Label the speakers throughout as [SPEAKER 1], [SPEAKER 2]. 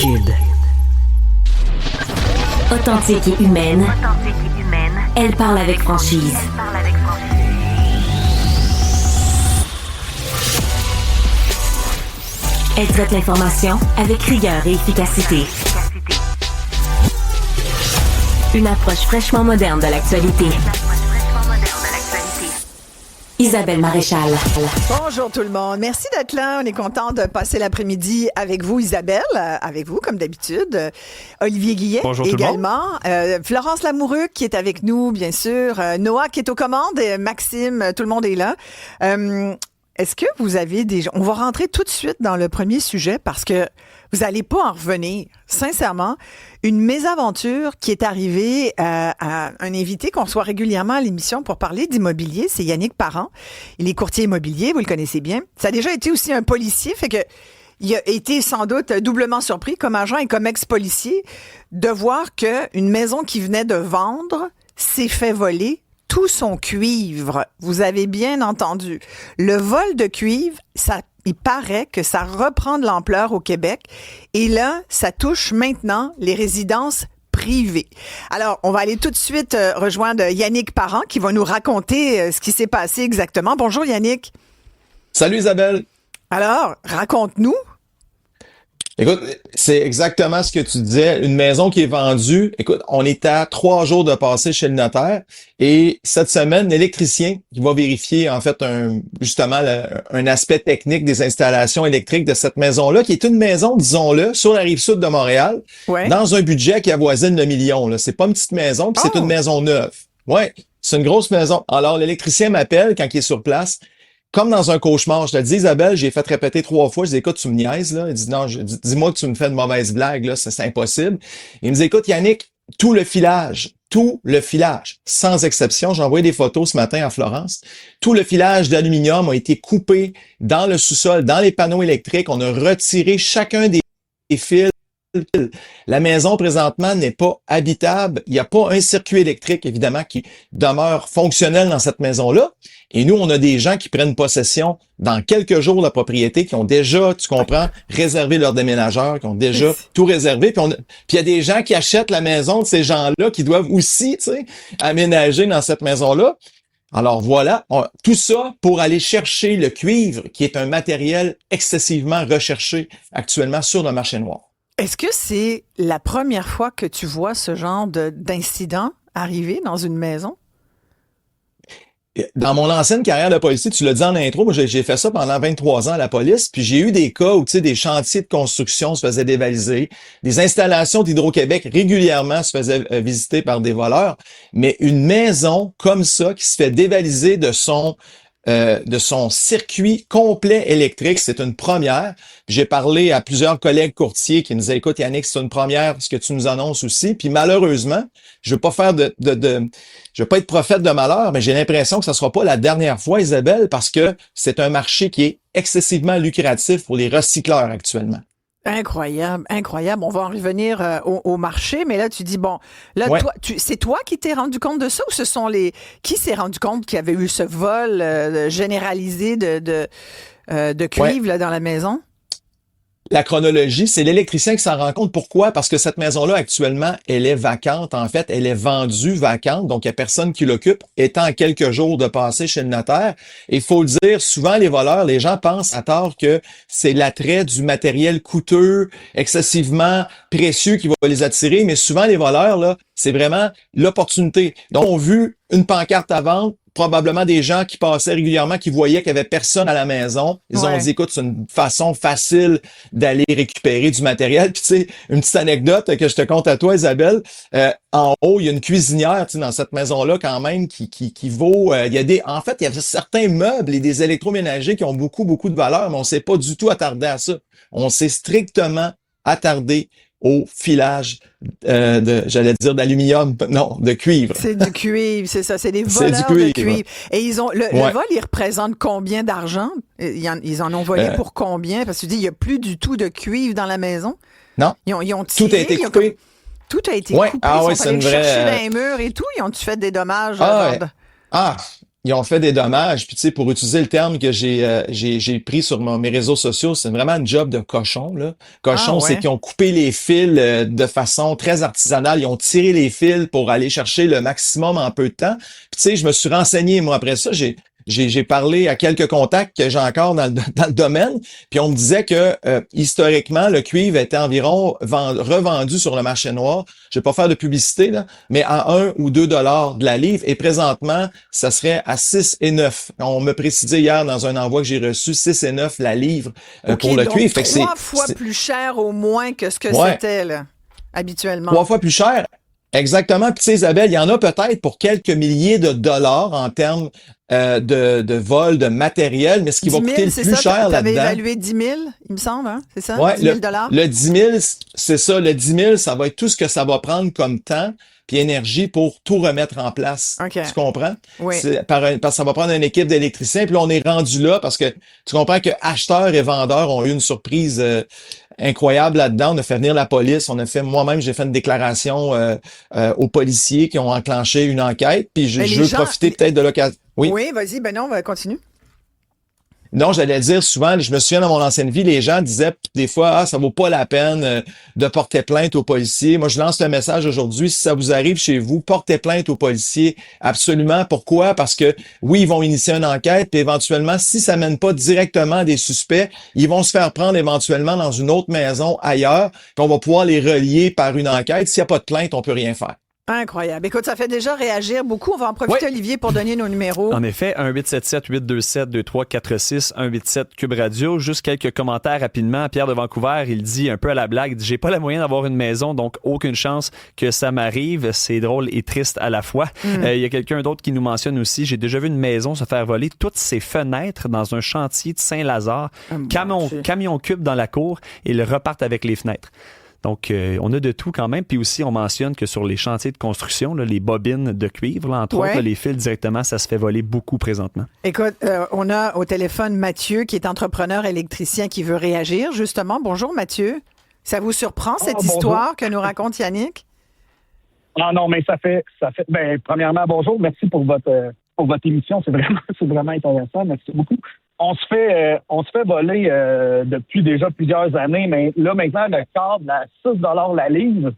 [SPEAKER 1] Cube. Authentique et humaine, elle parle avec franchise. Elle traite l'information avec rigueur et efficacité. Une approche fraîchement moderne de l'actualité. Isabelle Maréchal.
[SPEAKER 2] Bonjour tout le monde. Merci d'être là. On est content de passer l'après-midi avec vous, Isabelle, avec vous comme d'habitude. Olivier Guillet
[SPEAKER 3] Bonjour
[SPEAKER 2] également. Florence Lamoureux qui est avec nous, bien sûr. Noah qui est aux commandes. Maxime, tout le monde est là. Est-ce que vous avez des... On va rentrer tout de suite dans le premier sujet parce que vous n'allez pas en revenir. Sincèrement, une mésaventure qui est arrivée à un invité qu'on reçoit régulièrement à l'émission pour parler d'immobilier, c'est Yannick Parent. Il est courtier immobilier, vous le connaissez bien. Ça a déjà été aussi un policier, fait que il a été sans doute doublement surpris comme agent et comme ex-policier de voir qu'une maison qui venait de vendre s'est fait voler tout son cuivre. Vous avez bien entendu. Le vol de cuivre, il paraît que ça reprend de l'ampleur au Québec. Et là, ça touche maintenant les résidences privées. Alors, on va aller tout de suite rejoindre Yannick Parent qui va nous raconter ce qui s'est passé exactement. Bonjour Yannick.
[SPEAKER 4] Salut Isabelle.
[SPEAKER 2] Alors, raconte-nous.
[SPEAKER 4] Écoute, c'est exactement ce que tu disais. Une maison qui est vendue. Écoute, on est à 3 jours de passer chez le notaire et cette semaine, l'électricien qui va vérifier en fait un aspect technique des installations électriques de cette maison-là, qui est une maison, disons-le, sur la rive sud de Montréal, dans un budget qui avoisine le million. Là. C'est pas une petite maison, puis c'est une maison neuve. Ouais, c'est une grosse maison. Alors, l'électricien m'appelle quand il est sur place. Comme dans un cauchemar, je te dis, Isabelle, j'ai fait répéter 3 fois. Je dis, écoute, tu me niaises, là. Il dit, non, dis-moi que tu me fais de mauvaises blagues, là. C'est impossible. Il me dit, écoute, Yannick, tout le filage, sans exception. J'ai envoyé des photos ce matin à Florence. Tout le filage d'aluminium a été coupé dans le sous-sol, dans les panneaux électriques. On a retiré chacun des fils. La maison, présentement, n'est pas habitable. Il n'y a pas un circuit électrique, évidemment, qui demeure fonctionnel dans cette maison-là. Et nous, on a des gens qui prennent possession dans quelques jours de la propriété, qui ont déjà, tu comprends, réservé leurs déménageurs, qui ont déjà tout réservé. Puis il y a des gens qui achètent la maison de ces gens-là, qui doivent aussi, tu sais, aménager dans cette maison-là. Alors voilà, tout ça pour aller chercher le cuivre, qui est un matériel excessivement recherché actuellement sur le marché noir.
[SPEAKER 2] Est-ce que c'est la première fois que tu vois ce genre d'incident arriver dans une maison?
[SPEAKER 4] Dans mon ancienne carrière de policier, tu l'as dit en intro, moi j'ai fait ça pendant 23 ans à la police, puis j'ai eu des cas où, tu sais, des chantiers de construction se faisaient dévaliser, des installations d'Hydro-Québec régulièrement se faisaient visiter par des voleurs, mais une maison comme ça qui se fait dévaliser de son circuit complet électrique, c'est une première. J'ai parlé à plusieurs collègues courtiers qui me disaient, écoute Yannick, c'est une première, ce que tu nous annonces aussi. Puis malheureusement, je veux pas faire je veux pas être prophète de malheur, mais j'ai l'impression que ça sera pas la dernière fois, Isabelle, parce que c'est un marché qui est excessivement lucratif pour les recycleurs actuellement.
[SPEAKER 2] Incroyable, incroyable. On va en revenir au marché, mais là, tu dis, bon, là, c'est toi qui t'es rendu compte de ça ou ce sont qui s'est rendu compte qu'il y avait eu ce vol généralisé de cuivre là, dans la maison?
[SPEAKER 4] La chronologie, c'est l'électricien qui s'en rend compte. Pourquoi? Parce que cette maison-là, actuellement, elle est vacante. En fait, elle est vendue vacante, donc il n'y a personne qui l'occupe, étant à quelques jours de passer chez le notaire. Et il faut le dire, souvent, les voleurs, les gens pensent à tort que c'est l'attrait du matériel coûteux, excessivement précieux qui va les attirer, mais souvent, les voleurs, là, c'est vraiment l'opportunité. Donc, on a vu une pancarte à vendre, probablement des gens qui passaient régulièrement, qui voyaient qu'il y avait personne à la maison. Ils ont dit, écoute, c'est une façon facile d'aller récupérer du matériel. Puis tu sais, une petite anecdote que je te conte à toi, Isabelle. En haut, il y a une cuisinière, tu sais, dans cette maison-là quand même qui vaut. Il y a certains meubles et des électroménagers qui ont beaucoup de valeur, mais on s'est pas du tout attardé à ça. On s'est strictement attardé au filage d'aluminium, non, de cuivre.
[SPEAKER 2] C'est du cuivre, c'est ça, c'est des voleurs de cuivre. Et le vol, il représente combien d'argent? Ils en ont volé pour combien? Parce que tu dis, il n'y a plus du tout de cuivre dans la maison.
[SPEAKER 4] Non,
[SPEAKER 2] ils ont tiré,
[SPEAKER 4] tout a été coupé.
[SPEAKER 2] Tout a été coupé.
[SPEAKER 4] Ah
[SPEAKER 2] ils
[SPEAKER 4] ouais,
[SPEAKER 2] sont allés chercher dans les murs et tout. Ils ont-tu fait des dommages?
[SPEAKER 4] ils ont fait des dommages. Puis tu sais, pour utiliser le terme que j'ai pris sur mes réseaux sociaux, c'est vraiment un job de cochon, là.
[SPEAKER 2] Ah
[SPEAKER 4] Cochon, c'est
[SPEAKER 2] ouais.
[SPEAKER 4] qu'ils ont coupé les fils de façon très artisanale. Ils ont tiré les fils pour aller chercher le maximum en peu de temps. Puis tu sais, je me suis renseigné, moi, après ça, j'ai parlé à quelques contacts que j'ai encore dans le domaine, puis on me disait que historiquement, le cuivre était environ revendu sur le marché noir. Je vais pas faire de publicité, là, mais à 1 ou 2 dollars de la livre, et présentement, ça serait à 6 et 9. On me précisait hier dans un envoi que j'ai reçu 6 et 9 la livre
[SPEAKER 2] OK,
[SPEAKER 4] pour le
[SPEAKER 2] donc
[SPEAKER 4] cuivre. Fait que
[SPEAKER 2] 3 fois plus cher au moins que ce que
[SPEAKER 4] ouais,
[SPEAKER 2] c'était, là, habituellement.
[SPEAKER 4] 3 fois plus cher. Exactement. Puis tu sais, Isabelle, il y en a peut-être pour quelques milliers de dollars en termes de vol, de matériel, mais ce qui
[SPEAKER 2] 10
[SPEAKER 4] va
[SPEAKER 2] 000,
[SPEAKER 4] coûter le
[SPEAKER 2] c'est
[SPEAKER 4] plus
[SPEAKER 2] ça?
[SPEAKER 4] cher
[SPEAKER 2] T'avais
[SPEAKER 4] là-dedans,
[SPEAKER 2] évalué 10 000, il me semble, hein? C'est ça?
[SPEAKER 4] ouais,
[SPEAKER 2] 10 000 dollars?
[SPEAKER 4] le 10 000, c'est ça, le 10 000, ça va être tout ce que ça va prendre comme temps puis énergie pour tout remettre en place.
[SPEAKER 2] OK.
[SPEAKER 4] Tu comprends?
[SPEAKER 2] Oui.
[SPEAKER 4] Parce que ça va prendre une équipe d'électriciens, puis là, on est rendu là parce que tu comprends que acheteurs et vendeurs ont eu une surprise incroyable là-dedans. On a fait venir la police, moi-même, j'ai fait une déclaration aux policiers qui ont enclenché une enquête, puis
[SPEAKER 2] Mais
[SPEAKER 4] je
[SPEAKER 2] les
[SPEAKER 4] veux
[SPEAKER 2] gens...
[SPEAKER 4] profiter peut-être de l'occasion. Oui.
[SPEAKER 2] Oui, vas-y, ben non, continue.
[SPEAKER 4] Non, j'allais dire souvent, je me souviens dans mon ancienne vie, les gens disaient des fois, ça vaut pas la peine de porter plainte aux policiers. Moi, je lance le message aujourd'hui, si ça vous arrive chez vous, portez plainte aux policiers. Absolument. Pourquoi? Parce que oui, ils vont initier une enquête, puis éventuellement, si ça mène pas directement à des suspects, ils vont se faire prendre éventuellement dans une autre maison ailleurs, puis on va pouvoir les relier par une enquête. S'il n'y a pas de plainte, on peut rien faire.
[SPEAKER 2] Incroyable. Écoute, ça fait déjà réagir beaucoup. On va en profiter, Olivier, pour donner nos numéros.
[SPEAKER 3] En effet, 1-877-827-2346, 187 Cube Radio. Juste quelques commentaires rapidement. Pierre de Vancouver, il dit un peu à la blague, il dit, j'ai pas le moyen d'avoir une maison, donc aucune chance que ça m'arrive. C'est drôle et triste à la fois. Il y a quelqu'un d'autre qui nous mentionne aussi, j'ai déjà vu une maison se faire voler toutes ses fenêtres dans un chantier de Saint-Lazare. Camion cube dans la cour et ils repartent avec les fenêtres. Donc, on a de tout quand même. Puis aussi, on mentionne que sur les chantiers de construction, là, les bobines de cuivre, là, entre autres, là, les fils directement, ça se fait voler beaucoup présentement.
[SPEAKER 2] Écoute, on a au téléphone Mathieu, qui est entrepreneur électricien, qui veut réagir, justement. Bonjour, Mathieu. Ça vous surprend, cette histoire que nous raconte Yannick?
[SPEAKER 5] Ah non, mais ça fait. Ben, premièrement, bonjour. Merci pour votre émission. C'est vraiment intéressant. Merci beaucoup. On se fait voler depuis déjà plusieurs années, mais là, maintenant, le câble à 6 $ la livre,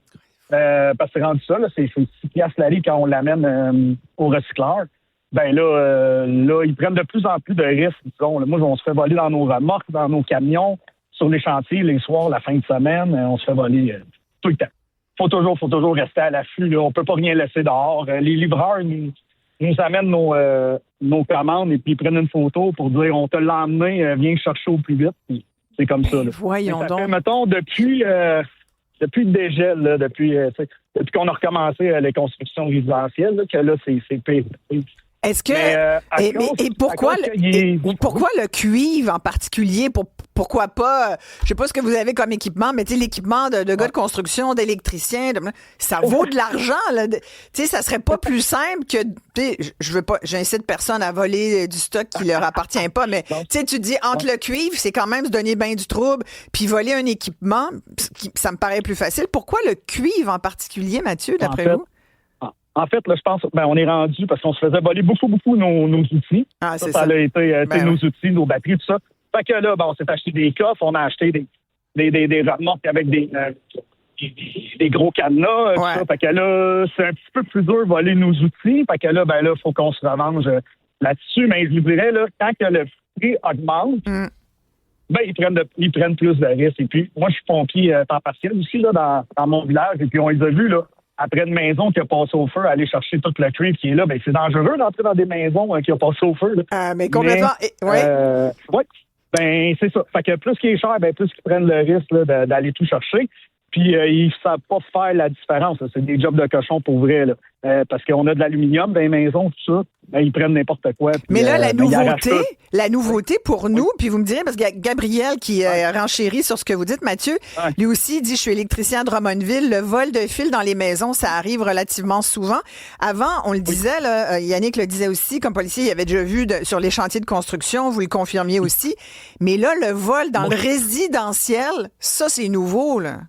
[SPEAKER 5] parce que c'est rendu ça, là, c'est 6 piastres la livre quand on l'amène au recycleur. Ben là, ils prennent de plus en plus de risques. Disons. Moi, on se fait voler dans nos remorques, dans nos camions, sur les chantiers, les soirs, la fin de semaine, on se fait voler tout le temps. Faut toujours rester à l'affût. Là. On peut pas rien laisser dehors. Les livreurs nous amènent nos commandes et puis ils prennent une photo pour dire on te l'a emmené, viens chercher au plus vite. Puis c'est comme ça. Là.
[SPEAKER 2] Voyons
[SPEAKER 5] ça
[SPEAKER 2] donc.
[SPEAKER 5] fait, mettons, depuis le dégel, là, depuis qu'on a recommencé les constructions résidentielles, là, que là, c'est pire.
[SPEAKER 2] Est-ce que et pourquoi pourquoi le cuivre en particulier? Pourquoi pas? Je sais pas ce que vous avez comme équipement, mais tu sais, l'équipement de gars de construction, d'électriciens, ça vaut de l'argent. Tu sais, ça serait pas plus simple que je veux pas, j'incite personne à voler du stock qui leur appartient pas, mais tu sais, tu dis entre le cuivre, c'est quand même se donner bien du trouble, puis voler un équipement, ça me paraît plus facile. Pourquoi le cuivre en particulier, Mathieu, d'après vous?
[SPEAKER 5] En fait, là, je pense on est rendu parce qu'on se faisait voler beaucoup nos outils.
[SPEAKER 2] Ah, c'est
[SPEAKER 5] ça a été nos
[SPEAKER 2] oui.
[SPEAKER 5] outils, nos batteries, tout ça. Fait que là, on s'est acheté des coffres, on a acheté des remorques avec des gros cadenas.
[SPEAKER 2] Ouais.
[SPEAKER 5] Ça. Fait que là, c'est un petit peu plus dur de voler nos outils. Fait que là, faut qu'on se revanche là-dessus. Mais je vous dirais, là, quand que le prix augmente, ils prennent plus de risques. Et puis, moi, je suis pompier temps partiel aussi là, dans mon village. Et puis, on les a vus, là. Après une maison qui a passé au feu, aller chercher tout le cuivre qui est là, c'est dangereux d'entrer dans des maisons qui ont passé au feu. Là.
[SPEAKER 2] Mais complètement.
[SPEAKER 5] Oui. C'est ça. Fait que plus qu'il est cher, plus qu'ils prennent le risque là, d'aller tout chercher. Puis ils ne savent pas faire la différence. Là. C'est des jobs de cochon pour vrai. Là. Parce qu'on a de l'aluminium dans les maisons, tout ça. Ils prennent n'importe quoi. Puis,
[SPEAKER 2] mais là, la nouveauté pour nous, puis vous me direz, parce que Gabriel qui renchérit sur ce que vous dites, Mathieu, lui aussi dit, je suis électricien à Drummondville, le vol de fil dans les maisons, ça arrive relativement souvent. Avant, on le disait, là, Yannick le disait aussi, comme policier, il avait déjà vu sur les chantiers de construction, vous le confirmiez aussi. Mais là, le vol dans le résidentiel, ça, c'est nouveau, là.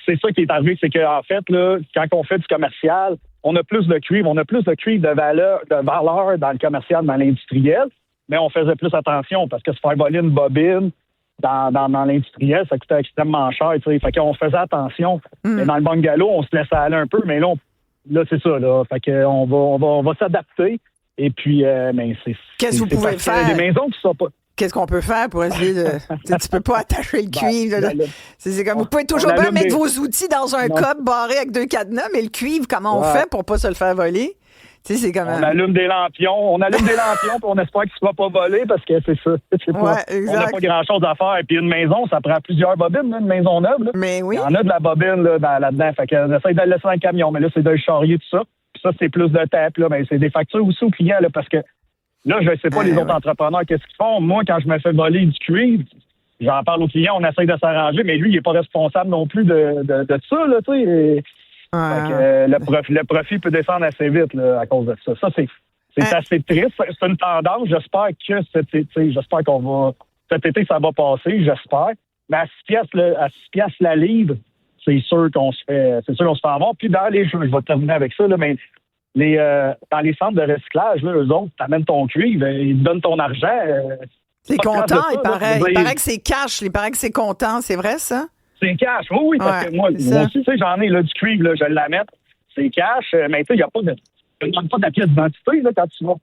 [SPEAKER 5] C'est ça qui est arrivé, c'est qu'en fait, là, quand on fait du commercial, on a plus de cuivre, de valeur dans le commercial, dans l'industriel, mais on faisait plus attention parce que se faire voler une bobine dans l'industriel, ça coûtait extrêmement cher, tu sais. Fait qu'on faisait attention. Mais dans le bungalow, on se laissait aller un peu, mais là, c'est ça, là. Fait qu'on va s'adapter. Et puis, mais
[SPEAKER 2] Qu'est-ce que vous pouvez faire?
[SPEAKER 5] Des maisons qui sont pas...
[SPEAKER 2] Qu'est-ce qu'on peut faire pour essayer de... tu peux pas attacher le cuivre. C'est comme, vous pouvez toujours bien mettre vos outils dans un coffre barré avec 2 cadenas, mais le cuivre, comment on fait pour pas se le faire voler? Tu sais, c'est comme...
[SPEAKER 5] On allume des lampions, puis on espère qu'il ne sera pas volé parce que c'est ça. On n'a pas grand-chose à faire. Et puis une maison, ça prend plusieurs bobines, une maison neuve. Là.
[SPEAKER 2] Mais oui.
[SPEAKER 5] Il y en a de la bobine là-dedans. Fait qu'on essaie de le laisser dans le camion, mais là, c'est de le charrier, tout ça. Puis ça, c'est plus de tape, là. Mais c'est des factures aussi aux clients, là, parce que là, je ne sais pas les autres entrepreneurs, qu'est-ce qu'ils font. Moi, quand je me fais voler du cuivre, j'en parle aux clients, on essaie de s'arranger, mais lui, il n'est pas responsable non plus de ça, là, tu sais. Le profit peut descendre assez vite là, à cause de ça. Ça, c'est assez triste. C'est une tendance. J'espère que cet été, cet été, ça va passer, j'espère. Mais à 6 piastres la livre, c'est sûr qu'on se fait avoir. Puis dans je vais terminer avec ça, là, mais dans les centres de recyclage, là, eux autres, t'amènes ton cuivre, ils te donnent ton argent.
[SPEAKER 2] C'est content, il paraît que c'est cash, il paraît que c'est content, c'est vrai ça?
[SPEAKER 5] C'est cash, oui, parce que moi aussi, tu sais, j'en ai là, du cuivre, là, je l'amène. C'est cash, mais tu sais, il n'y a pas de... Tu ne donnes pas ta pièce d'identité là, quand tu vas...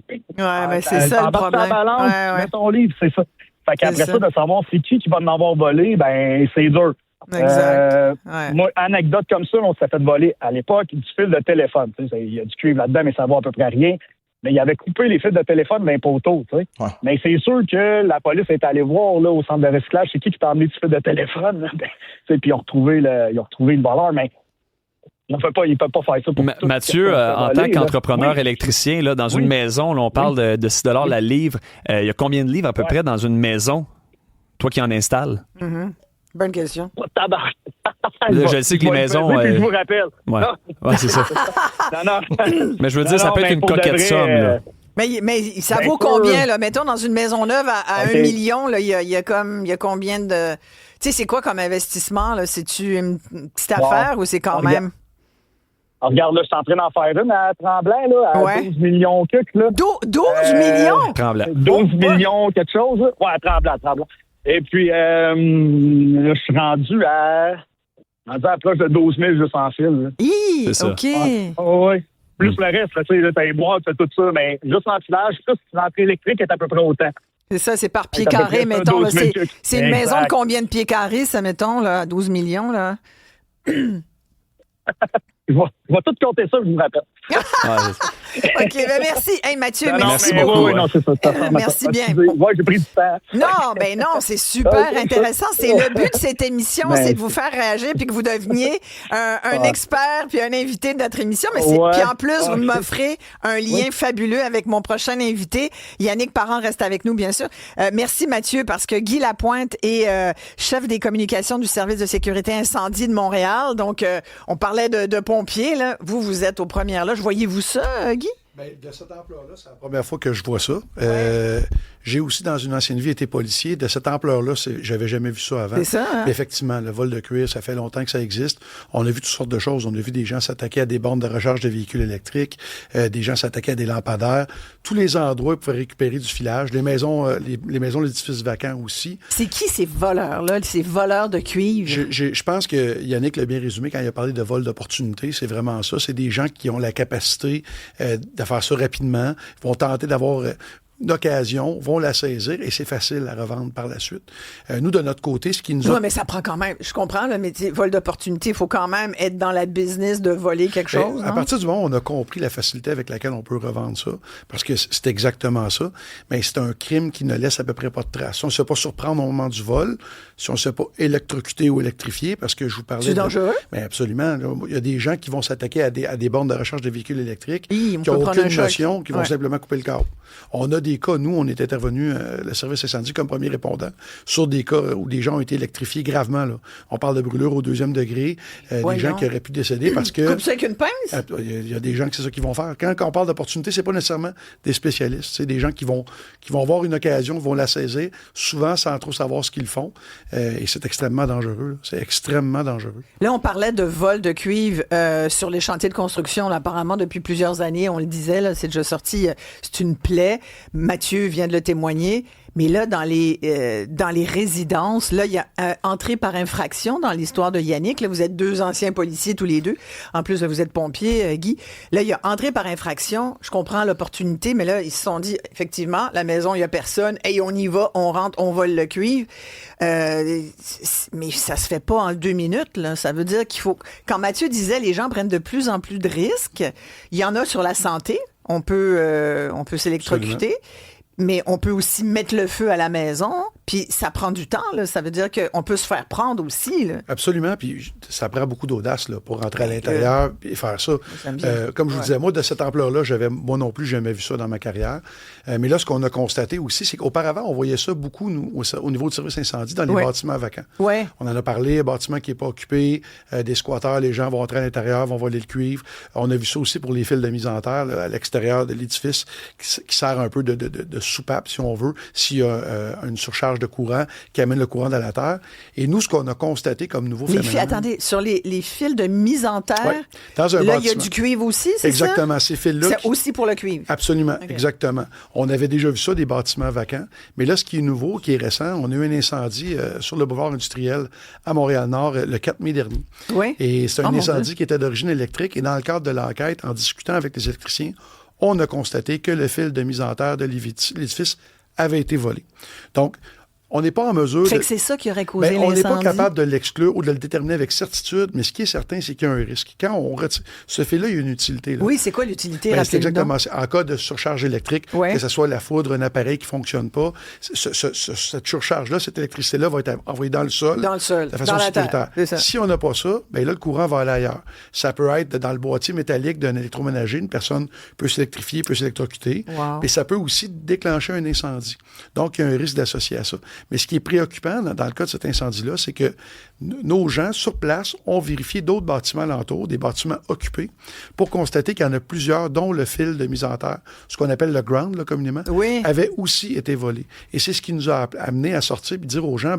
[SPEAKER 2] Oui, mais c'est ça le problème.
[SPEAKER 5] Ta balance, mets ton livre, c'est ça. Fait qu'après ça, de savoir c'est qui va en avoir volé, ben c'est dur.
[SPEAKER 2] Exact.
[SPEAKER 5] Moi, anecdote comme ça, on s'est fait voler à l'époque du fil de téléphone. Il y a du cuivre là-dedans, mais ça vaut à peu près rien. Mais il avait coupé les fils de téléphone d'un poteau, tu sais. Ouais. Mais c'est sûr que la police est allée voir là, au centre de recyclage, c'est qui t'a emmené du fil de téléphone. Là, puis ils ont retrouvé le voleur, mais ils ne peuvent pas faire ça pour tout.
[SPEAKER 3] Mathieu, en tant qu'entrepreneur électricien, là, dans une maison, là, on parle de 6 $ la livre. Il y a combien de livres à peu près dans une maison, toi qui en installes?
[SPEAKER 2] Bonne question.
[SPEAKER 3] Je sais que les maisons...
[SPEAKER 5] Je vous rappelle.
[SPEAKER 3] Ouais, c'est ça.
[SPEAKER 5] non.
[SPEAKER 3] Mais je veux dire, ça peut être une coquette somme. Là.
[SPEAKER 2] Mais ça vaut combien, là? Mettons, dans une maison neuve à 1 million, il y a combien de... Tu sais, c'est quoi comme investissement, là? C'est-tu une petite affaire ou c'est quand même...
[SPEAKER 5] Regarde, là, je suis en train d'en faire une à Tremblant, là, à 12 millions quelque, là.
[SPEAKER 2] 12 millions?
[SPEAKER 3] Tremblant.
[SPEAKER 5] 12 millions quelque chose, là. Ouais, Tremblant. Et puis, là, je suis rendu à proche de 12 000 juste en fil.
[SPEAKER 3] C'est ça.
[SPEAKER 2] OK.
[SPEAKER 5] Oui. Plus le reste, tu sais, là, t'as les boîtes, t'as tout ça, mais juste en filage, plus l'entrée électrique est à peu près autant.
[SPEAKER 2] C'est ça, c'est par pied carré, mettons. Là, c'est une maison de combien de pieds carrés, ça, mettons, là, à 12 millions, là?
[SPEAKER 5] Je vais tout compter ça, je vous rappelle.
[SPEAKER 2] OK, ben merci. Hey, Mathieu, merci
[SPEAKER 5] beaucoup.
[SPEAKER 2] C'est ça. Merci bien.
[SPEAKER 5] Ouais, j'ai pris du temps.
[SPEAKER 2] Non, c'est super intéressant. C'est le but de cette émission, c'est de vous faire réagir puis que vous deveniez un expert puis un invité de notre émission. Mais puis en plus, vous m'offrez un lien fabuleux avec mon prochain invité. Yannick Parent reste avec nous, bien sûr. Merci, Mathieu, parce que Guy Lapointe est chef des communications du service de sécurité incendie de Montréal. Donc, on parlait de pompiers. Là. Vous êtes aux premières loges. Voyez-vous ça, Guy?
[SPEAKER 6] Bien, de cette ampleur-là, c'est la première fois que je vois ça. J'ai aussi, dans une ancienne vie, été policier. De cette ampleur-là, j'avais jamais vu ça avant.
[SPEAKER 2] C'est ça, hein?
[SPEAKER 6] Effectivement, le vol de cuir, ça fait longtemps que ça existe. On a vu toutes sortes de choses. On a vu des gens s'attaquer à des bornes de recharge de véhicules électriques, des gens s'attaquer à des lampadaires. Tous les endroits où ils pouvaient récupérer du filage. Les maisons, l'édifice vacant aussi.
[SPEAKER 2] C'est qui ces voleurs-là, ces voleurs de cuivre?
[SPEAKER 6] Je pense que Yannick l'a bien résumé quand il a parlé de vol d'opportunité. C'est vraiment ça. C'est des gens qui ont la capacité de faire ça rapidement, vont tenter d'avoir d'occasion, vont la saisir et c'est facile à revendre par la suite. Nous, de notre côté, ce qui nous a...
[SPEAKER 2] Oui, mais ça prend quand même... Je comprends, le métier vol d'opportunité, il faut quand même être dans la business de voler quelque chose.
[SPEAKER 6] À partir du moment où on a compris la facilité avec laquelle on peut revendre ça, parce que c'est exactement ça, mais c'est un crime qui ne laisse à peu près pas de traces. Si on ne se fait pas surprendre au moment du vol, si on ne se fait pas électrocuter ou électrifier, parce que je vous parlais...
[SPEAKER 2] C'est dangereux?
[SPEAKER 6] Mais absolument. Il y a des gens qui vont s'attaquer à des bornes de recharge de véhicules électriques,
[SPEAKER 2] qui
[SPEAKER 6] n'ont aucune notion, qui vont simplement couper le câble. On a des cas, nous, on est intervenu, le service incendie, comme premier répondant, sur des cas où des gens ont été électrifiés gravement. Là. On parle de brûlures au 2e degré, des gens qui auraient pu décéder parce que...
[SPEAKER 2] Coupe ça avec une pince?
[SPEAKER 6] Il y a des gens que c'est ça qu'ils vont faire. Quand on parle d'opportunité, c'est pas nécessairement des spécialistes. C'est des gens qui vont voir une occasion, vont la saisir, souvent sans trop savoir ce qu'ils font. Et c'est extrêmement dangereux. Là. C'est extrêmement dangereux.
[SPEAKER 2] Là, on parlait de vol de cuivre sur les chantiers de construction. Là, apparemment, depuis plusieurs années, on le disait, là, c'est déjà sorti, c'est une plaie. Mathieu vient de le témoigner. Mais là, dans les résidences, là, il y a entrée par infraction dans l'histoire de Yannick. Là, vous êtes 2 anciens policiers tous les deux. En plus, là, vous êtes pompier, Guy. Là, il y a entrée par infraction. Je comprends l'opportunité, mais là, ils se sont dit, effectivement, la maison, il y a personne. Hey, on y va, on rentre, on vole le cuivre. Mais ça se fait pas en 2 minutes, là. Ça veut dire qu'il faut... Quand Mathieu disait, les gens prennent de plus en plus de risques. Il y en a sur la santé. On peut s'électrocuter. Absolument. Mais on peut aussi mettre le feu à la maison, puis ça prend du temps, là. Ça veut dire qu'on peut se faire prendre aussi, là.
[SPEAKER 6] Absolument, puis ça prend beaucoup d'audace là, pour rentrer à l'intérieur et faire ça. Comme je vous disais, moi, de cette ampleur-là, moi non plus jamais vu ça dans ma carrière. Mais là, ce qu'on a constaté aussi, c'est qu'auparavant, on voyait ça beaucoup, nous, au niveau du service incendie, dans les bâtiments vacants.
[SPEAKER 2] Ouais.
[SPEAKER 6] On en a parlé, bâtiment qui n'est pas occupé, des squatteurs, les gens vont rentrer à l'intérieur, vont voler le cuivre. On a vu ça aussi pour les fils de mise en terre, là, à l'extérieur de l'édifice, qui sert un peu de soupape, si on veut, s'il y a une surcharge de courant qui amène le courant dans la terre. Et nous, ce qu'on a constaté comme nouveau phénomène...
[SPEAKER 2] Attendez, sur les fils de mise en terre,
[SPEAKER 6] dans un
[SPEAKER 2] là,
[SPEAKER 6] bâtiment.
[SPEAKER 2] Il y a du cuivre aussi, c'est
[SPEAKER 6] exactement,
[SPEAKER 2] ça?
[SPEAKER 6] Ces fils-là...
[SPEAKER 2] C'est aussi pour le cuivre?
[SPEAKER 6] Absolument, exactement. On avait déjà vu ça, des bâtiments vacants. Mais là, ce qui est nouveau, qui est récent, on a eu un incendie sur le boulevard industriel à Montréal-Nord le 4 mai dernier.
[SPEAKER 2] Oui.
[SPEAKER 6] Et c'est un incendie qui était d'origine électrique. Et dans le cadre de l'enquête, en discutant avec les électriciens, on a constaté que le fil de mise en terre de l'édifice avait été volé. Donc, on n'est pas en mesure...
[SPEAKER 2] Fait que c'est ça qui aurait causé l'incendie.
[SPEAKER 6] On n'est pas capable de l'exclure ou de le déterminer avec certitude, mais ce qui est certain, c'est qu'il y a un risque. Quand on retire... Ce fil-là, il y a une utilité. Là.
[SPEAKER 2] Oui, c'est quoi l'utilité?
[SPEAKER 6] C'est exactement ça. En cas de surcharge électrique, que ce soit la foudre, un appareil qui ne fonctionne pas, cette surcharge-là, cette électricité-là va être envoyée dans le sol.
[SPEAKER 2] Dans le sol,
[SPEAKER 6] de façon sécuritaire. Si on n'a pas ça, bien là, le courant va aller ailleurs. Ça peut être dans le boîtier métallique d'un électroménager. Une personne peut s'électrifier, peut s'électrocuter.
[SPEAKER 2] Wow.
[SPEAKER 6] Et ça peut aussi déclencher un incendie. Donc, il y a un risque d'associer à ça. Mais ce qui est préoccupant dans le cas de cet incendie-là, c'est que nos gens, sur place, ont vérifié d'autres bâtiments alentours, des bâtiments occupés, pour constater qu'il y en a plusieurs, dont le fil de mise en terre, ce qu'on appelle le ground, là, communément, avait aussi été volé. Et c'est ce qui nous a amené à sortir et dire aux gens,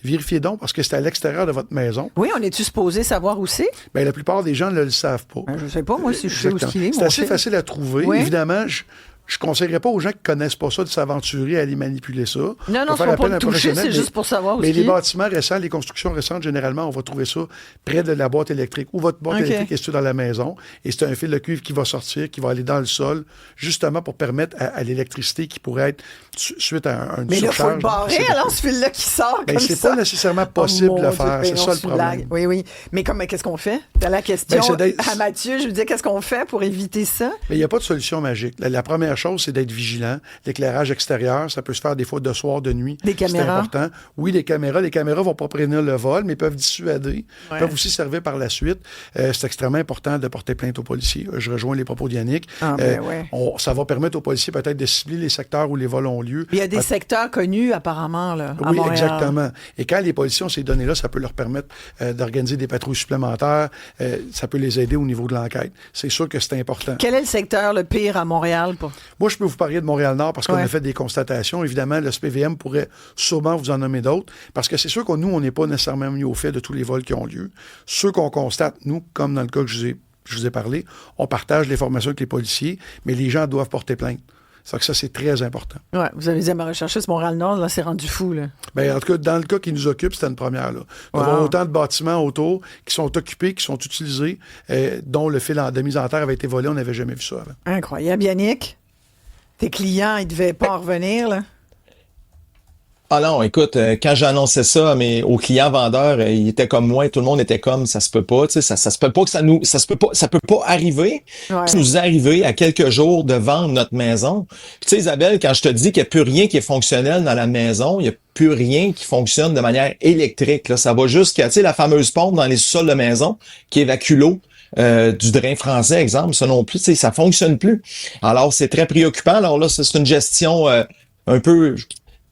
[SPEAKER 6] vérifiez donc, parce que c'est à l'extérieur de votre maison.
[SPEAKER 2] Oui, on est-tu supposé savoir où c'est?
[SPEAKER 6] Bien, la plupart des gens ne le savent pas.
[SPEAKER 2] Je ne sais pas, moi, si je sais où il est.
[SPEAKER 6] C'est assez facile à trouver. Oui. Évidemment, je ne conseillerais pas aux gens qui ne connaissent pas ça de s'aventurer à aller manipuler ça.
[SPEAKER 2] Non, c'est pas pour le toucher, c'est juste pour savoir où c'est.
[SPEAKER 6] Mais les bâtiments récents, les constructions récentes, généralement, on va trouver ça près de la boîte électrique. Ou votre boîte électrique est située dans la maison, et c'est un fil de cuivre qui va sortir, qui va aller dans le sol, justement pour permettre à l'électricité qui pourrait être suite à une surcharge.
[SPEAKER 2] Mais là, il faut le barrer, alors, ce fil-là qui sort comme ça.
[SPEAKER 6] C'est pas nécessairement possible de le faire. C'est ça le problème.
[SPEAKER 2] Oui. Mais qu'est-ce qu'on fait? T'as la question à Mathieu, je lui dis, qu'est-ce qu'on fait pour éviter ça?
[SPEAKER 6] Mais il n'y a pas de solution magique. La première chose, c'est d'être vigilant. L'éclairage extérieur, ça peut se faire des fois de soir, de nuit.
[SPEAKER 2] Des caméras.
[SPEAKER 6] C'est important. Oui, les caméras ne vont pas prévenir le vol, mais peuvent dissuader, peuvent aussi servir par la suite. C'est extrêmement important de porter plainte aux policiers. Je rejoins les propos de Yannick. Ça va permettre aux policiers peut-être de cibler les secteurs où les vols ont lieu.
[SPEAKER 2] Il y a des secteurs connus, apparemment, là, à
[SPEAKER 6] oui,
[SPEAKER 2] Montréal.
[SPEAKER 6] Exactement. Et quand les policiers ont ces données-là, ça peut leur permettre d'organiser des patrouilles supplémentaires. Ça peut les aider au niveau de l'enquête. C'est sûr que c'est important.
[SPEAKER 2] Quel est le secteur le pire à Montréal?
[SPEAKER 6] Moi, je peux vous parler de Montréal-Nord parce qu'on a fait des constatations. Évidemment, le SPVM pourrait sûrement vous en nommer d'autres parce que c'est sûr que nous, on n'est pas nécessairement mis au fait de tous les vols qui ont lieu. Ceux qu'on constate, nous, comme dans le cas que je vous ai parlé, on partage l'information avec les policiers, mais les gens doivent porter plainte. Ça, c'est très important.
[SPEAKER 2] Oui, vous avez dit à me rechercher ce Montréal-Nord, là, c'est rendu fou, là.
[SPEAKER 6] Bien, en tout cas, dans le cas qui nous occupe, c'était une première, là. Nous avons autant de bâtiments autour qui sont occupés, qui sont utilisés, dont le fil de mise en terre avait été volé. On n'avait jamais vu ça avant.
[SPEAKER 2] Incroyable. Yannick, tes clients, ils ne devaient pas en revenir, là?
[SPEAKER 4] Ah non, écoute, quand j'annonçais ça aux clients vendeurs, ils étaient comme moi, tout le monde était comme ça se peut pas, tu sais, ça se peut pas que ça peut pas arriver. Ça nous est arrivé à quelques jours de vendre notre maison. Puis tu sais, Isabelle, quand je te dis qu'il n'y a plus rien qui est fonctionnel dans la maison, il n'y a plus rien qui fonctionne de manière électrique. Là, ça va jusqu'à, tu sais, la fameuse pompe dans les sous-sols de maison qui évacue l'eau. du drain français, exemple, ça non plus, tu sais, ça fonctionne plus. Alors, c'est très préoccupant. Alors là, c'est une gestion un peu,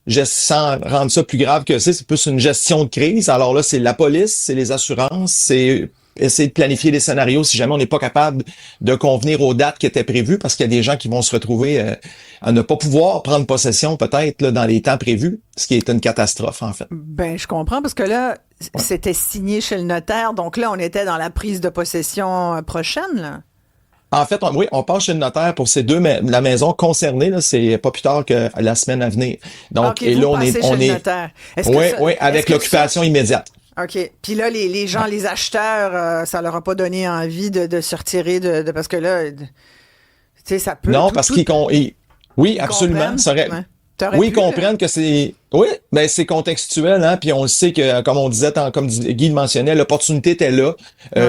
[SPEAKER 4] sans rendre ça plus grave que c'est plus une gestion de crise. Alors là, c'est la police, c'est les assurances, c'est essayer de planifier des scénarios si jamais on n'est pas capable de convenir aux dates qui étaient prévues, parce qu'il y a des gens qui vont se retrouver à ne pas pouvoir prendre possession peut-être là, dans les temps prévus, ce qui est une catastrophe en fait.
[SPEAKER 2] Ben, je comprends, parce que là, c'était signé chez le notaire, donc là, on était dans la prise de possession prochaine, là.
[SPEAKER 4] En fait, oui, on passe chez le notaire pour ces la maison concernée, là, c'est pas plus tard que la semaine à venir. Donc,
[SPEAKER 2] okay, et là, on est
[SPEAKER 4] le
[SPEAKER 2] notaire.
[SPEAKER 4] Oui, avec l'occupation immédiate.
[SPEAKER 2] OK. Puis là, les gens, les acheteurs, ça leur a pas donné envie de se retirer de parce que là, tu sais, ça peut...
[SPEAKER 4] Non, parce qu'ils... Oui, absolument. Oui, ils comprennent que c'est... Oui, ben c'est contextuel, hein, puis on le sait que, comme on disait, comme Guy le mentionnait, l'opportunité était là.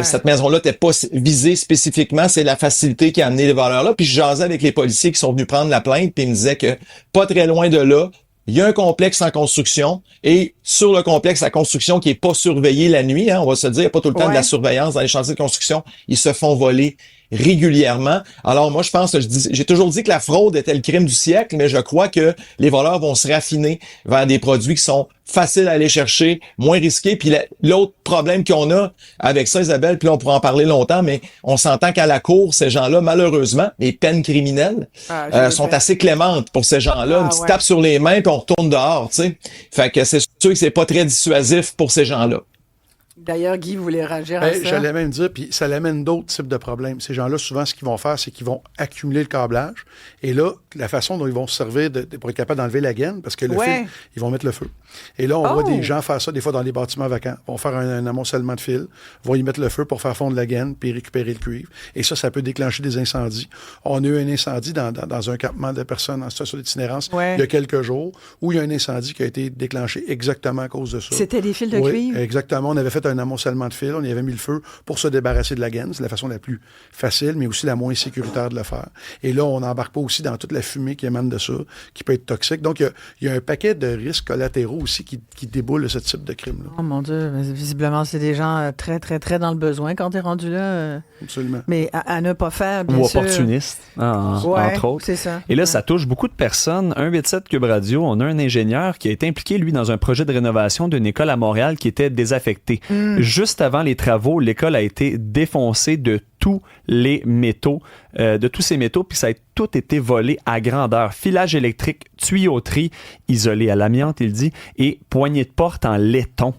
[SPEAKER 4] Cette maison-là n'était pas visée spécifiquement, c'est la facilité qui a amené les voleurs là. Puis je jasais avec les policiers qui sont venus prendre la plainte, puis ils me disaient que pas très loin de là, il y a un complexe en construction, et sur le complexe à construction qui est pas surveillé la nuit, hein, on va se dire, il n'y a pas tout le temps de la surveillance dans les chantiers de construction, ils se font voler régulièrement. Alors moi, je pense que j'ai toujours dit que la fraude était le crime du siècle, mais je crois que les voleurs vont se raffiner vers des produits qui sont faciles à aller chercher, moins risqués. Puis l'autre problème qu'on a avec ça, Isabelle, puis là, on pourra en parler longtemps, mais on s'entend qu'à la cour, ces gens-là, malheureusement, les peines criminelles sont assez clémentes pour ces gens-là. Une petite tape sur les mains, puis on retourne dehors, tu sais. Fait que c'est sûr que c'est pas très dissuasif pour ces gens-là.
[SPEAKER 2] D'ailleurs, Guy voulait réagir à ça.
[SPEAKER 6] J'allais même dire, puis ça l'amène d'autres types de problèmes. Ces gens-là, souvent, ce qu'ils vont faire, c'est qu'ils vont accumuler le câblage. Et là, la façon dont ils vont se servir pour être capable d'enlever la gaine, parce que le fil, ils vont mettre le feu. Et là, on voit des gens faire ça des fois dans les bâtiments vacants. Ils vont faire un amoncellement de fil, vont y mettre le feu pour faire fondre la gaine, puis récupérer le cuivre. Et ça peut déclencher des incendies. On a eu un incendie dans un campement de personnes en situation d'itinérance il y a quelques jours, où il y a un incendie qui a été déclenché exactement à cause de ça.
[SPEAKER 2] C'était des fils de cuivre?
[SPEAKER 6] Exactement. On avait fait un amoncellement de fil, on y avait mis le feu pour se débarrasser de la gaine. C'est la façon la plus facile, mais aussi la moins sécuritaire de le faire. Et là, on n'embarque pas aussi dans toute la fumée qui émane de ça, qui peut être toxique. Donc, il y a un paquet de risques collatéraux aussi qui déboulent de ce type de crime-là.
[SPEAKER 2] Oh mon Dieu, mais visiblement, c'est des gens très, très, très dans le besoin quand t'es rendu là.
[SPEAKER 6] Absolument.
[SPEAKER 2] Mais à ne pas faire, bien
[SPEAKER 3] Ou
[SPEAKER 2] sûr.
[SPEAKER 3] opportunistes, entre autres.
[SPEAKER 2] C'est ça.
[SPEAKER 3] Et là, ça touche beaucoup de personnes. 187 Cube Radio, on a un ingénieur qui a été impliqué, lui, dans un projet de rénovation d'une école à Montréal qui était désaffectée. Juste avant les travaux, l'école a été défoncée de tous les métaux, puis ça a tout été volé à grandeur. Filage électrique, tuyauterie, isolé à l'amiante, il dit, et poignée de porte en laiton.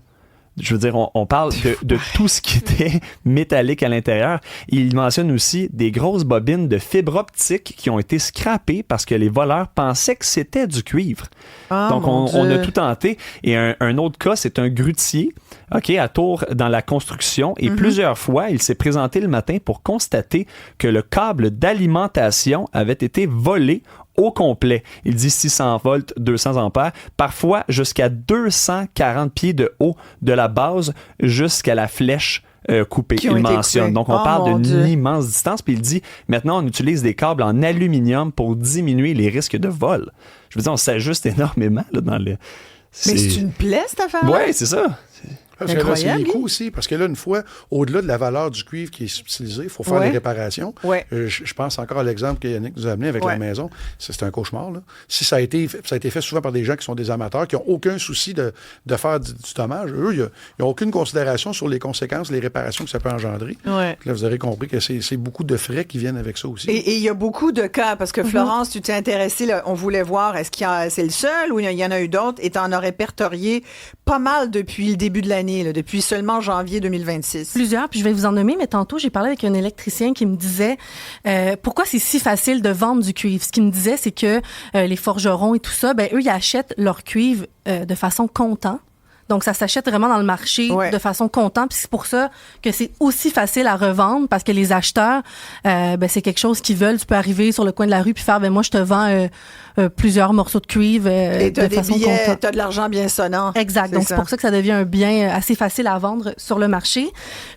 [SPEAKER 3] Je veux dire, on parle de tout ce qui était métallique à l'intérieur. Il mentionne aussi des grosses bobines de fibre optique qui ont été scrappées parce que les voleurs pensaient que c'était du cuivre. Donc, on a tout tenté. Et un autre cas, c'est un grutier, à Tours dans la construction. Et plusieurs fois, il s'est présenté le matin pour constater que le câble d'alimentation avait été volé au complet. Il dit 600 volts, 200 ampères, parfois jusqu'à 240 pieds de haut de la base jusqu'à la flèche coupée, il mentionne. Donc, on parle d'une immense distance. Puis il dit, maintenant, on utilise des câbles en aluminium pour diminuer les risques de vol. Je veux dire, on s'ajuste énormément là, dans le...
[SPEAKER 2] Mais c'est une plaie, cette affaire-là?
[SPEAKER 3] Oui, c'est ça.
[SPEAKER 6] Parce que là, c'est les coûts aussi. Parce que là, une fois, au-delà de la valeur du cuivre qui est subtilisé, il faut faire des réparations. Je pense encore à l'exemple que Yannick nous a amené avec la maison. C'est un cauchemar. Là. Si ça a été fait souvent par des gens qui sont des amateurs, qui n'ont aucun souci de faire du dommage. Eux, il n'y a aucune considération sur les conséquences, les réparations que ça peut engendrer. Là, vous aurez compris que c'est beaucoup de frais qui viennent avec ça aussi.
[SPEAKER 2] Et il y a beaucoup de cas, parce que Florence, tu t'es intéressée, là, on voulait voir, est-ce qu'il c'est le seul ou il y en a eu d'autres, et tu en as répertorié pas mal depuis le début de l'année, là, depuis seulement janvier 2026.
[SPEAKER 7] Plusieurs, puis je vais vous en nommer, mais tantôt, j'ai parlé avec un électricien qui me disait pourquoi c'est si facile de vendre du cuivre. Ce qu'il me disait, c'est que les forgerons et tout ça, eux, ils achètent leur cuivre de façon comptant. Donc, ça s'achète vraiment dans le marché de façon comptant. Puis c'est pour ça que c'est aussi facile à revendre, parce que les acheteurs, c'est quelque chose qu'ils veulent. Tu peux arriver sur le coin de la rue puis faire, moi, je te vends plusieurs morceaux de cuivre de façon comptant.
[SPEAKER 2] T'as de l'argent bien sonnant.
[SPEAKER 7] Exact. Donc, c'est pour ça que ça devient un bien assez facile à vendre sur le marché.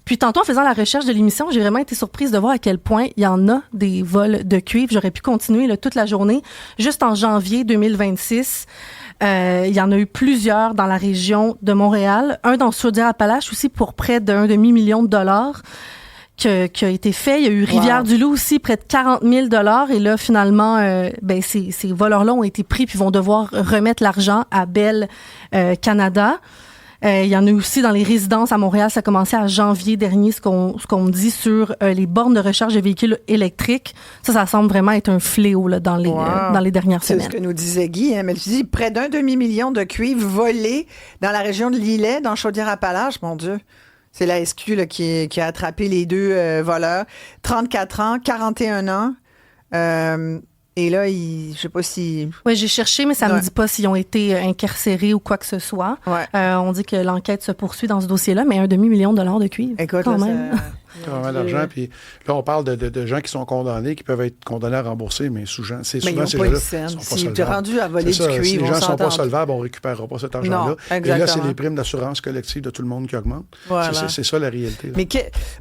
[SPEAKER 7] Puis tantôt, en faisant la recherche de l'émission, j'ai vraiment été surprise de voir à quel point il y en a des vols de cuivre. J'aurais pu continuer là, toute la journée. Juste en janvier 2026, il y en a eu plusieurs dans la région de Montréal. Un dans Chaudière-Appalaches aussi pour près d'1,5 million de dollars. qui a été fait. Il y a eu Rivière-du-Loup aussi, près de 40 000 $. Et là, finalement, ces voleurs-là ont été pris puis vont devoir remettre l'argent à Bell Canada. Il y en a aussi dans les résidences à Montréal. Ça a commencé à janvier dernier, ce qu'on me dit sur les bornes de recharge de véhicules électriques. Ça semble vraiment être un fléau là, dans les dernières semaines.
[SPEAKER 2] C'est ce que nous disait Guy. Mais tu dis près d'1 demi-million de cuivre volés dans la région de Lillet, dans Chaudière-Appalaches. Mon Dieu. C'est la SQ là, qui a attrapé les deux voleurs. 34 ans, 41 ans. Et là, je sais pas si...
[SPEAKER 7] Oui, j'ai cherché, mais ça me dit pas s'ils ont été incarcérés ou quoi que ce soit.
[SPEAKER 2] Ouais.
[SPEAKER 7] On dit que l'enquête se poursuit dans ce dossier-là, mais $1 demi-million de cuivre.
[SPEAKER 2] Écoute,
[SPEAKER 7] quand
[SPEAKER 2] là,
[SPEAKER 7] même.
[SPEAKER 6] Vraiment d'argent. Puis là, on parle de gens qui sont condamnés, qui peuvent être condamnés à rembourser, mais souvent,
[SPEAKER 2] mais ils n'ont
[SPEAKER 6] ces
[SPEAKER 2] pas
[SPEAKER 6] gens-là
[SPEAKER 2] une scène.
[SPEAKER 6] sont pas
[SPEAKER 2] Si tu es
[SPEAKER 6] solvables.
[SPEAKER 2] rendu à voler du cuivre,
[SPEAKER 6] si les gens ne sont pas
[SPEAKER 2] s'entend.
[SPEAKER 6] solvables, on ne récupérera pas cet argent-là.
[SPEAKER 2] Non,
[SPEAKER 6] et là, c'est
[SPEAKER 2] exactement.
[SPEAKER 6] les primes d'assurance collective de tout le monde qui augmentent.
[SPEAKER 2] Voilà.
[SPEAKER 6] C'est ça la réalité. Là.
[SPEAKER 2] Mais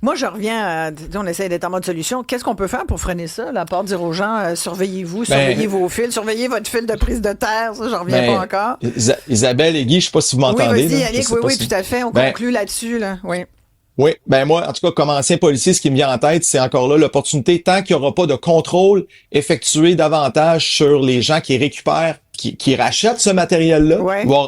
[SPEAKER 2] moi, je reviens on essaie d'être en mode solution. Qu'est-ce qu'on peut faire pour freiner ça? La part dire aux gens, surveillez-vous, surveillez vos fils, surveillez votre fil de prise de terre. Ça, j'en reviens pas encore.
[SPEAKER 6] Isabelle et Guy, je ne sais pas si vous m'entendez.
[SPEAKER 2] Oui, vas-y, Yannick, oui, tout à fait. On conclut là-dessus. Là. Oui.
[SPEAKER 4] Oui, ben moi, en tout cas, comme ancien policier, ce qui me vient en tête, c'est encore là l'opportunité, tant qu'il n'y aura pas de contrôle effectué davantage sur les gens qui récupèrent, qui rachètent ce matériel-là,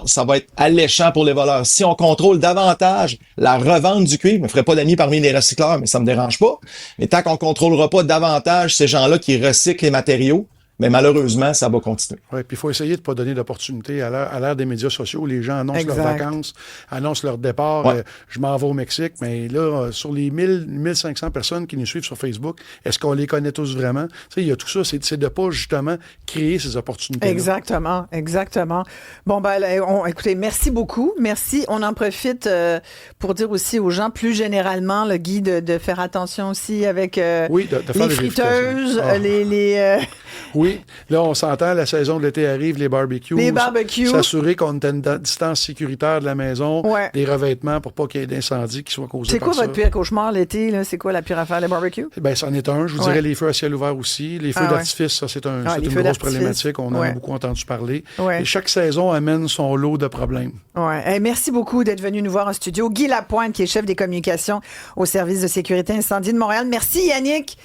[SPEAKER 4] ça va être alléchant pour les voleurs. Si on contrôle davantage la revente du cuivre, je ne ferai pas d'amis parmi les recycleurs, mais ça me dérange pas. Mais tant qu'on contrôlera pas davantage ces gens-là qui recyclent les matériaux, mais malheureusement, ça va continuer.
[SPEAKER 6] Oui, puis il faut essayer de ne pas donner d'opportunité à l'ère des médias sociaux. Les gens annoncent leurs vacances, annoncent leur départ.
[SPEAKER 4] Ouais.
[SPEAKER 6] Je m'en vais au Mexique. Mais là, sur les 1500 personnes qui nous suivent sur Facebook, est-ce qu'on les connaît tous vraiment? Tu sais, il y a tout ça. C'est de ne pas, justement, créer ces opportunités.
[SPEAKER 2] Exactement. Bon, écoutez, merci beaucoup. Merci. On en profite pour dire aussi aux gens, plus généralement, le Guy, de faire attention aussi avec
[SPEAKER 6] de faire
[SPEAKER 2] les friteuses,
[SPEAKER 6] Oui, là, on s'entend, la saison de l'été arrive, les barbecues. S'assurer qu'on ait une distance sécuritaire de la maison, des revêtements pour pas qu'il y ait d'incendie qui soient causés par ça.
[SPEAKER 2] C'est quoi votre pire cauchemar l'été? Là? C'est quoi la pire affaire, les barbecues?
[SPEAKER 6] Ben, c'en est un. Je vous dirais les feux à ciel ouvert aussi. Les feux d'artifice, ça, c'est une grosse problématique. On en a beaucoup entendu parler. Et chaque saison amène son lot de problèmes.
[SPEAKER 2] Merci beaucoup d'être venu nous voir en studio. Guy Lapointe, qui est chef des communications au service de sécurité incendie de Montréal. Merci, Yannick.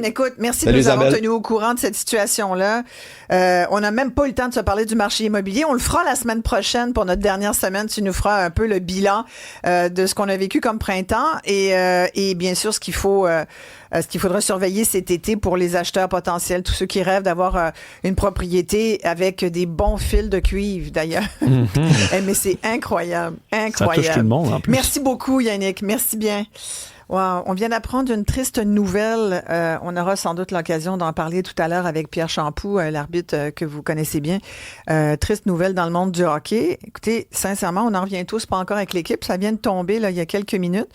[SPEAKER 2] Écoute, merci de nous avoir tenus au courant de cette situation-là. On n'a même pas eu le temps de se parler du marché immobilier. On le fera la semaine prochaine pour notre dernière semaine. Tu nous feras un peu le bilan de ce qu'on a vécu comme printemps et bien sûr ce qu'il faudra surveiller cet été pour les acheteurs potentiels, tous ceux qui rêvent d'avoir une propriété avec des bons fils de cuivre, d'ailleurs. Mais c'est incroyable.
[SPEAKER 3] Ça touche tout le monde, en plus.
[SPEAKER 2] Merci beaucoup, Yannick. Merci bien. Wow. On vient d'apprendre une triste nouvelle. On aura sans doute l'occasion d'en parler tout à l'heure avec Pierre Champoux, l'arbitre que vous connaissez bien. Triste nouvelle dans le monde du hockey. Écoutez, sincèrement, on en revient tous, pas encore avec l'équipe. Ça vient de tomber là, il y a quelques minutes.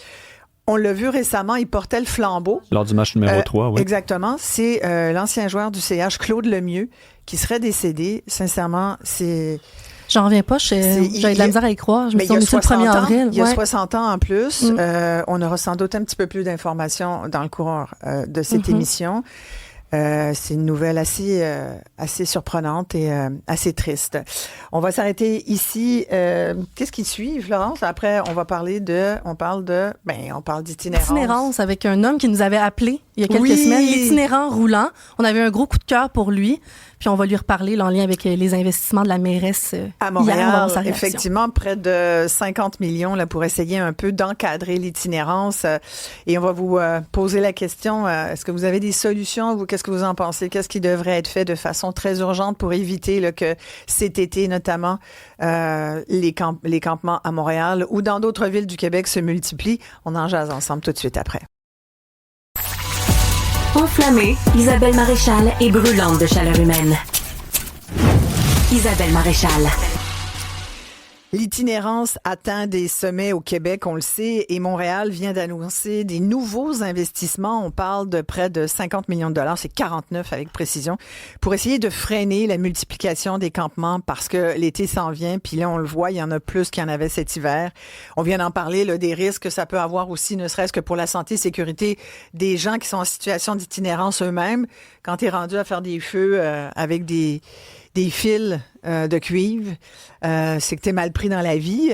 [SPEAKER 2] On l'a vu récemment, il portait le flambeau.
[SPEAKER 3] Lors du match numéro 3, oui.
[SPEAKER 2] Exactement. C'est l'ancien joueur du CH, Claude Lemieux, qui serait décédé. Sincèrement, c'est...
[SPEAKER 7] J'en reviens pas, j'avais de la misère à y croire. Je me suis dit, c'est le 1er avril.
[SPEAKER 2] Il y a 60 ans en plus. On aura sans doute un petit peu plus d'informations dans le courant de cette émission. C'est une nouvelle assez surprenante et assez triste. On va s'arrêter ici. Qu'est-ce qui suit, Florence? Après, on parle d'itinérance.
[SPEAKER 7] Itinérance avec un homme qui nous avait appelé il y a quelques semaines, l'itinérant roulant. On avait un gros coup de cœur pour lui. Puis on va lui reparler là, en lien avec les investissements de la mairesse
[SPEAKER 2] à Montréal. Effectivement, près de 50 millions là, pour essayer un peu d'encadrer l'itinérance. Et on va vous poser la question, est-ce que vous avez des solutions? Vous, qu'est-ce que vous en pensez? Qu'est-ce qui devrait être fait de façon très urgente pour éviter là, que cet été, notamment, les campements à Montréal ou dans d'autres villes du Québec se multiplient? On en jase ensemble tout de suite après.
[SPEAKER 1] Enflammée, Isabelle Maréchal est brûlante de chaleur humaine. Isabelle Maréchal.
[SPEAKER 2] L'itinérance atteint des sommets au Québec, on le sait, et Montréal vient d'annoncer des nouveaux investissements. On parle de près de 50 millions de dollars, c'est 49 avec précision, pour essayer de freiner la multiplication des campements parce que l'été s'en vient, puis là, on le voit, il y en a plus qu'il y en avait cet hiver. On vient d'en parler, là, des risques que ça peut avoir aussi, ne serait-ce que pour la santé et sécurité des gens qui sont en situation d'itinérance eux-mêmes. Quand tu es rendu à faire des feux avec des fils de cuivre, c'est que t'es mal pris dans la vie.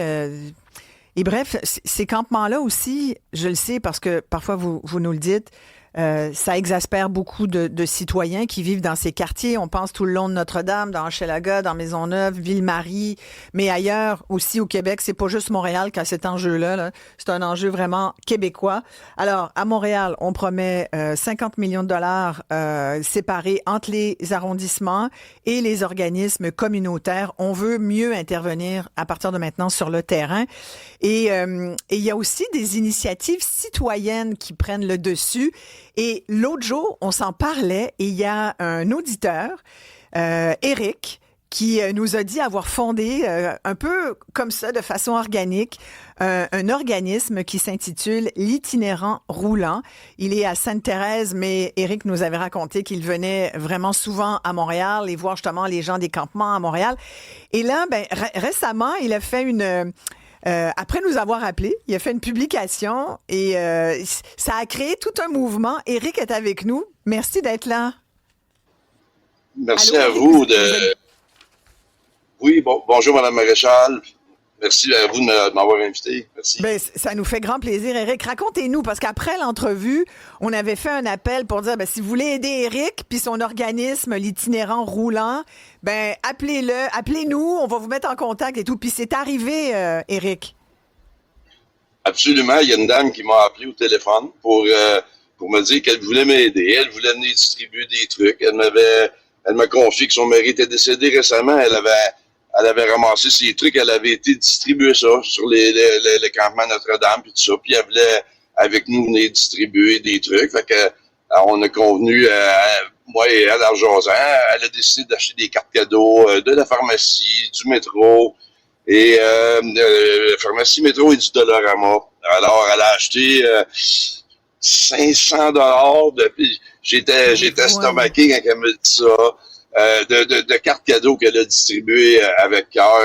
[SPEAKER 2] Et bref, ces campements-là aussi, je le sais parce que parfois vous nous le dites, ça exaspère beaucoup de citoyens qui vivent dans ces quartiers. On pense tout le long de Notre-Dame, dans Hochelaga, dans Maisonneuve, Ville-Marie, mais ailleurs aussi au Québec. C'est pas juste Montréal qui a cet enjeu-là. Là. C'est un enjeu vraiment québécois. Alors, à Montréal, on promet 50 millions de dollars séparés entre les arrondissements et les organismes communautaires. On veut mieux intervenir à partir de maintenant sur le terrain. Et il y a aussi des initiatives citoyennes qui prennent le dessus. Et l'autre jour, on s'en parlait et il y a un auditeur, Éric, qui nous a dit avoir fondé un peu comme ça, de façon organique, un organisme qui s'intitule l'Itinérant roulant. Il est à Sainte-Thérèse, mais Éric nous avait raconté qu'il venait vraiment souvent à Montréal et voir justement les gens des campements à Montréal. Et là, récemment, il a fait après nous avoir appelés, il a fait une publication et ça a créé tout un mouvement. Éric est avec nous. Merci d'être là.
[SPEAKER 8] Merci
[SPEAKER 2] Allô,
[SPEAKER 8] à
[SPEAKER 2] Éric,
[SPEAKER 8] vous. Oui, bonjour Mme Maréchal. Merci à vous de m'avoir invité. Merci.
[SPEAKER 2] Ben, ça nous fait grand plaisir, Éric. Racontez-nous, parce qu'après l'entrevue, on avait fait un appel pour dire, si vous voulez aider Éric puis son organisme, l'Itinérant roulant, appelez-nous, on va vous mettre en contact et tout. Puis c'est arrivé, Éric.
[SPEAKER 8] Absolument. Il y a une dame qui m'a appelé au téléphone pour me dire qu'elle voulait m'aider. Elle voulait venir distribuer des trucs. Elle m'a confié que son mari était décédé récemment. Elle avait ramassé ses trucs, elle avait été distribuer ça sur les campements Notre-Dame puis tout ça. Puis elle voulait avec nous venir distribuer des trucs. Fait que on a convenu, moi et elle, en jasant, elle a décidé d'acheter des cartes cadeaux de la pharmacie, du métro et pharmacie, métro et du Dollarama. Alors elle a acheté 500 $. J'étais estomaqué quand elle me dit ça. De cartes cadeaux qu'elle a distribuées avec cœur.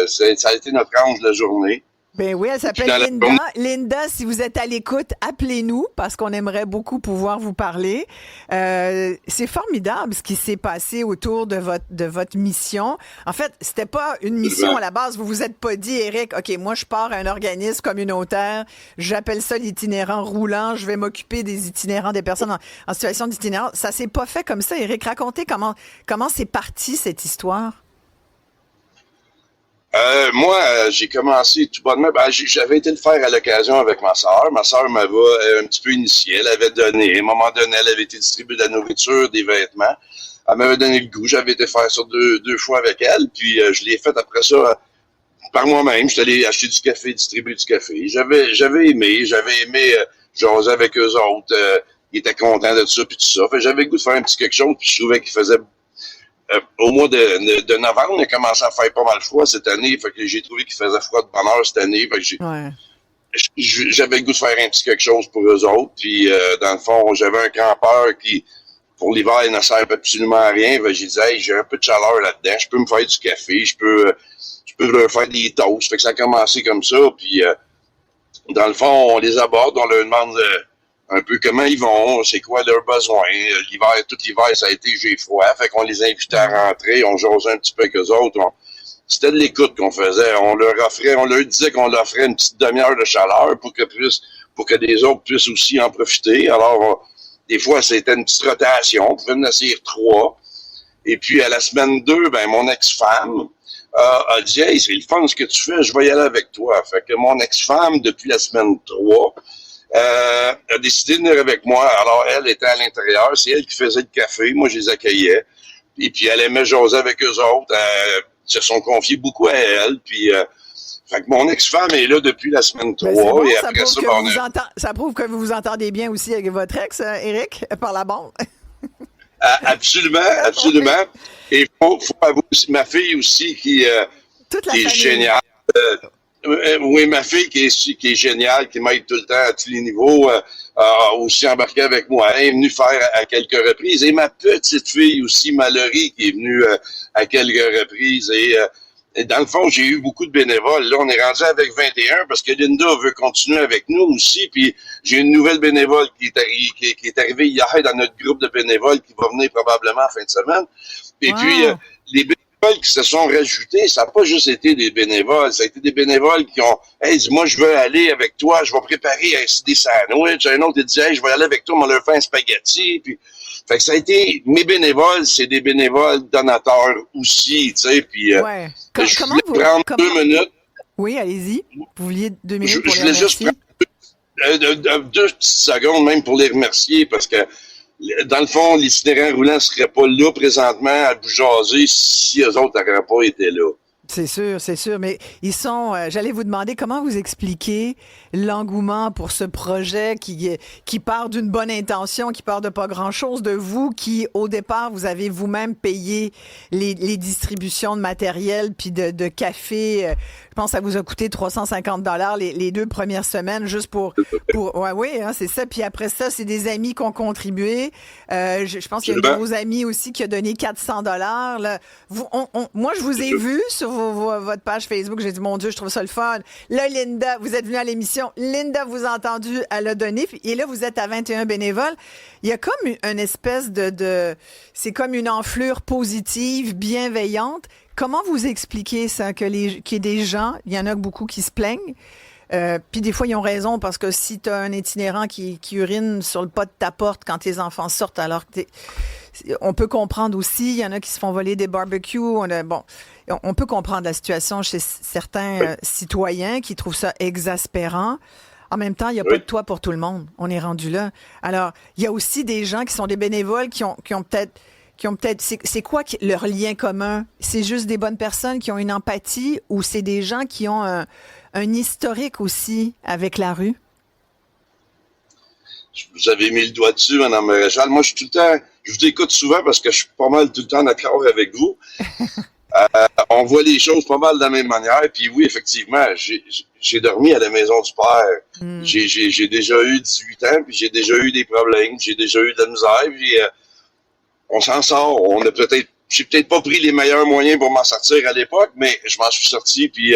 [SPEAKER 8] Ça a été notre ange de la journée.
[SPEAKER 2] Ben oui, elle s'appelle Linda. Linda, si vous êtes à l'écoute, appelez-nous parce qu'on aimerait beaucoup pouvoir vous parler. C'est formidable ce qui s'est passé autour de votre mission. En fait, c'était pas une mission à la base. Vous vous êtes pas dit, Éric, OK, moi je pars à un organisme communautaire, j'appelle ça l'itinérant roulant, je vais m'occuper des itinérants, des personnes en situation d'itinérance. Ça s'est pas fait comme ça, Éric. Racontez comment c'est parti cette histoire.
[SPEAKER 8] Moi, j'ai commencé tout bonnement. J'avais été le faire à l'occasion avec ma sœur. Ma sœur m'avait un petit peu initié. Elle avait donné. À un moment donné, elle avait été distribuée de la nourriture, des vêtements. Elle m'avait donné le goût. J'avais été faire ça deux fois avec elle. Puis je l'ai fait après ça par moi-même. J'étais allé acheter du café, distribuer du café. J'avais aimé jaser avec eux autres. Ils étaient contents de ça puis tout ça. Fait j'avais le goût de faire un petit quelque chose. Puis je trouvais qu'il faisait au mois de novembre, on a commencé à faire pas mal froid cette année. Fait que j'ai trouvé qu'il faisait froid de bonne heure cette année. Fait que j'avais le goût de faire un petit quelque chose pour eux autres. Puis, dans le fond, j'avais un campeur qui, pour l'hiver, il ne sert absolument à rien. Fait que j'ai dit, hey, j'ai un peu de chaleur là-dedans. Je peux me faire du café. Je peux leur faire des toasts. Fait que ça a commencé comme ça. Puis, dans le fond, on les aborde. On leur demande un peu comment ils vont, c'est quoi leurs besoins. Tout l'hiver, ça a été j'ai froid. Fait qu'on les invitait à rentrer, on jasait un petit peu avec eux autres. C'était de l'écoute qu'on faisait. On leur disait qu'on leur offrait une petite demi-heure de chaleur pour que les autres puissent aussi en profiter. Alors, des fois, c'était une petite rotation. On pouvait en essayer 3. Et puis, à la semaine 2, mon ex-femme a dit, hey, c'est le fun ce que tu fais, je vais y aller avec toi. Fait que mon ex-femme, depuis la semaine 3, a décidé de venir avec moi. Alors, elle était à l'intérieur. C'est elle qui faisait le café. Moi, je les accueillais. Et puis, elle aimait jaser avec eux autres. Ils se sont confiés beaucoup à elle. Puis, fait que mon ex-femme est là depuis la semaine 3.
[SPEAKER 2] Bon,
[SPEAKER 8] et après
[SPEAKER 2] ça prouve que vous vous entendez bien aussi avec votre ex, Éric, par la bande.
[SPEAKER 8] Absolument, absolument. Et faut avouer aussi, ma fille aussi qui est géniale. Oui, ma fille qui est géniale, qui m'aide tout le temps à tous les niveaux, a aussi embarqué avec moi. Elle est venue faire à quelques reprises. Et ma petite fille aussi, Mallory, qui est venue à quelques reprises. Et dans le fond, j'ai eu beaucoup de bénévoles. Là, on est rendu avec 21 parce que Linda veut continuer avec nous aussi. Puis j'ai une nouvelle bénévole qui est arrivée hier dans notre groupe de bénévoles qui va venir probablement en fin de semaine. Et puis, les bénévoles qui se sont rajoutés, ça n'a pas juste été des bénévoles, ça a été des bénévoles qui ont « Hey, dis-moi, je veux aller avec toi, je vais préparer des sandwichs. » Un autre, il dit « Hey, je vais aller avec toi, on va leur faire un spaghetti. » Puis, fait que ça a été... Mes bénévoles, c'est des bénévoles donateurs aussi, tu sais. Puis, je voulais prendre 2 minutes.
[SPEAKER 2] Oui, allez-y. Vous vouliez 2 minutes pour
[SPEAKER 8] je
[SPEAKER 2] les
[SPEAKER 8] voulais juste
[SPEAKER 2] remercier?
[SPEAKER 8] prendre 2 petites secondes même pour les remercier parce que dans le fond, l'itinérant roulant ne serait pas là présentement à vous jaser si eux autres n'auraient pas été là.
[SPEAKER 2] C'est sûr. Mais ils sont. J'allais vous demander comment vous expliquez l'engouement pour ce projet qui part d'une bonne intention, qui part de pas grand-chose, de vous qui, au départ, vous avez vous-même payé les distributions de matériel puis de café. Je pense que ça vous a coûté 350 $ les 2 premières semaines juste pour oui, hein, c'est ça. Puis après ça, c'est des amis qui ont contribué. Je pense qu'il y a un de vos amis aussi qui a donné 400 $. Là. Moi, je vous ai vu sur votre page Facebook. J'ai dit, mon Dieu, je trouve ça le fun. Là, Linda, vous êtes venue à l'émission. Linda vous a entendu, elle a donné. Et là, vous êtes à 21 bénévoles. Il y a comme une espèce c'est comme une enflure positive, bienveillante. Comment vous expliquez ça, qu'il y ait des gens, il y en a beaucoup qui se plaignent, puis des fois, ils ont raison, parce que si tu as un itinérant qui urine sur le pas de ta porte quand tes enfants sortent, alors que on peut comprendre aussi, il y en a qui se font voler des barbecues, on peut comprendre la situation chez certains citoyens qui trouvent ça exaspérant. En même temps, il n'y a pas de toit pour tout le monde. On est rendu là. Alors, il y a aussi des gens qui sont des bénévoles qui ont peut-être... C'est quoi leur lien commun? C'est juste des bonnes personnes qui ont une empathie ou c'est des gens qui ont un historique aussi avec la rue?
[SPEAKER 8] Vous avez mis le doigt dessus, Mme Maréchal. Moi, je vous écoute souvent parce que je suis pas mal tout le temps d'accord avec vous. On voit les choses pas mal de la même manière. Puis oui, effectivement, j'ai dormi à la maison du père. J'ai déjà eu 18 ans, puis j'ai déjà eu des problèmes, j'ai déjà eu de la misère, puis on s'en sort. J'ai peut-être pas pris les meilleurs moyens pour m'en sortir à l'époque, mais je m'en suis sorti. Puis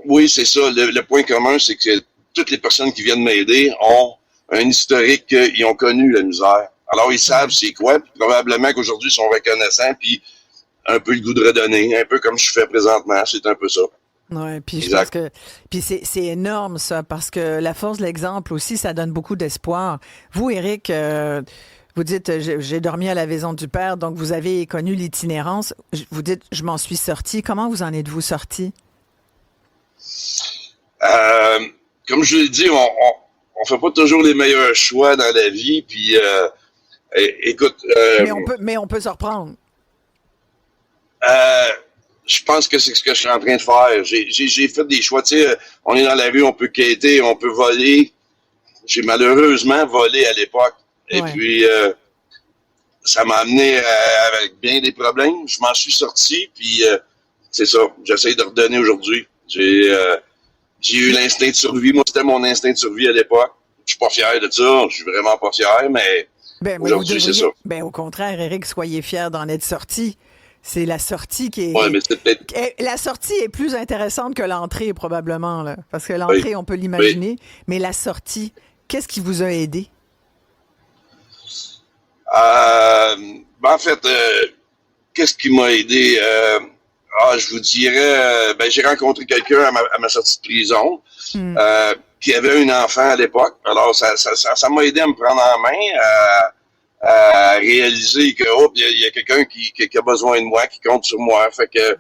[SPEAKER 8] oui, c'est ça. Le point commun, c'est que toutes les personnes qui viennent m'aider ont un historique qu'ils ont connu la misère. Alors ils savent c'est quoi. Puis probablement qu'aujourd'hui ils sont reconnaissants. Puis un peu le goût de redonner, un peu comme je fais présentement. C'est un peu ça.
[SPEAKER 2] Oui, puis je pense que c'est énorme ça, parce que la force de l'exemple aussi, ça donne beaucoup d'espoir. Vous, Éric, vous dites, j'ai dormi à la maison du père, donc vous avez connu l'itinérance. Vous dites, je m'en suis sorti. Comment vous en êtes-vous sorti?
[SPEAKER 8] Comme je l'ai dit, on fait pas toujours les meilleurs choix dans la vie. Puis, écoute...
[SPEAKER 2] mais on peut se reprendre.
[SPEAKER 8] Je pense que c'est ce que je suis en train de faire. J'ai fait des choix. Tu sais, on est dans la rue, on peut quêter, on peut voler. J'ai malheureusement volé à l'époque. Et puis, ça m'a amené avec bien des problèmes. Je m'en suis sorti, puis c'est ça. J'essaie de redonner aujourd'hui. J'ai eu l'instinct de survie. Moi, c'était mon instinct de survie à l'époque. Je suis pas fier de ça. Je suis vraiment pas fier, mais aujourd'hui, c'est ça.
[SPEAKER 2] Au contraire, Éric, soyez fier d'en être sorti. C'est la sortie qui est...
[SPEAKER 8] Ouais, mais c'est peut-être...
[SPEAKER 2] La sortie est plus intéressante que l'entrée, probablement, là. Parce que l'entrée, on peut l'imaginer. Mais la sortie, qu'est-ce qui vous a aidé?
[SPEAKER 8] En fait, qu'est-ce qui m'a aidé? Je vous dirais, j'ai rencontré quelqu'un à ma sortie de prison qui avait un enfant à l'époque. Alors, ça m'a aidé à me prendre en main, à réaliser que il y a quelqu'un qui a besoin de moi, qui compte sur moi. Fait que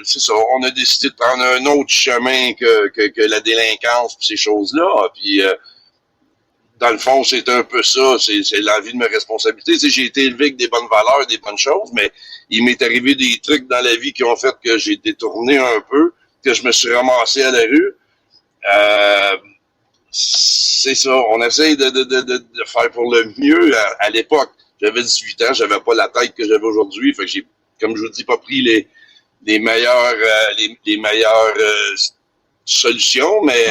[SPEAKER 8] c'est ça, on a décidé de prendre un autre chemin que la délinquance et ces choses-là. Puis dans le fond, c'est un peu ça, c'est l'envie de mes responsabilités. Tu sais, j'ai été élevé avec des bonnes valeurs, des bonnes choses, mais il m'est arrivé des trucs dans la vie qui ont fait que j'ai détourné un peu, que je me suis ramassé à la rue. C'est ça, on essaye de faire pour le mieux. À l'époque, j'avais 18 ans, j'avais pas la tête que j'avais aujourd'hui, fait que j'ai, comme je vous dis, pas pris les meilleures solutions, mais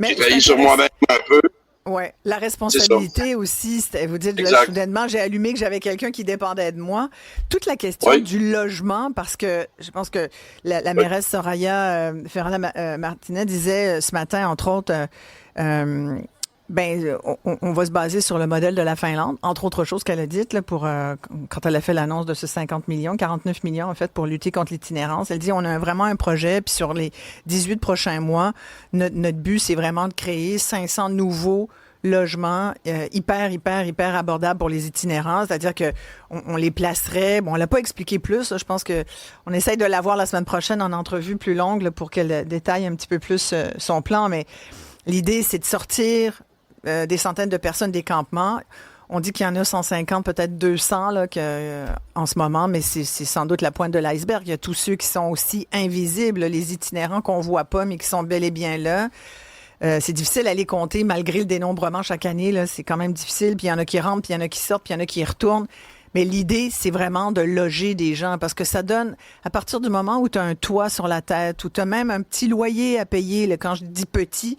[SPEAKER 8] j'ai travaillé sur moi-même un peu.
[SPEAKER 2] Oui, la responsabilité aussi, vous dites, là, soudainement, j'ai allumé que j'avais quelqu'un qui dépendait de moi. Toute la question du logement, parce que je pense que la mairesse Soraya Ferrand-Martinez disait ce matin, entre autres, On va se baser sur le modèle de la Finlande, entre autres choses qu'elle a dites, là, quand elle a fait l'annonce de ce 50 millions, 49 millions en fait, pour lutter contre l'itinérance. Elle dit on a vraiment un projet, puis sur les 18 prochains mois, notre but, c'est vraiment de créer 500 nouveaux logements hyper abordables pour les itinérants, c'est-à-dire que on les placerait, on l'a pas expliqué plus, là, je pense que on essaye de l'avoir la semaine prochaine en entrevue plus longue là, pour qu'elle détaille un petit peu plus son plan, mais l'idée, c'est de sortir des centaines de personnes des campements. On dit qu'il y en a 150, peut-être 200 là, en ce moment, mais c'est sans doute la pointe de l'iceberg. Il y a tous ceux qui sont aussi invisibles, les itinérants qu'on voit pas, mais qui sont bel et bien là. C'est difficile à les compter malgré le dénombrement chaque année. Là, c'est quand même difficile. Puis il y en a qui rentrent, puis il y en a qui sortent, puis il y en a qui y retournent. Mais l'idée, c'est vraiment de loger des gens parce que ça donne, à partir du moment où tu as un toit sur la tête, où tu as même un petit loyer à payer, là, quand je dis petit,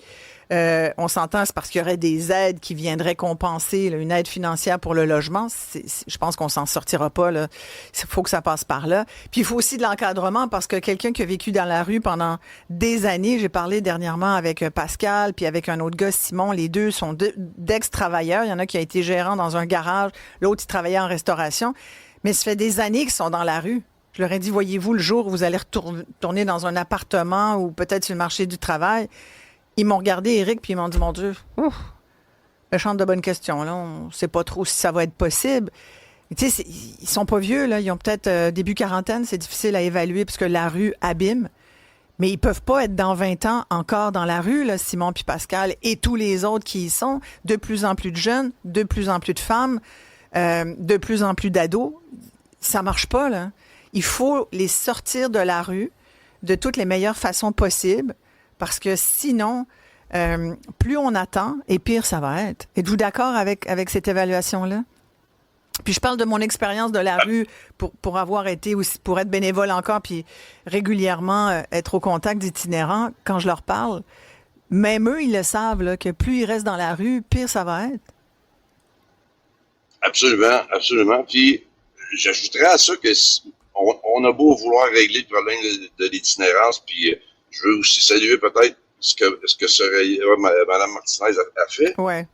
[SPEAKER 2] on s'entend, c'est parce qu'il y aurait des aides qui viendraient compenser, là, une aide financière pour le logement. Je pense qu'on s'en sortira pas. Il faut que ça passe par là. Puis il faut aussi de l'encadrement parce que quelqu'un qui a vécu dans la rue pendant des années, j'ai parlé dernièrement avec Pascal puis avec un autre gars, Simon, les deux sont d'ex-travailleurs. Il y en a qui a été gérant dans un garage, l'autre il travaillait en restauration. Mais ça fait des années qu'ils sont dans la rue. Je leur ai dit, voyez-vous, le jour où vous allez retourner dans un appartement ou peut-être sur le marché du travail, ils m'ont regardé, Éric, puis ils m'ont dit, mon Dieu, méchante de bonnes questions, là. On ne sait pas trop si ça va être possible. Tu sais, ils sont pas vieux, là. Ils ont peut-être début quarantaine, c'est difficile à évaluer puisque la rue abîme. Mais ils peuvent pas être dans 20 ans encore dans la rue, là, Simon puis Pascal, et tous les autres qui y sont. De plus en plus de jeunes, de plus en plus de femmes, de plus en plus d'ados. Ça marche pas, là. Il faut les sortir de la rue de toutes les meilleures façons possibles. Parce que sinon, plus on attend, et pire ça va être. Êtes-vous d'accord avec cette évaluation-là? Puis je parle de mon expérience de la rue pour avoir été aussi, pour être bénévole encore, puis régulièrement être au contact d'itinérants. Quand je leur parle, même eux, ils le savent, là, que plus ils restent dans la rue, pire ça va être.
[SPEAKER 8] Absolument, absolument. Puis j'ajouterais à ça que on a beau vouloir régler le problème de l'itinérance, puis je veux aussi saluer peut-être ce que Mme Martinez a fait.
[SPEAKER 2] Ouais.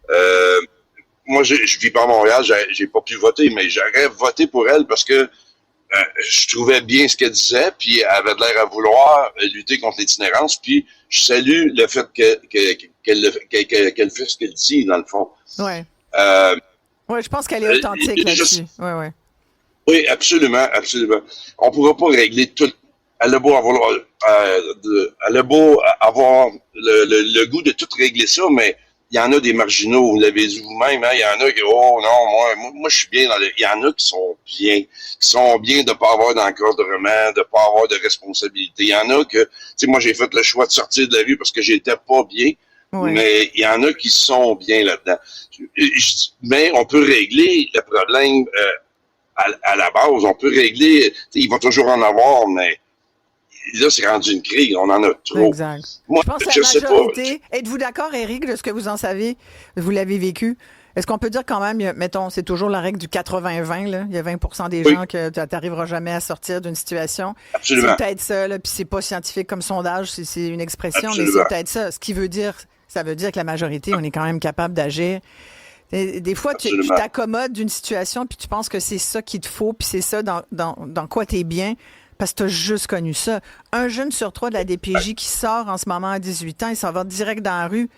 [SPEAKER 8] Moi, je vis pas à Montréal, j'ai pas pu voter, mais j'aurais voté pour elle parce que je trouvais bien ce qu'elle disait, puis elle avait de l'air à vouloir lutter contre l'itinérance, puis je salue le fait qu'elle fait ce qu'elle dit, dans le fond.
[SPEAKER 2] Ouais. Ouais, je pense qu'elle est authentique là-dessus. Ouais.
[SPEAKER 8] Oui, absolument, absolument. On pourra pas régler tout. Elle a beau avoir, le goût de tout régler ça, mais il y en a des marginaux, vous l'avez dit vous-même, hein, il y en a qui, oh non, moi je suis bien il y en a qui sont bien de pas avoir d'encadrement, de pas avoir de responsabilité. Il y en a que, tu sais, moi j'ai fait le choix de sortir de la rue parce que j'étais pas bien, mais il y en a qui sont bien là-dedans. Mais on peut régler le problème à la base, on peut régler, il va toujours en avoir, mais là, c'est rendu une crise. On en a trop.
[SPEAKER 2] Exact.
[SPEAKER 8] Moi,
[SPEAKER 2] je pense que la majorité... Êtes-vous d'accord, Éric, de ce que vous en savez? Vous l'avez vécu? Est-ce qu'on peut dire quand même, mettons, c'est toujours la règle du 80-20, là? Il y a 20% des gens que tu n'arriveras jamais à sortir d'une situation.
[SPEAKER 8] Absolument.
[SPEAKER 2] C'est peut-être ça, là, puis c'est pas scientifique comme sondage, c'est une expression,
[SPEAKER 8] Absolument.
[SPEAKER 2] mais c'est peut-être ça. Ce qui veut dire, ça veut dire que la majorité, on est quand même capable d'agir. Des fois, tu t'accommodes d'une situation, puis tu penses que c'est ça qu'il te faut, puis c'est ça dans quoi tu es bien. Parce que tu as juste connu ça. Un jeune sur 3 de la DPJ qui sort en ce moment à 18 ans, il s'en va direct dans la rue.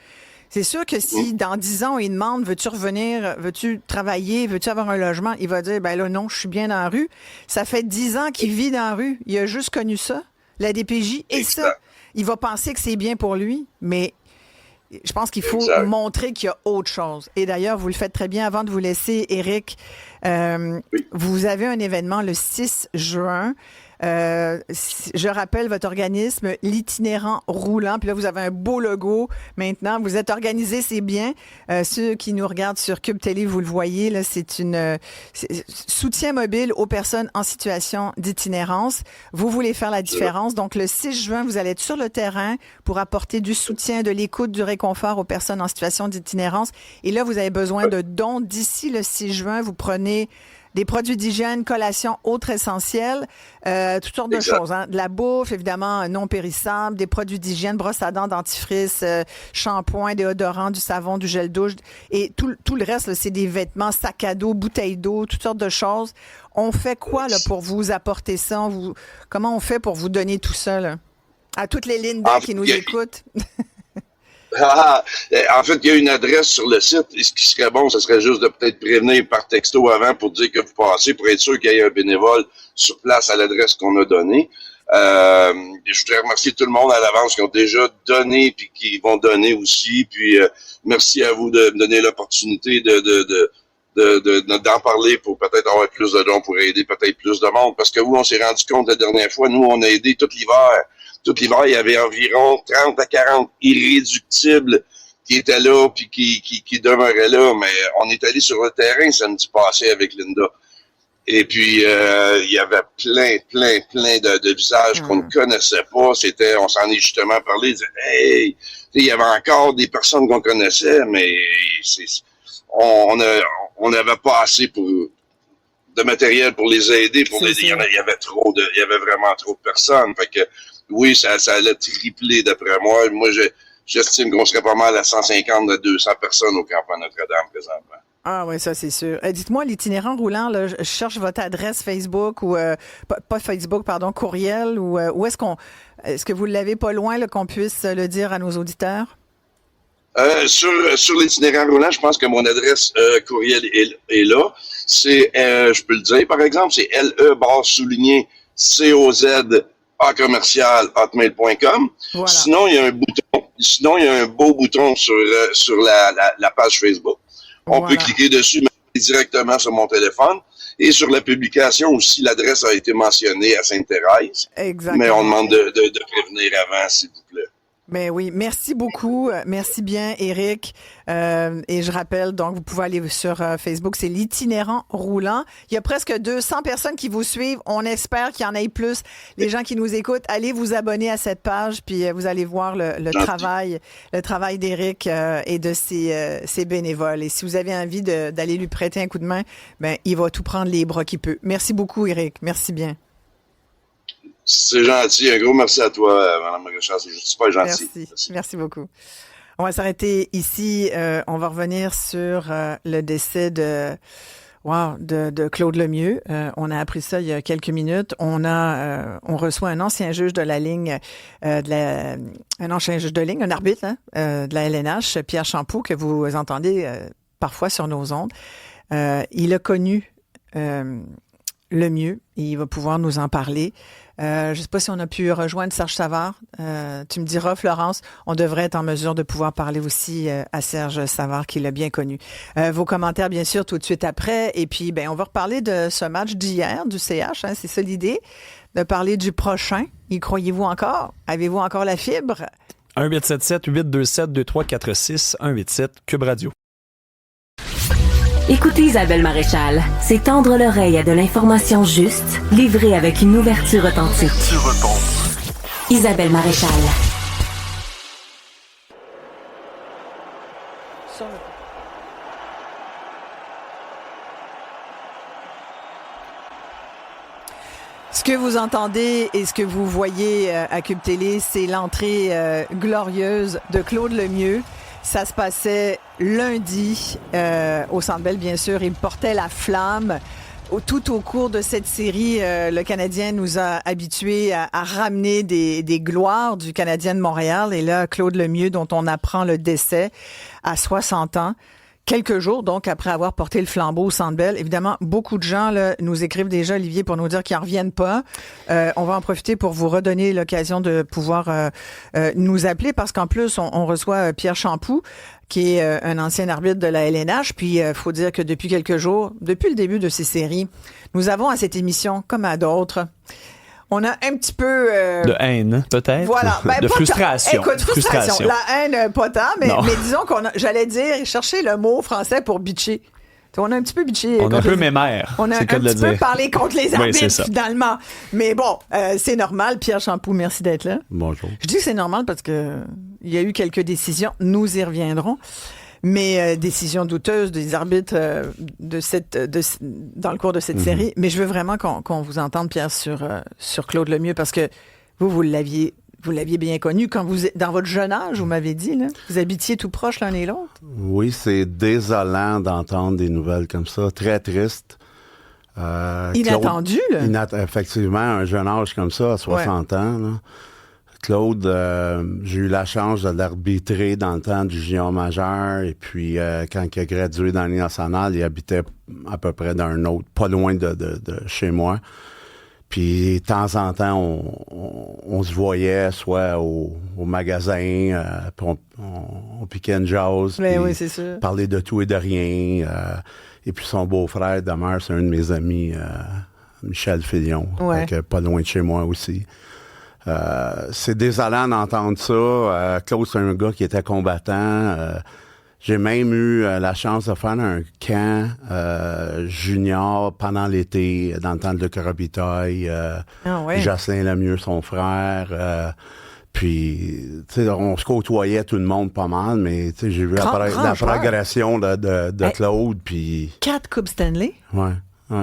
[SPEAKER 2] C'est sûr que si dans 10 ans, on lui demande, veux-tu revenir, veux-tu travailler, veux-tu avoir un logement, il va dire, ben là, non, je suis bien dans la rue. Ça fait 10 ans qu'il vit dans la rue. Il a juste connu ça, la DPJ, et ça. Il va penser que c'est bien pour lui, mais je pense qu'il faut montrer qu'il y a autre chose. Et d'ailleurs, vous le faites très bien. Avant de vous laisser, Éric, vous avez un événement le 6 juin. Je rappelle votre organisme, l'itinérant roulant. Puis là, vous avez un beau logo. Maintenant, vous êtes organisé, c'est bien. Ceux qui nous regardent sur Cube Télé, vous le voyez, là, c'est soutien mobile aux personnes en situation d'itinérance. Vous voulez faire la différence. Donc, le 6 juin, vous allez être sur le terrain pour apporter du soutien, de l'écoute, du réconfort aux personnes en situation d'itinérance. Et là, vous avez besoin de dons. D'ici le 6 juin, vous prenez des produits d'hygiène, collations, autres essentiels, toutes sortes de choses. Hein. De la bouffe, évidemment, non périssable, des produits d'hygiène, brosse à dents, dentifrice, shampoing, déodorant, du savon, du gel douche. Et tout le reste, là, c'est des vêtements, sacs à dos, bouteilles d'eau, toutes sortes de choses. On fait quoi là, pour vous apporter ça? Comment on fait pour vous donner tout ça? Là? À toutes les Linda qui nous écoutent.
[SPEAKER 8] En fait, il y a une adresse sur le site. Et ce qui serait bon, ce serait juste de peut-être prévenir par texto avant pour dire que vous passez, pour être sûr qu'il y ait un bénévole sur place à l'adresse qu'on a donnée. Je voudrais remercier tout le monde à l'avance qui ont déjà donné puis qui vont donner aussi. Puis merci à vous de me donner l'opportunité d'en parler pour peut-être avoir plus de dons pour aider peut-être plus de monde. Parce que oui, on s'est rendu compte la dernière fois, nous, on a aidé tout l'hiver. Tout l'hiver, il y avait environ 30 à 40 irréductibles qui étaient là puis qui demeuraient là. Mais on est allé sur le terrain samedi passé avec Linda. Et puis, il y avait plein de visages qu'on ne connaissait pas. On s'en est justement parlé. Hey, il y avait encore des personnes qu'on connaissait, mais on n'avait pas assez de matériel pour les aider. Il y avait vraiment trop de personnes. Fait que, oui, ça allait tripler d'après moi. Moi, j'estime qu'on serait pas mal à 150 à 200 personnes au campement Notre-Dame présentement.
[SPEAKER 2] Ah oui, ça c'est sûr. Dites-moi, l'itinérant roulant, là, je cherche votre adresse Facebook ou pas Facebook, pardon, courriel ou où est-ce que vous l'avez pas loin là, qu'on puisse le dire à nos auditeurs?
[SPEAKER 8] Sur l'itinérant roulant, je pense que mon adresse courriel est là. C'est, je peux le dire, par exemple, c'est le-COZ@hotmail.com. Voilà. Sinon, il y a un beau bouton sur la page Facebook. On peut cliquer dessus directement sur mon téléphone. Et sur la publication aussi, l'adresse a été mentionnée à Sainte-Thérèse.
[SPEAKER 2] Exactement.
[SPEAKER 8] Mais on demande de prévenir avant, s'il vous plaît.
[SPEAKER 2] Ben oui, merci beaucoup. Merci bien, Éric. Et je rappelle, donc, vous pouvez aller sur Facebook, c'est l'itinérant roulant. Il y a presque 200 personnes qui vous suivent. On espère qu'il y en ait plus. Les gens qui nous écoutent, allez vous abonner à cette page, puis vous allez voir le travail d'Éric et de ses bénévoles. Et si vous avez envie d'aller lui prêter un coup de main, ben il va tout prendre les bras qu'il peut. Merci beaucoup, Éric. Merci bien.
[SPEAKER 8] C'est gentil. Un gros merci à toi, Mme Richard. C'est super gentil.
[SPEAKER 2] Merci beaucoup. On va s'arrêter ici. On va revenir sur le décès de Claude Lemieux. On a appris ça il y a quelques minutes. On reçoit un ancien juge de la ligne, un arbitre de la LNH, Pierre Champoux, que vous entendez parfois sur nos ondes. Il a connu Lemieux et il va pouvoir nous en parler. Je ne sais pas si on a pu rejoindre Serge Savard. Tu me diras, Florence, on devrait être en mesure de pouvoir parler aussi à Serge Savard, qui l'a bien connu. Vos commentaires, bien sûr, tout de suite après. Et puis, on va reparler de ce match d'hier, du CH. C'est ça l'idée, de parler du prochain. Y croyez-vous encore? Avez-vous encore la fibre?
[SPEAKER 3] 1-877-827-2346, 187 Cube Radio.
[SPEAKER 1] Écoutez Isabelle Maréchal, c'est tendre l'oreille à de l'information juste, livrée avec une ouverture authentique. Isabelle Maréchal.
[SPEAKER 2] Ce que vous entendez et ce que vous voyez à Cube Télé, c'est l'entrée glorieuse de Claude Lemieux. Ça se passait lundi au Centre Bell, bien sûr. Il portait la flamme. Tout au cours de cette série, le Canadien nous a habitués à ramener des gloires du Canadien de Montréal. Et là, Claude Lemieux, dont on apprend le décès à 60 ans. Quelques jours, donc, après avoir porté le flambeau au Centre Bell. Évidemment, beaucoup de gens là, nous écrivent déjà, Olivier, pour nous dire qu'ils n'en reviennent pas. On va en profiter pour vous redonner l'occasion de pouvoir nous appeler parce qu'en plus, on reçoit Pierre Champoux, qui est un ancien arbitre de la LNH. Puis, faut dire que depuis quelques jours, depuis le début de ces séries, nous avons à cette émission, comme à d'autres, on a un petit peu...
[SPEAKER 3] de haine, peut-être.
[SPEAKER 2] Voilà.
[SPEAKER 3] De frustration.
[SPEAKER 2] Écoute, frustration. La haine, pas tant, mais disons j'allais dire, chercher le mot français pour bitcher. On a un petit peu bitché.
[SPEAKER 3] On a un peu mémère.
[SPEAKER 2] On a un petit peu parlé contre les arbitres, finalement. Mais bon, c'est normal. Pierre Champoux, merci d'être là.
[SPEAKER 9] Bonjour.
[SPEAKER 2] Je dis que c'est normal parce que il y a eu quelques décisions. Nous y reviendrons. Mais décision douteuse des arbitres dans le cours de cette série. Mais je veux vraiment qu'on vous entende, Pierre, sur Claude Lemieux, parce que vous l'aviez bien connu quand dans votre jeune âge, vous m'avez dit, là, vous habitiez tout proche l'un et l'autre.
[SPEAKER 9] Oui, c'est désolant d'entendre des nouvelles comme ça, très triste.
[SPEAKER 2] Inattendu, là.
[SPEAKER 9] Effectivement, un jeune âge comme ça, à 60 ans, là. Claude, j'ai eu la chance de l'arbitrer dans le temps du junior majeur, et puis quand il a gradué dans l'Union nationale, il habitait à peu près d'un autre, pas loin de chez moi. Puis, de temps en temps, on se voyait soit au magasin, puis on piquait une jase, puis
[SPEAKER 2] oui, c'est sûr.
[SPEAKER 9] Parlait de tout et de rien. Et puis, son beau-frère demeure, c'est un de mes amis, Michel Filion, pas loin de chez moi aussi. C'est désolant d'entendre ça. Claude, c'est un gars qui était combattant. J'ai même eu la chance de faire un camp junior pendant l'été, dans le temps de Luc Robitaille, Jocelyn Lemieux, son frère. Puis, tu sais, on se côtoyait tout le monde pas mal, mais tu sais, j'ai vu la progression de Claude. Puis
[SPEAKER 2] 4 Coupes Stanley.
[SPEAKER 9] Ouais.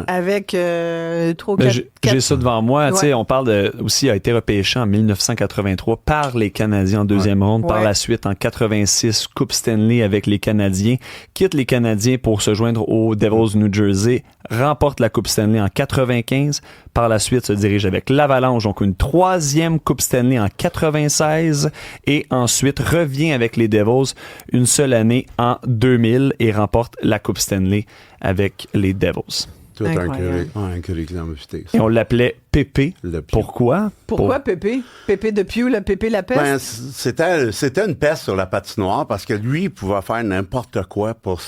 [SPEAKER 2] Avec 3 ou 4...
[SPEAKER 3] J'ai ça devant moi. Ouais. On parle aussi, a été repêché en 1983 par les Canadiens en deuxième ronde. Par la suite, en 86, Coupe Stanley avec les Canadiens. Quitte les Canadiens pour se joindre aux Devils New Jersey. Remporte la Coupe Stanley en 95. Par la suite, se dirige avec l'Avalanche. Donc, une 3e Coupe Stanley en 96. Et ensuite, revient avec les Devils une seule année en 2000 et remporte la Coupe Stanley avec les Devils.
[SPEAKER 9] Tout un curriculum vitae.
[SPEAKER 3] Et on l'appelait Pépé. Pourquoi?
[SPEAKER 2] Pourquoi Pépé? Pépé de Pew, le Pépé la peste?
[SPEAKER 9] Ben, c'était une peste sur la patinoire parce que lui, il pouvait faire n'importe quoi pour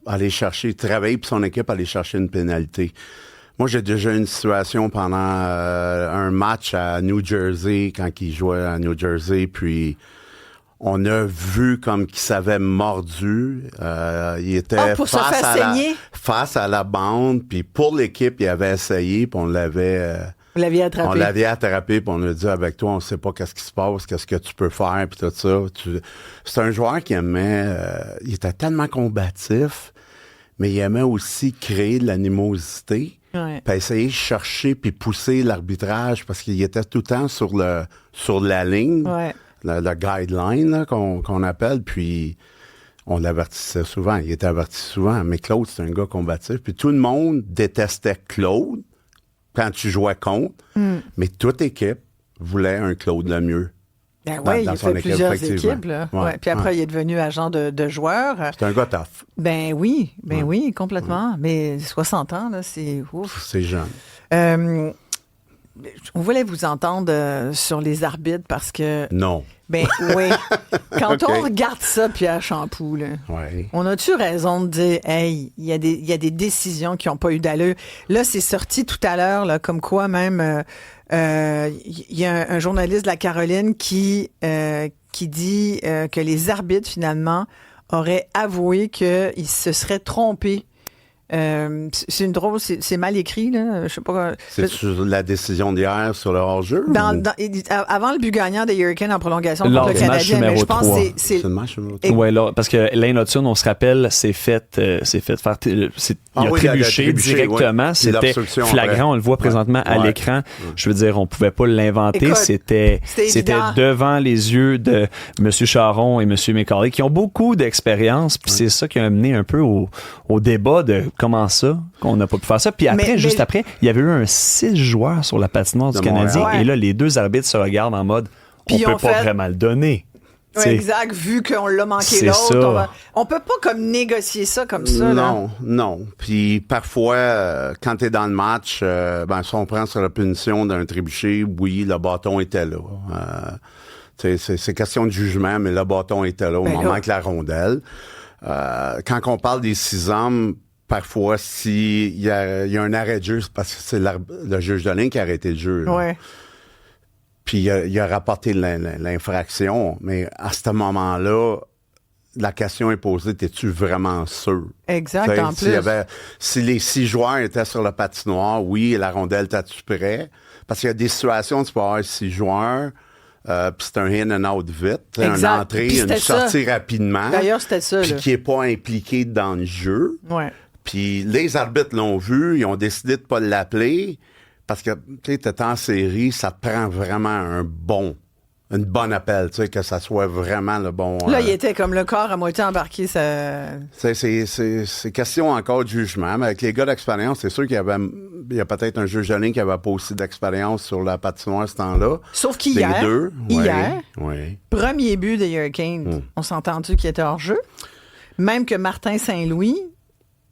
[SPEAKER 9] aller chercher, travailler pour son équipe, aller chercher une pénalité. Moi, j'ai déjà eu une situation pendant un match à New Jersey, quand il jouait à New Jersey, puis on a vu comme qu'il s'avait mordu. Il était face à la bande, puis pour l'équipe, il avait essayé, puis on l'avait...
[SPEAKER 2] Vous l'aviez attrapé.
[SPEAKER 9] On l'avait attrapé, puis on a dit, avec toi, on sait pas qu'est-ce qui se passe, qu'est-ce que tu peux faire, puis tout ça. C'est un joueur qui aimait... il était tellement combatif, mais il aimait aussi créer de l'animosité, puis essayer de chercher, puis pousser l'arbitrage, parce qu'il était tout le temps sur la ligne.
[SPEAKER 2] Ouais.
[SPEAKER 9] Le guideline là, qu'on appelle, puis on l'avertissait souvent. Il était averti souvent. Mais Claude, c'est un gars combatif. Puis tout le monde détestait Claude quand tu jouais contre, mais toute équipe voulait un Claude Lemieux.
[SPEAKER 2] Ben oui, il a fait plusieurs équipes. Là. Ouais. Puis après, il est devenu agent de joueur.
[SPEAKER 9] C'est un gars tough.
[SPEAKER 2] Ben oui, complètement. Mais 60 ans, là, c'est ouf.
[SPEAKER 9] C'est jeune.
[SPEAKER 2] On voulait vous entendre sur les arbitres parce que...
[SPEAKER 9] Non.
[SPEAKER 2] Ben oui. Quand on regarde ça, Pierre Champoux, là, on a-tu raison de dire, hey, il y a des décisions qui n'ont pas eu d'allure? Là, c'est sorti tout à l'heure, là, comme quoi même, il y a un journaliste de la Caroline qui dit que les arbitres, finalement, auraient avoué qu'ils se seraient trompés. C'est une drôle, c'est mal écrit, là. Je sais pas.
[SPEAKER 9] C'est sur la décision d'hier sur le hors-jeu?
[SPEAKER 2] Avant le but gagnant des Hurricanes en prolongation contre le Canadien, mais je pense que c'est
[SPEAKER 9] le match numéro 3.
[SPEAKER 3] Oui, là, parce que Lane Hudson, on se rappelle, s'est fait faire. Il a trébuché directement. Oui. C'était flagrant. On le voit présentement à l'écran. Je veux dire, on pouvait pas l'inventer. Écoute, c'était devant les yeux de M. Charon et M. McCauley, qui ont beaucoup d'expérience. Puis c'est ça qui a amené un peu au débat de comment ça, qu'on n'a pas pu faire ça. Puis après, juste après, il y avait eu un 6 joueurs sur la patinoire du Canadien. Et là, les deux arbitres se regardent en mode, on peut pas vraiment le donner.
[SPEAKER 2] Oui, exact, vu qu'on l'a manqué l'autre. On peut pas comme négocier ça comme ça.
[SPEAKER 9] Non. Puis parfois, quand tu es dans le match, si on prend sur la punition d'un trébuché, oui, le bâton était là. C'est question de jugement, mais le bâton était là au moment que la rondelle. Quand on parle des 6 hommes, parfois, s'il y a un arrêt de jeu, c'est parce que c'est le juge de ligne qui a arrêté le jeu.
[SPEAKER 2] Ouais.
[SPEAKER 9] Puis il a rapporté l'infraction, mais à ce moment-là, la question est posée, t'es-tu vraiment sûr?
[SPEAKER 2] Exact, en plus.
[SPEAKER 9] Si les 6 joueurs étaient sur la patinoire, oui, la rondelle, t'as-tu prêt? Parce qu'il y a des situations où tu peux avoir 6 joueurs, Puis c'est un in and out vite.
[SPEAKER 2] Exact.
[SPEAKER 9] Une entrée,
[SPEAKER 2] Puis
[SPEAKER 9] une sortie rapidement.
[SPEAKER 2] D'ailleurs, c'était ça.
[SPEAKER 9] Puis
[SPEAKER 2] là.
[SPEAKER 9] qui n'est pas impliqué dans le jeu.
[SPEAKER 2] Ouais.
[SPEAKER 9] Puis les arbitres l'ont vu, ils ont décidé de pas l'appeler parce que, tu sais, t'es en série, ça te prend vraiment une bonne appel, tu sais, que ça soit vraiment le bon...
[SPEAKER 2] Là, il était comme le corps à moitié embarqué.
[SPEAKER 9] C'est question encore de jugement, mais avec les gars d'expérience, c'est sûr qu'il y a peut-être un juge de ligne qui n'avait pas aussi d'expérience sur la patinoire ce temps-là.
[SPEAKER 2] Sauf qu'hier,
[SPEAKER 9] oui.
[SPEAKER 2] Premier but des Hurricanes, on s'est entendu qu'il était hors jeu. Même que Martin Saint-Louis...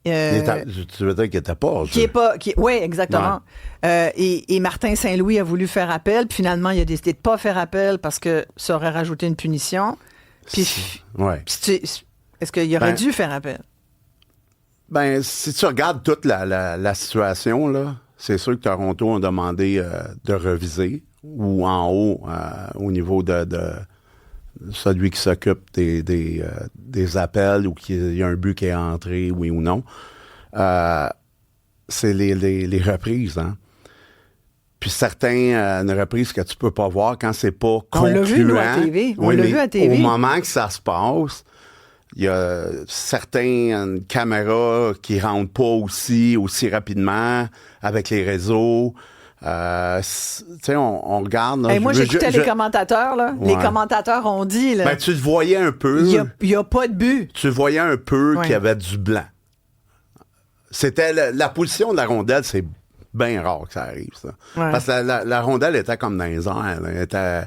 [SPEAKER 9] tu veux dire qu'il n'était pas hors jeu?
[SPEAKER 2] Oui, exactement. Et Martin Saint-Louis a voulu faire appel, puis finalement, il a décidé de ne pas faire appel parce que ça aurait rajouté une punition. Puis, est-ce qu'il aurait dû faire appel?
[SPEAKER 9] Ben, si tu regardes toute la situation, là, c'est sûr que Toronto a demandé de reviser, ou en haut, au niveau de celui qui s'occupe des appels ou qu'il y a un but qui est entré, oui ou non. C'est les reprises, hein. Puis une reprise que tu peux pas voir quand c'est pas concluant.
[SPEAKER 2] On l'a vu, nous, à TV. On l'a vu à TV.
[SPEAKER 9] Au moment que ça se passe, il y a certaines caméras qui rentrent pas aussi rapidement avec les réseaux. Tu sais, on regarde. Là,
[SPEAKER 2] moi, j'écoutais les commentateurs. Là.
[SPEAKER 9] Ouais.
[SPEAKER 2] Les commentateurs ont dit... Là,
[SPEAKER 9] ben, tu le voyais un peu.
[SPEAKER 2] Il n'y a pas de but.
[SPEAKER 9] Tu voyais un peu qu'il y avait du blanc. C'était la position de la rondelle, c'est bien rare que ça arrive, ça. Ouais. Parce que la rondelle était comme dans les airs. Elle était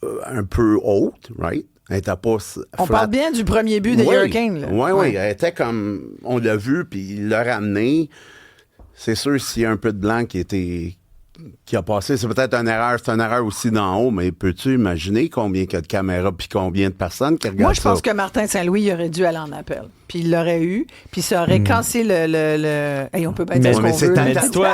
[SPEAKER 9] un peu haute, right? Elle était pas flat.
[SPEAKER 2] On parle bien du premier but des Hurricanes.
[SPEAKER 9] Oui. Elle était comme... On l'a vu, puis il l'a ramené. C'est sûr, s'il y a un peu de blanc qui a passé, c'est peut-être une erreur. C'est une erreur aussi d'en haut, mais peux-tu imaginer combien il y a de caméras puis combien de personnes qui regardent ça?
[SPEAKER 2] Moi, je pense que Martin Saint-Louis aurait dû aller en appel. Puis il l'aurait eu, puis ça aurait cassé le... Hey, on peut pas dire ce qu'on veut.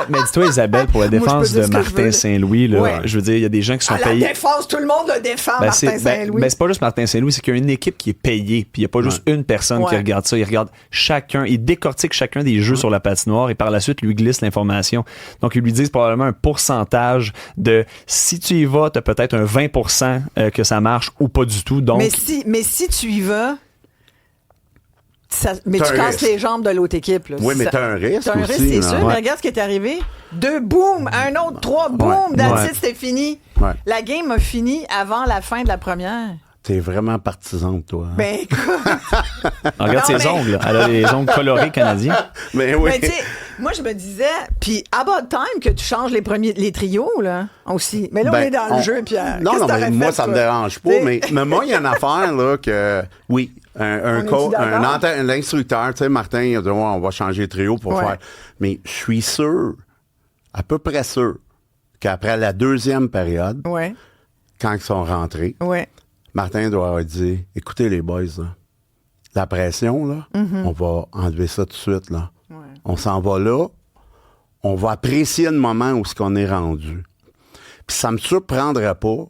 [SPEAKER 3] Mais dis-toi, Isabelle, pour la défense de Martin Saint-Louis, là, je veux dire, il y a des gens qui sont payés...
[SPEAKER 2] la défense, tout le monde le défend, Martin Saint-Louis.
[SPEAKER 3] C'est pas juste Martin Saint-Louis, c'est qu'il y a une équipe qui est payée, puis il n'y a pas juste une personne qui regarde ça. Il regarde chacun, il décortique chacun des jeux sur la patinoire et par la suite, lui glisse l'information. Donc, ils lui disent probablement un pourcentage de si tu y vas, tu as peut-être un 20% que ça marche ou pas du tout. Donc...
[SPEAKER 2] Mais si tu y vas... mais tu casses les jambes de l'autre équipe. Là.
[SPEAKER 9] Oui, mais t'as un risque.
[SPEAKER 2] T'as un risque, c'est sûr. Mais regarde ce qui est arrivé. 2, boum, un autre, 3, boum, that's it, c'était fini. Ouais. La game a fini avant la fin de la première.
[SPEAKER 9] T'es vraiment partisante, toi. Hein?
[SPEAKER 2] Ben, écoute.
[SPEAKER 3] Regarde ses ongles. Elle a les ongles colorés canadiens.
[SPEAKER 9] Mais oui.
[SPEAKER 2] Mais tu sais, moi, je me disais, puis about time que tu changes les trios, là, aussi. Mais là, on est dans le jeu, Pierre.
[SPEAKER 9] Non, mais moi, ça me dérange pas. Mais moi, il y a une affaire, là, que, oui, l'instructeur, tu sais, Martin, il a dit, on va changer de trio pour faire. Mais je suis sûr, à peu près sûr, qu'après la deuxième période, quand ils sont rentrés, Martin doit avoir dit, écoutez les boys, là, la pression, là, on va enlever ça tout de suite, là. Ouais. On s'en va là, on va apprécier le moment où ce qu'on est rendu. Puis ça me surprendrait pas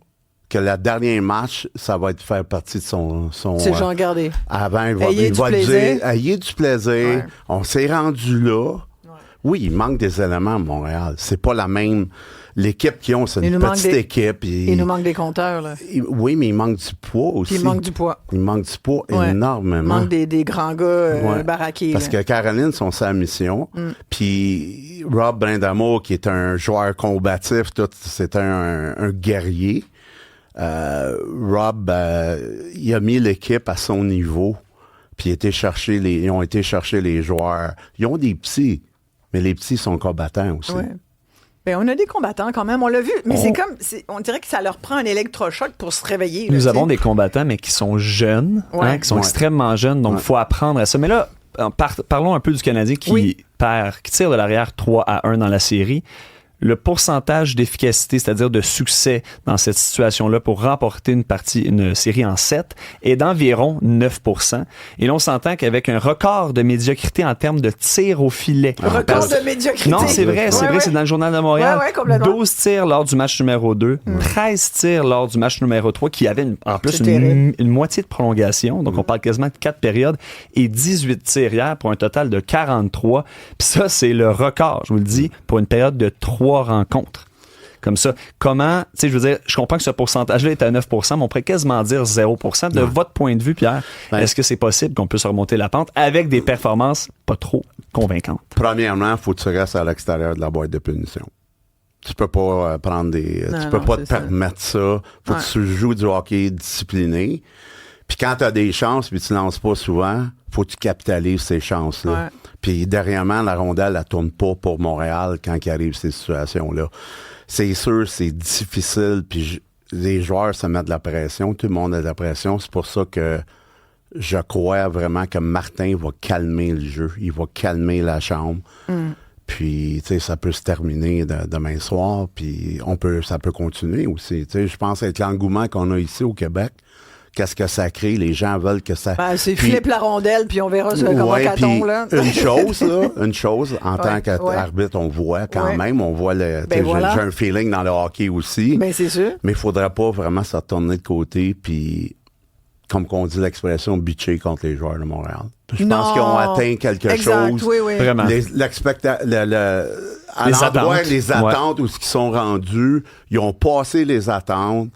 [SPEAKER 9] que le dernier match, ça va être faire partie de son
[SPEAKER 2] c'est Jean Gardé.
[SPEAKER 9] Avant, il va dire, ayez du plaisir, on s'est rendu là. Ouais. Oui, il manque des éléments à Montréal. C'est pas la même... L'équipe qu'ils ont, c'est une petite équipe.
[SPEAKER 2] Il nous manque des compteurs, là.
[SPEAKER 9] Oui, mais il manque du poids aussi.
[SPEAKER 2] Il manque du poids.
[SPEAKER 9] Il manque du poids énormément.
[SPEAKER 2] Il manque des grands gars baraqués.
[SPEAKER 9] Parce que Caroline sont sa mission. Puis Rob Brindamour, qui est un joueur combatif, c'est un guerrier. Rob, il a mis l'équipe à son niveau. Puis ils ont été chercher les joueurs. Ils ont des petits, mais les petits sont combattants aussi.
[SPEAKER 2] Ouais. Ben, on a des combattants quand même, on l'a vu, mais on dirait que ça leur prend un électrochoc pour se réveiller.
[SPEAKER 3] Nous avons des combattants, mais qui sont jeunes, qui sont extrêmement jeunes, donc il faut apprendre à ça. Mais là, parlons un peu du Canadien qui tire de l'arrière 3-1 dans la série. Le pourcentage d'efficacité, c'est-à-dire de succès dans cette situation-là pour remporter une série en 7 est d'environ 9%. Et là, on s'entend qu'avec un record de médiocrité en termes de tirs au filet.
[SPEAKER 2] Record de médiocrité?
[SPEAKER 3] Non, c'est vrai, c'est dans le Journal de Montréal. 12 tirs lors du match numéro 2, 13 tirs lors du match numéro 3, qui avait en plus une moitié de prolongation. Donc, on parle quasiment de 4 périodes et 18 tirs hier pour un total de 43. Puis ça, c'est le record, je vous le dis, pour une période de 3 rencontres. comme ça. Comment, tu sais, je veux dire, je comprends que ce pourcentage-là est à 9%, mais on pourrait quasiment dire 0%. De votre point de vue, Pierre, est-ce que c'est possible qu'on puisse remonter la pente avec des performances pas trop convaincantes?
[SPEAKER 9] Premièrement, il faut que tu restes à l'extérieur de la boîte de punition. Tu peux pas prendre des... tu peux pas te permettre ça. Faut que tu joues du hockey discipliné. Puis quand tu as des chances puis tu lances pas souvent, faut que tu capitalises ces chances-là. Ouais. Puis dernièrement, la rondelle, elle tourne pas pour Montréal quand il arrive ces situations-là. C'est sûr, c'est difficile, puis les joueurs se mettent de la pression, tout le monde a de la pression. C'est pour ça que je crois vraiment que Martin va calmer le jeu. Il va calmer la chambre. Puis, tu sais, ça peut se terminer demain soir, puis ça peut continuer aussi. Tu sais, je pense avec l'engouement qu'on a ici au Québec, qu'est-ce que ça crée? Les gens veulent que ça...
[SPEAKER 2] c'est Philippe la rondelle, puis on verra comment ça tombe, là.
[SPEAKER 9] Une chose, en tant qu'arbitre, on voit quand même, on voit j'ai un feeling dans le hockey aussi.
[SPEAKER 2] Ben, c'est sûr.
[SPEAKER 9] Mais il faudrait pas vraiment se retourner de côté, puis, comme qu'on dit l'expression, bitcher contre les joueurs de Montréal. Je pense qu'ils ont atteint quelque chose.
[SPEAKER 2] Oui.
[SPEAKER 3] Vraiment.
[SPEAKER 9] Les attentes où ils sont rendus, ils ont passé les attentes.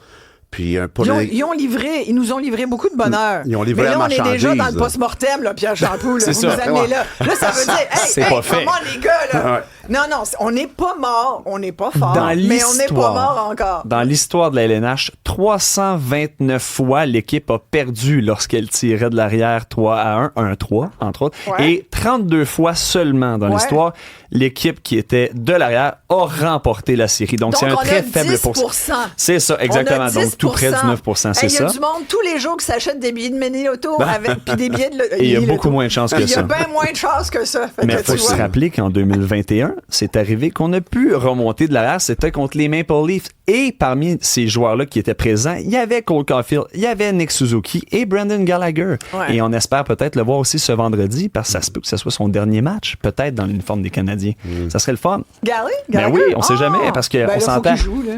[SPEAKER 9] Puis,
[SPEAKER 2] ils nous ont livré beaucoup de bonheur.
[SPEAKER 9] Ils ont livré
[SPEAKER 2] mais là,
[SPEAKER 9] la
[SPEAKER 2] on est déjà dans le
[SPEAKER 9] marchandise,
[SPEAKER 2] post-mortem, là, Pierre Champoux. Là,
[SPEAKER 3] C'est
[SPEAKER 2] vous
[SPEAKER 3] ça.
[SPEAKER 2] nous amenez là. Là, ça veut dire,
[SPEAKER 3] c'est pas fait.
[SPEAKER 2] comment les gars, là? Non, on n'est pas mort, on n'est pas fort, mais on n'est pas mort encore.
[SPEAKER 3] Dans l'histoire de la LNH, 329 fois l'équipe a perdu lorsqu'elle tirait de l'arrière 3-1, 1-3, entre autres. Ouais. Et 32 fois seulement dans l'histoire, l'équipe qui était de l'arrière a remporté la série. Donc c'est un très faible pourcentage. C'est ça, exactement. Donc tout près du 9%, c'est ça.
[SPEAKER 2] Il y a du monde tous les jours qui s'achète des billets de mini-auto puis des billets de...
[SPEAKER 3] Et il y a beaucoup moins de chances que ça.
[SPEAKER 2] Il y a bien moins de chances que ça.
[SPEAKER 3] Mais il faut se rappeler qu'en 2021, c'est arrivé qu'on a pu remonter de l'arrière. C'était contre les Maple Leafs. Et parmi ces joueurs-là qui étaient présents, il y avait Cole Caulfield, il y avait Nick Suzuki et Brendan Gallagher. Ouais. Et on espère peut-être le voir aussi ce vendredi, parce que ça se peut que ce soit son dernier match, peut-être dans l'uniforme des Canadiens. Ça serait le fun.
[SPEAKER 2] Gallagher?
[SPEAKER 3] Ben oui, on sait jamais, parce qu'on s'entend.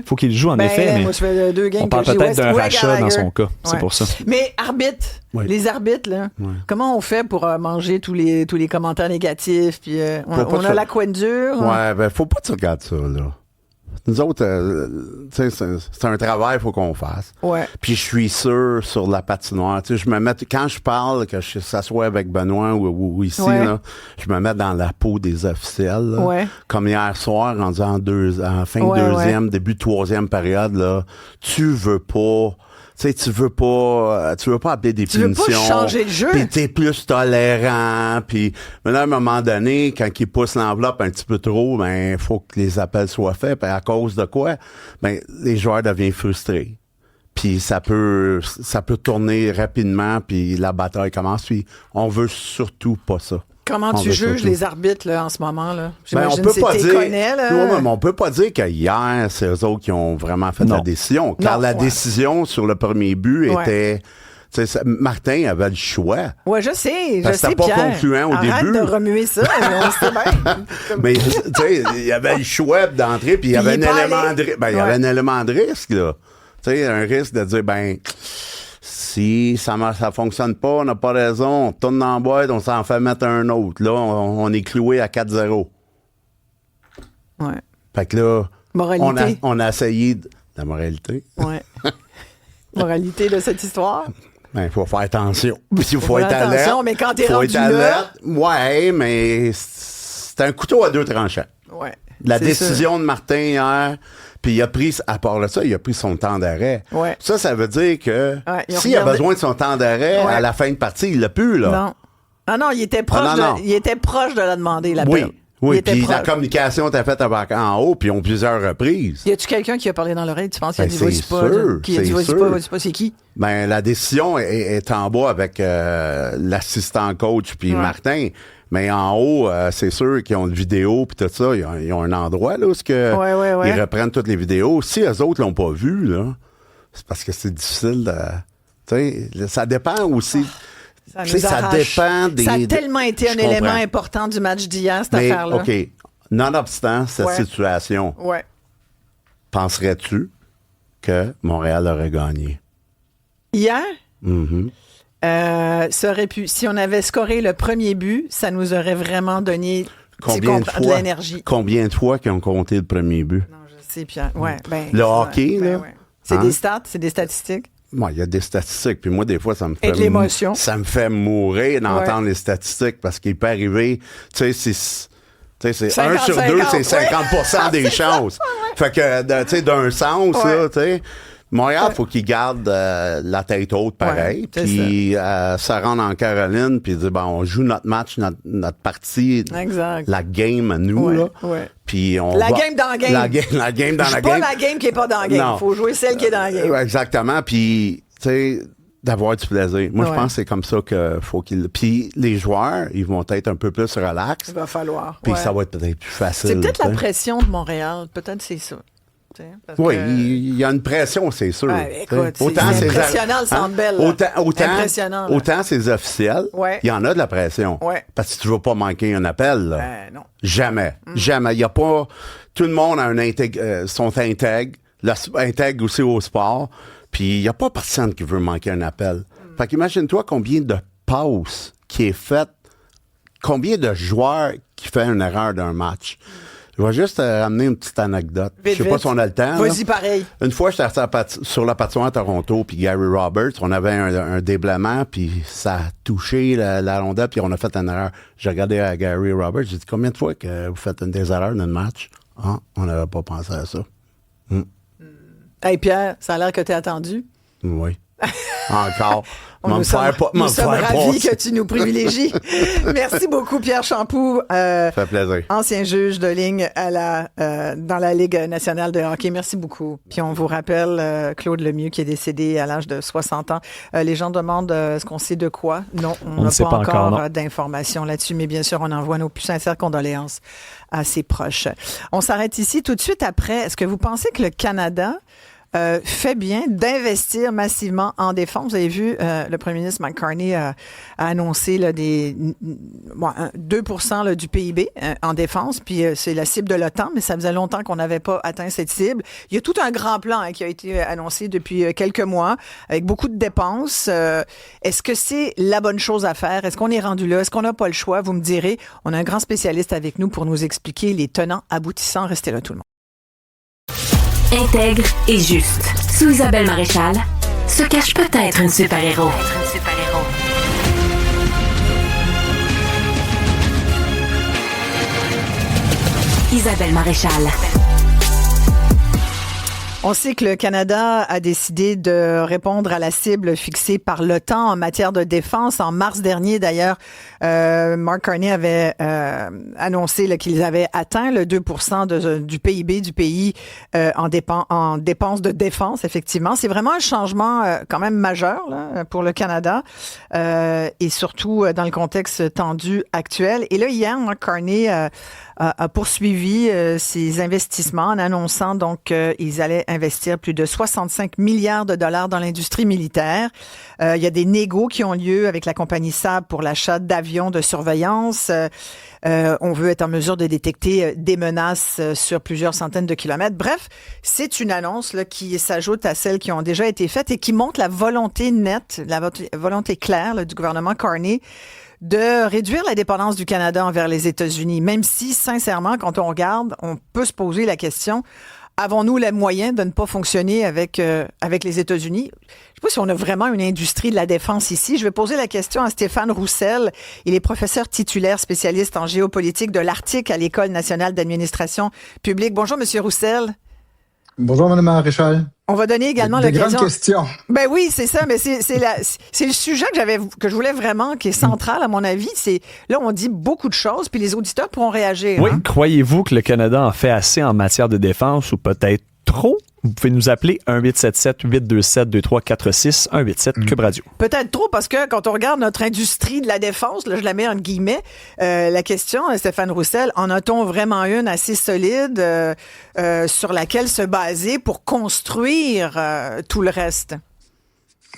[SPEAKER 3] Faut qu'il joue, en effet, mais
[SPEAKER 2] moi, je fais 2 games
[SPEAKER 3] on parle peut-être d'un rachat dans son cas. C'est pour ça.
[SPEAKER 2] Mais arbitre, les arbitres, là, comment on fait pour manger tous les commentaires négatifs? Puis on a la couenne dure.
[SPEAKER 9] Ouais, ben faut pas que tu regardes ça, là. Nous autres, c'est un travail qu'il faut qu'on fasse.
[SPEAKER 2] Ouais.
[SPEAKER 9] Puis je suis sûr sur la patinoire. Je me mets, quand je parle, que je s'assois avec Benoît ou ici, là, je me mets dans la peau des officiels. Là. Comme hier soir, rendu en fin de deuxième, début de troisième période, là, tu veux pas appeler des punitions.
[SPEAKER 2] Tu veux pas changer le jeu.
[SPEAKER 9] Puis t'es plus tolérant. Puis, mais là, à un moment donné, quand ils poussent l'enveloppe un petit peu trop, ben, faut que les appels soient faits. Puis à cause de quoi? Ben, les joueurs deviennent frustrés. Puis ça peut tourner rapidement, puis la bataille commence. Puis on veut surtout pas ça.
[SPEAKER 2] Comment tu juges les arbitres là, en ce moment? Là?
[SPEAKER 9] On peut pas dire. Mais on peut pas dire que hier, c'est eux autres qui ont vraiment fait la décision. Car la décision sur le premier but était. Martin avait le choix.
[SPEAKER 2] Oui, je sais.
[SPEAKER 9] C'était pas concluant au début.
[SPEAKER 2] Arrête de remuer ça. On sait bien.
[SPEAKER 9] Mais tu sais, il y avait le choix d'entrer, puis il y avait un élément de risque. Il y avait un élément de risque, là. Tu sais, un risque de dire, si ça fonctionne pas, on n'a pas raison, on tourne dans la boîte, on s'en fait mettre un autre. Là, on est cloué à 4-0.
[SPEAKER 2] Ouais.
[SPEAKER 9] Fait que là,
[SPEAKER 2] moralité.
[SPEAKER 9] On a essayé la moralité.
[SPEAKER 2] Ouais. Moralité de cette histoire.
[SPEAKER 9] Il faut faire attention. Il faut être alerte.
[SPEAKER 2] Mais quand t'es rendu là...
[SPEAKER 9] Ouais, mais c'est un couteau à 2 tranchants.
[SPEAKER 2] Ouais.
[SPEAKER 9] La décision de Martin hier... Puis il a pris, à part de ça, il a pris son temps d'arrêt.
[SPEAKER 2] Ouais.
[SPEAKER 9] Ça veut dire que s'il a besoin de son temps d'arrêt à la fin de partie, il l'a plus, là.
[SPEAKER 2] Non. Ah non, il était proche, il était proche de la demander, la peine.
[SPEAKER 9] Oui, puis la communication était faite en haut, puis ils ont plusieurs reprises.
[SPEAKER 2] Y a-tu quelqu'un qui a parlé dans l'oreille? Tu penses qu'il a dit
[SPEAKER 9] vas-y
[SPEAKER 2] pas? Qui a dit vas-y pas, c'est qui?
[SPEAKER 9] Ben, la décision est en bas avec l'assistant coach puis Martin. Mais en haut, c'est sûr qu'ils ont une vidéo puis tout ça. Ils ont un endroit là où ils reprennent toutes les vidéos. Si eux autres l'ont pas vu, là, c'est parce que c'est difficile de... Tu sais, ça dépend aussi... Ça dépend des...
[SPEAKER 2] Ça a tellement été un élément important du match d'hier, cette affaire-là.
[SPEAKER 9] OK. Nonobstant cette situation, penserais-tu que Montréal aurait gagné?
[SPEAKER 2] Hier? Ça aurait pu. Si on avait scoré le premier but, ça nous aurait vraiment donné de l'énergie.
[SPEAKER 9] Combien de fois qu'ils ont compté le premier but?
[SPEAKER 2] Non, je Merci, Pierre. Ouais,
[SPEAKER 9] le hockey, là.
[SPEAKER 2] Ouais. C'est des stats, c'est des statistiques.
[SPEAKER 9] Il y a des statistiques, puis moi, des fois, ça me fait...
[SPEAKER 2] Et de l'émotion.
[SPEAKER 9] Ça me fait mourir d'entendre les statistiques, parce qu'il peut arriver, tu sais, c'est 1 sur 2, c'est 50% des chances. Fait que, tu sais, d'un sens, là, tu sais... Montréal, faut qu'il garde la tête haute pareil, puis ça rentre en Caroline, puis dire on joue notre match, notre partie, la game à nous là. Puis on
[SPEAKER 2] game dans la game.
[SPEAKER 9] La game dans la game.
[SPEAKER 2] Pas la game qui est pas dans la game. Il faut jouer celle qui est dans la game.
[SPEAKER 9] Exactement. Puis tu sais d'avoir du plaisir. Moi je pense que c'est comme ça que faut qu'il. Puis les joueurs, ils vont être un peu plus relax.
[SPEAKER 2] Il va falloir.
[SPEAKER 9] Puis ça va être peut-être plus facile.
[SPEAKER 2] C'est peut-être la pression de Montréal. Peut-être c'est ça.
[SPEAKER 9] Oui, il y a une pression, c'est sûr.
[SPEAKER 2] Écoute, c'est impressionnant le Centre Bell.
[SPEAKER 9] Autant c'est officiel, il y en a de la pression. Parce que tu ne veux pas manquer un appel. Là.
[SPEAKER 2] Non.
[SPEAKER 9] Jamais. Jamais. Il n'y a pas... Tout le monde a sont intègres aussi au sport. Puis il n'y a pas personne qui veut manquer un appel. Fait qu'imagine-toi combien de passes qui est faite, combien de joueurs qui fait une erreur d'un match. Je vais juste ramener une petite anecdote. Je sais pas si on a le temps.
[SPEAKER 2] Vas-y, pareil.
[SPEAKER 9] Une fois, j'étais sur la patinoire à Toronto, puis Gary Roberts, on avait un déblaiement, puis ça a touché la rondelle, puis on a fait une erreur. J'ai regardé à Gary Roberts, j'ai dit, combien de fois que vous faites des erreurs dans le match? Ah, on n'avait pas pensé à ça.
[SPEAKER 2] Hey Pierre, ça a l'air que tu es attendu.
[SPEAKER 9] Oui. Encore.
[SPEAKER 2] Nous sommes ravis que tu nous privilégies. Merci beaucoup, Pierre Champoux.
[SPEAKER 9] Ça fait plaisir.
[SPEAKER 2] Ancien juge de ligne dans la Ligue nationale de hockey. Merci beaucoup. Puis on vous rappelle Claude Lemieux qui est décédé à l'âge de 60 ans. Les gens demandent est-ce qu'on sait de quoi? Non, on n'a pas encore d'informations là-dessus, mais bien sûr, on envoie nos plus sincères condoléances à ses proches. On s'arrête ici tout de suite après. Est-ce que vous pensez que le Canada fait bien d'investir massivement en défense? Vous avez vu, le premier ministre Mike Carney a annoncé 2% là, du PIB en défense, puis c'est la cible de l'OTAN, mais ça faisait longtemps qu'on n'avait pas atteint cette cible. Il y a tout un grand plan qui a été annoncé depuis quelques mois, avec beaucoup de dépenses. Est-ce que c'est la bonne chose à faire? Est-ce qu'on est rendu là? Est-ce qu'on n'a pas le choix? Vous me direz. On a un grand spécialiste avec nous pour nous expliquer les tenants aboutissants. Restez là, tout le monde.
[SPEAKER 1] Intègre et juste. Sous Isabelle Maréchal, se cache peut-être une super-héros. Isabelle Maréchal.
[SPEAKER 2] On sait que le Canada a décidé de répondre à la cible fixée par l'OTAN en matière de défense. En mars dernier, d'ailleurs, Mark Carney avait annoncé qu'ils avaient atteint le 2% du PIB du pays en dépenses de défense, effectivement. C'est vraiment un changement quand même majeur là, pour le Canada et surtout dans le contexte tendu actuel. Et là, hier, Mark Carney a poursuivi ses investissements en annonçant donc qu'ils allaient investir plus de 65 milliards de dollars dans l'industrie militaire. Il y a des négos qui ont lieu avec la compagnie Saab pour l'achat d'avions de surveillance. On veut être en mesure de détecter des menaces sur plusieurs centaines de kilomètres. Bref, c'est une annonce là, qui s'ajoute à celles qui ont déjà été faites et qui montre la volonté nette, la volonté claire là, du gouvernement Carney de réduire la dépendance du Canada envers les États-Unis, même si, sincèrement, quand on regarde, on peut se poser la question, avons-nous les moyens de ne pas fonctionner avec les États-Unis? Je ne sais pas si on a vraiment une industrie de la défense ici. Je vais poser la question à Stéphane Roussel. Il est professeur titulaire spécialiste en géopolitique de l'Arctique à l'École nationale d'administration publique. Bonjour, Monsieur Roussel.
[SPEAKER 10] Bonjour, Mme Maréchal.
[SPEAKER 2] On va donner également l'occasion.
[SPEAKER 10] Des grandes questions.
[SPEAKER 2] Ben oui, c'est ça, mais c'est le sujet que je voulais vraiment, qui est central à mon avis. C'est là, on dit beaucoup de choses, puis les auditeurs pourront réagir.
[SPEAKER 3] Oui, croyez-vous que le Canada en fait assez en matière de défense ou peut-être trop? Vous pouvez nous appeler 1-877-827-2346, 187 Cube Radio.
[SPEAKER 2] Peut-être trop, parce que quand on regarde notre industrie de la défense, là, je la mets entre guillemets, la question, Stéphane Roussel, en a-t-on vraiment une assez solide sur laquelle se baser pour construire tout le reste?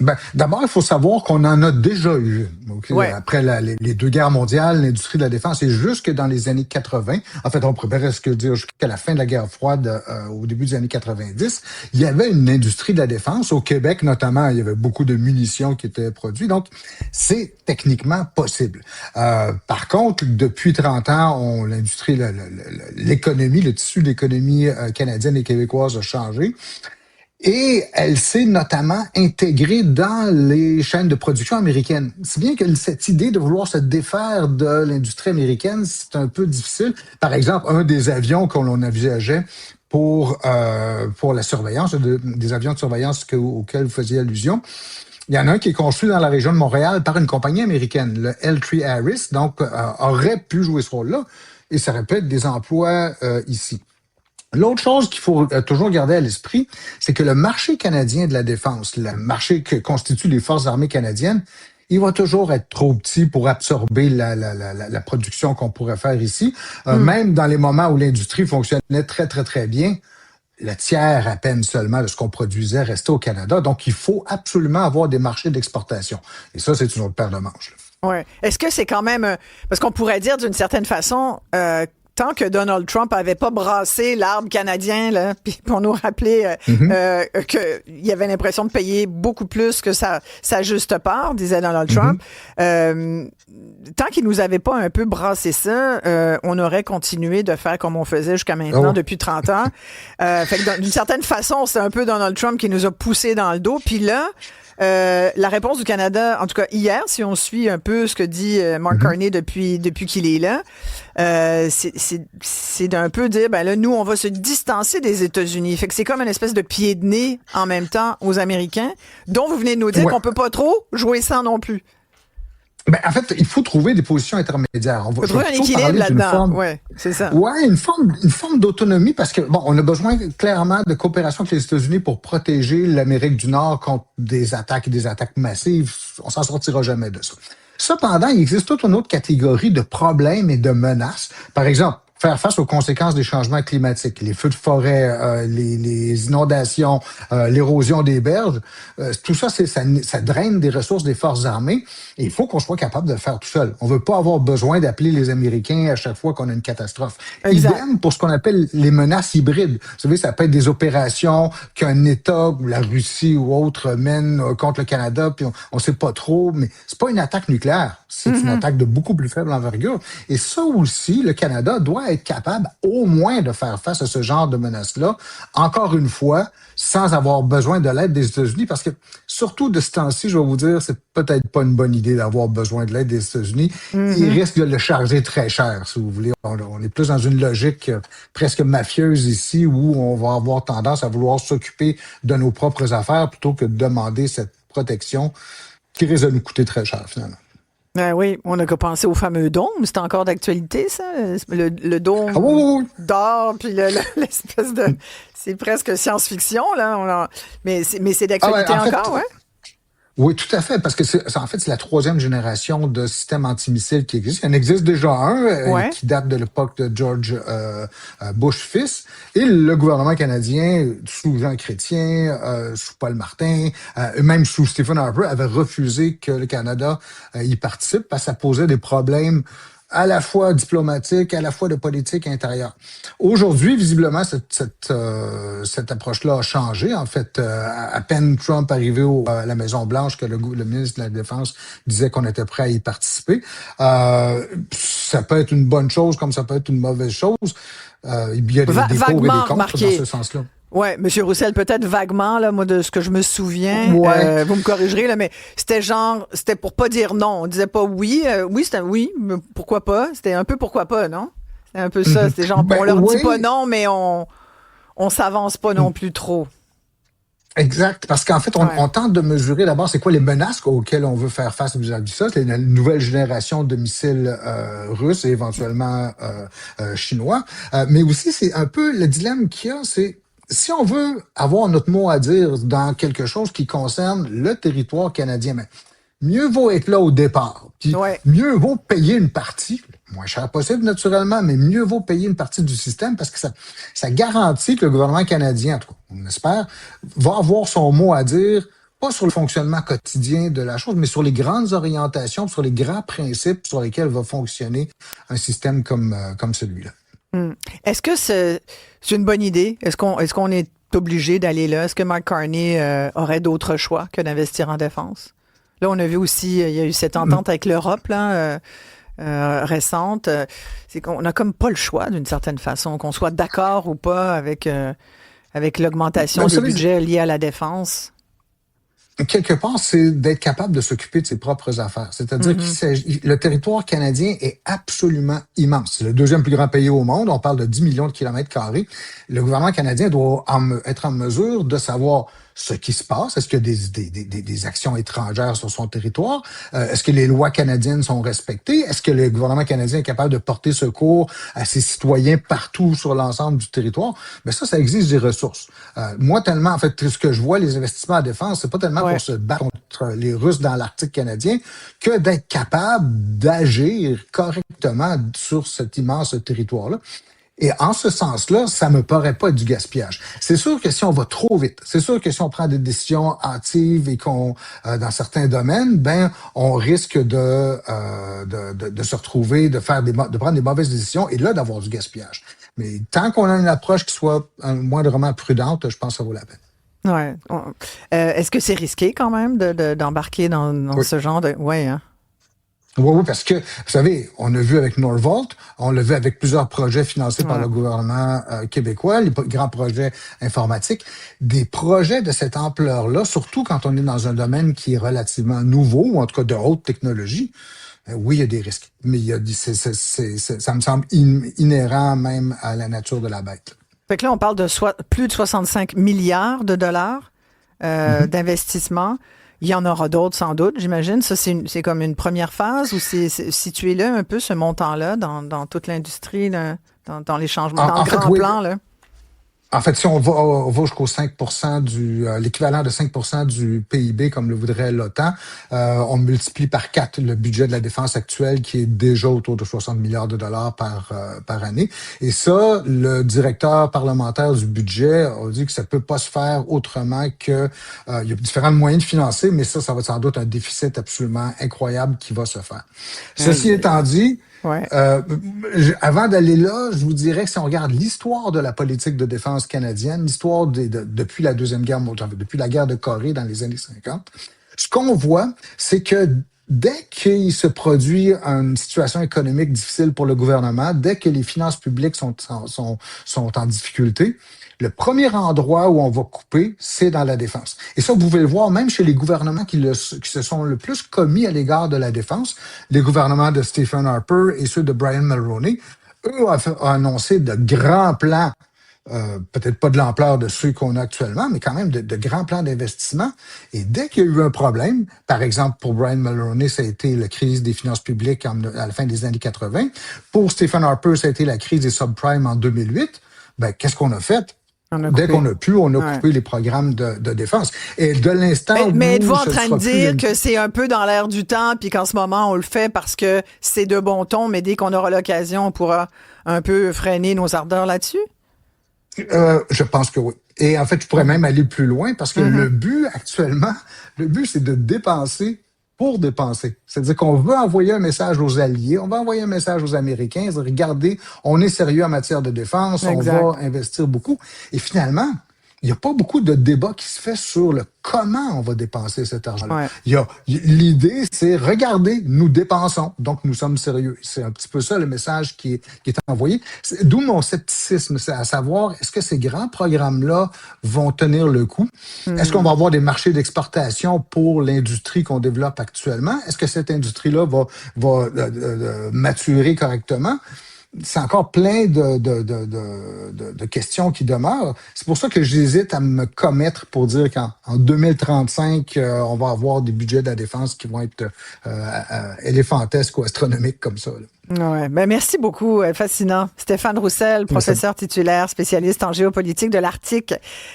[SPEAKER 10] Ben, d'abord, il faut savoir qu'on en a déjà eu. Okay?
[SPEAKER 2] Ouais.
[SPEAKER 10] Après les deux guerres mondiales, l'industrie de la défense, et jusque dans les années 80, en fait, on pourrait presque dire jusqu'à la fin de la guerre froide, au début des années 90, il y avait une industrie de la défense. Au Québec, notamment, il y avait beaucoup de munitions qui étaient produites. Donc, c'est techniquement possible. Par contre, depuis 30 ans, l'industrie, l'économie, le tissu de l'économie canadienne et québécoise a changé. Et elle s'est notamment intégrée dans les chaînes de production américaines. Si bien que cette idée de vouloir se défaire de l'industrie américaine, c'est un peu difficile. Par exemple, un des avions qu'on envisageait pour la surveillance, des avions de surveillance auxquels vous faisiez allusion, il y en a un qui est construit dans la région de Montréal par une compagnie américaine, le L3 Harris, donc aurait pu jouer ce rôle-là, et ça aurait pu être des emplois ici. L'autre chose qu'il faut toujours garder à l'esprit, c'est que le marché canadien de la défense, le marché que constituent les forces armées canadiennes, il va toujours être trop petit pour absorber la production qu'on pourrait faire ici. Même dans les moments où l'industrie fonctionnait très, très, très bien, le tiers à peine seulement de ce qu'on produisait restait au Canada. Donc, il faut absolument avoir des marchés d'exportation. Et ça, c'est une autre paire de manches.
[SPEAKER 2] Ouais. Est-ce que c'est quand même... Parce qu'on pourrait dire d'une certaine façon... tant que Donald Trump avait pas brassé l'arbre canadien, là, puis pour nous rappeler qu'il y avait l'impression de payer beaucoup plus que sa juste part, disait Donald Trump, tant qu'il nous avait pas un peu brassé ça, on aurait continué de faire comme on faisait jusqu'à maintenant depuis 30 ans. Fait que d'une certaine façon, c'est un peu Donald Trump qui nous a poussé dans le dos. Puis là, la réponse du Canada, en tout cas hier, si on suit un peu ce que dit Mark Carney depuis qu'il est là, c'est d'un peu dire, ben là, nous, on va se distancer des États-Unis. Fait que c'est comme une espèce de pied de nez en même temps aux Américains, dont vous venez de nous dire qu'on peut pas trop jouer sans non plus.
[SPEAKER 10] Ben, en fait, il faut trouver des positions intermédiaires.
[SPEAKER 2] Il faut trouver un équilibre là-dedans. Ouais, c'est ça.
[SPEAKER 10] Ouais, une forme d'autonomie parce que, bon, on a besoin clairement de coopération avec les États-Unis pour protéger l'Amérique du Nord contre des attaques massives. On s'en sortira jamais de ça. Cependant, il existe toute une autre catégorie de problèmes et de menaces. Par exemple, faire face aux conséquences des changements climatiques, les feux de forêt, les inondations, l'érosion des berges, tout ça, ça draine des ressources des forces armées et il faut qu'on soit capable de le faire tout seul. On veut pas avoir besoin d'appeler les Américains à chaque fois qu'on a une catastrophe.
[SPEAKER 2] Exact.
[SPEAKER 10] Idem pour ce qu'on appelle les menaces hybrides. Vous savez, ça peut être des opérations qu'un État, ou la Russie ou autre, mène contre le Canada, puis on sait pas trop, mais c'est pas une attaque nucléaire. C'est une attaque de beaucoup plus faible envergure. Et ça aussi, le Canada doit être capable au moins de faire face à ce genre de menaces-là, encore une fois, sans avoir besoin de l'aide des États-Unis, parce que surtout de ce temps-ci, je vais vous dire, c'est peut-être pas une bonne idée d'avoir besoin de l'aide des États-Unis. Ils risquent de le charger très cher, si vous voulez. On est plus dans une logique presque mafieuse ici, où on va avoir tendance à vouloir s'occuper de nos propres affaires plutôt que de demander cette protection qui risque de nous coûter très cher, finalement.
[SPEAKER 2] Oui, on n'a qu'à penser au fameux dôme. C'est encore d'actualité, ça? Le dôme d'or, puis l'espèce de... C'est presque science-fiction, là. Mais c'est d'actualité encore, ouais?
[SPEAKER 10] Oui, tout à fait, parce que c'est la troisième génération de systèmes antimissiles qui existe. Il en existe déjà un qui date de l'époque de George Bush fils, et le gouvernement canadien, sous Jean Chrétien, sous Paul Martin, même sous Stephen Harper, avait refusé que le Canada y participe parce que ça posait des problèmes à la fois diplomatique, à la fois de politique intérieure. Aujourd'hui, visiblement, cette approche-là a changé. En fait, à peine Trump arrivé à la Maison-Blanche, que le ministre de la Défense disait qu'on était prêt à y participer. Ça peut être une bonne chose comme ça peut être une mauvaise chose. Il y a des pour et des contre dans ce sens-là.
[SPEAKER 2] Oui, M. Roussel, peut-être vaguement, là, moi, de ce que je me souviens, vous me corrigerez, là, mais c'était pour pas dire non. On disait pas oui. C'était oui, mais pourquoi pas? C'était un peu pourquoi pas, non? C'était un peu ça. C'était genre, on leur dit pas non, mais on s'avance pas non plus trop.
[SPEAKER 10] Exact, parce qu'en fait, on tente de mesurer d'abord c'est quoi les menaces auxquelles on veut faire face vis-à-vis de ça. C'est une nouvelle génération de missiles russes et éventuellement chinois. Mais aussi, c'est un peu le dilemme qu'il y a, c'est si on veut avoir notre mot à dire dans quelque chose qui concerne le territoire canadien, mais mieux vaut être là au départ. Puis mieux vaut payer une partie, moins cher possible naturellement, mais mieux vaut payer une partie du système parce que ça garantit que le gouvernement canadien, en tout cas, on espère, va avoir son mot à dire pas sur le fonctionnement quotidien de la chose, mais sur les grandes orientations, sur les grands principes sur lesquels va fonctionner un système comme celui-là.
[SPEAKER 2] Est-ce que c'est une bonne idée? Est-ce qu'on est obligé d'aller là? Est-ce que Mark Carney aurait d'autres choix que d'investir en défense? Là, on a vu aussi, il y a eu cette entente avec l'Europe là, récente. C'est qu'on n'a comme pas le choix, d'une certaine façon, qu'on soit d'accord ou pas avec l'augmentation des budgets liés à la défense.
[SPEAKER 10] Quelque part, c'est d'être capable de s'occuper de ses propres affaires. C'est-à-dire que le territoire canadien est absolument immense. C'est le deuxième plus grand pays au monde. On parle de 10 millions de kilomètres carrés. Le gouvernement canadien doit être en mesure de savoir ce qui se passe. Est-ce qu'il y a des actions étrangères sur son territoire? Est-ce que les lois canadiennes sont respectées? Est-ce que le gouvernement canadien est capable de porter secours à ses citoyens partout sur l'ensemble du territoire? Mais ça exige des ressources. Moi, tellement, en fait, ce que je vois, les investissements en défense, c'est pas tellement pour se battre contre les Russes dans l'Arctique canadien que d'être capable d'agir correctement sur cet immense territoire-là. Et en ce sens-là, ça me paraît pas du gaspillage. C'est sûr que si on va trop vite, c'est sûr que si on prend des décisions hâtives et qu'on, dans certains domaines, on risque de se retrouver, de prendre des mauvaises décisions et là d'avoir du gaspillage. Mais tant qu'on a une approche qui soit moindrement prudente, je pense que ça vaut la peine.
[SPEAKER 2] Ouais. Est-ce que c'est risqué quand même d'embarquer dans ce genre de... Ouais, hein?
[SPEAKER 10] Oui, parce que, vous savez, on a vu avec Norvolt, on l'a vu avec plusieurs projets financés par le gouvernement québécois, les grands projets informatiques. Des projets de cette ampleur-là, surtout quand on est dans un domaine qui est relativement nouveau, ou en tout cas de haute technologie, oui, il y a des risques. Mais ça me semble inhérent même à la nature de la bête.
[SPEAKER 2] Fait que là, on parle de plus de 65 milliards de dollars d'investissement. Il y en aura d'autres sans doute, j'imagine. Ça, c'est comme une première phase ou c'est situé là un peu ce montant-là dans toute l'industrie, là, dans les changements, dans le grand plan, là?
[SPEAKER 10] En fait, si on va jusqu'au 5% l'équivalent de 5% du PIB, comme le voudrait l'OTAN, on multiplie par 4 le budget de la défense actuelle, qui est déjà autour de 60 milliards de dollars par année. Et ça, le directeur parlementaire du budget a dit que ça peut pas se faire autrement que il y a différents moyens de financer, mais ça va sans doute un déficit absolument incroyable qui va se faire. Ceci étant dit, avant d'aller là, je vous dirais que si on regarde l'histoire de la politique de défense canadienne, l'histoire depuis la Deuxième Guerre mondiale, depuis la guerre de Corée dans les années 50, ce qu'on voit, c'est que dès qu'il se produit une situation économique difficile pour le gouvernement, dès que les finances publiques sont en difficulté, le premier endroit où on va couper, c'est dans la défense. Et ça, vous pouvez le voir même chez les gouvernements qui se sont le plus commis à l'égard de la défense, les gouvernements de Stephen Harper et ceux de Brian Mulroney. Eux ont annoncé de grands plans, peut-être pas de l'ampleur de ceux qu'on a actuellement, mais quand même de grands plans d'investissement. Et dès qu'il y a eu un problème, par exemple pour Brian Mulroney, ça a été la crise des finances publiques à la fin des années 80. Pour Stephen Harper, ça a été la crise des subprimes en 2008. Qu'est-ce qu'on a fait? Dès qu'on a pu, on a coupé les programmes de défense. Et de l'instant
[SPEAKER 2] mais êtes-vous en train de dire que c'est un peu dans l'air du temps, puis qu'en ce moment, on le fait parce que c'est de bon ton, mais dès qu'on aura l'occasion, on pourra un peu freiner nos ardeurs là-dessus?
[SPEAKER 10] Je pense que oui. Et en fait, je pourrais même aller plus loin parce que le but, actuellement, c'est de dépenser pour dépenser. C'est-à-dire qu'on veut envoyer un message aux alliés, on va envoyer un message aux Américains, regardez, on est sérieux en matière de défense, on va investir beaucoup. Et finalement, il n'y a pas beaucoup de débat qui se fait sur le comment on va dépenser cet argent-là. L'idée, c'est regardez, nous dépensons, donc nous sommes sérieux. C'est un petit peu ça le message qui est envoyé. D'où mon scepticisme, c'est à savoir, est-ce que ces grands programmes-là vont tenir le coup? Est-ce qu'on va avoir des marchés d'exportation pour l'industrie qu'on développe actuellement? Est-ce que cette industrie-là va maturer correctement? C'est encore plein de questions qui demeurent. C'est pour ça que j'hésite à me commettre pour dire qu'en 2035, on va avoir des budgets de la défense qui vont être éléphantesques ou astronomiques comme ça, là.
[SPEAKER 2] Ouais, merci beaucoup, fascinant. Stéphane Roussel, professeur titulaire, spécialiste en géopolitique de l'Arctique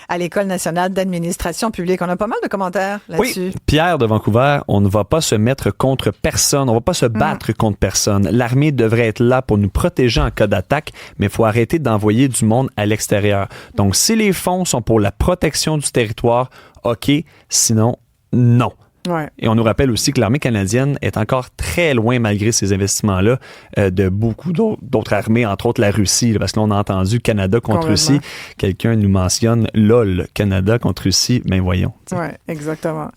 [SPEAKER 2] à l'École nationale d'administration publique. On a pas mal de commentaires là-dessus.
[SPEAKER 3] Oui, Pierre de Vancouver, on ne va pas se mettre contre personne, on ne va pas se battre contre personne. L'armée devrait être là pour nous protéger en cas d'attaque, mais il faut arrêter d'envoyer du monde à l'extérieur. Donc, si les fonds sont pour la protection du territoire, OK, sinon, Non.
[SPEAKER 2] Ouais.
[SPEAKER 3] Et on nous rappelle aussi que l'armée canadienne est encore très loin, malgré ces investissements-là, de beaucoup d'autres armées, entre autres la Russie, parce que là, on a entendu Canada contre Russie. Quelqu'un nous mentionne LOL, Canada contre Russie. Ben voyons.
[SPEAKER 2] Oui, exactement.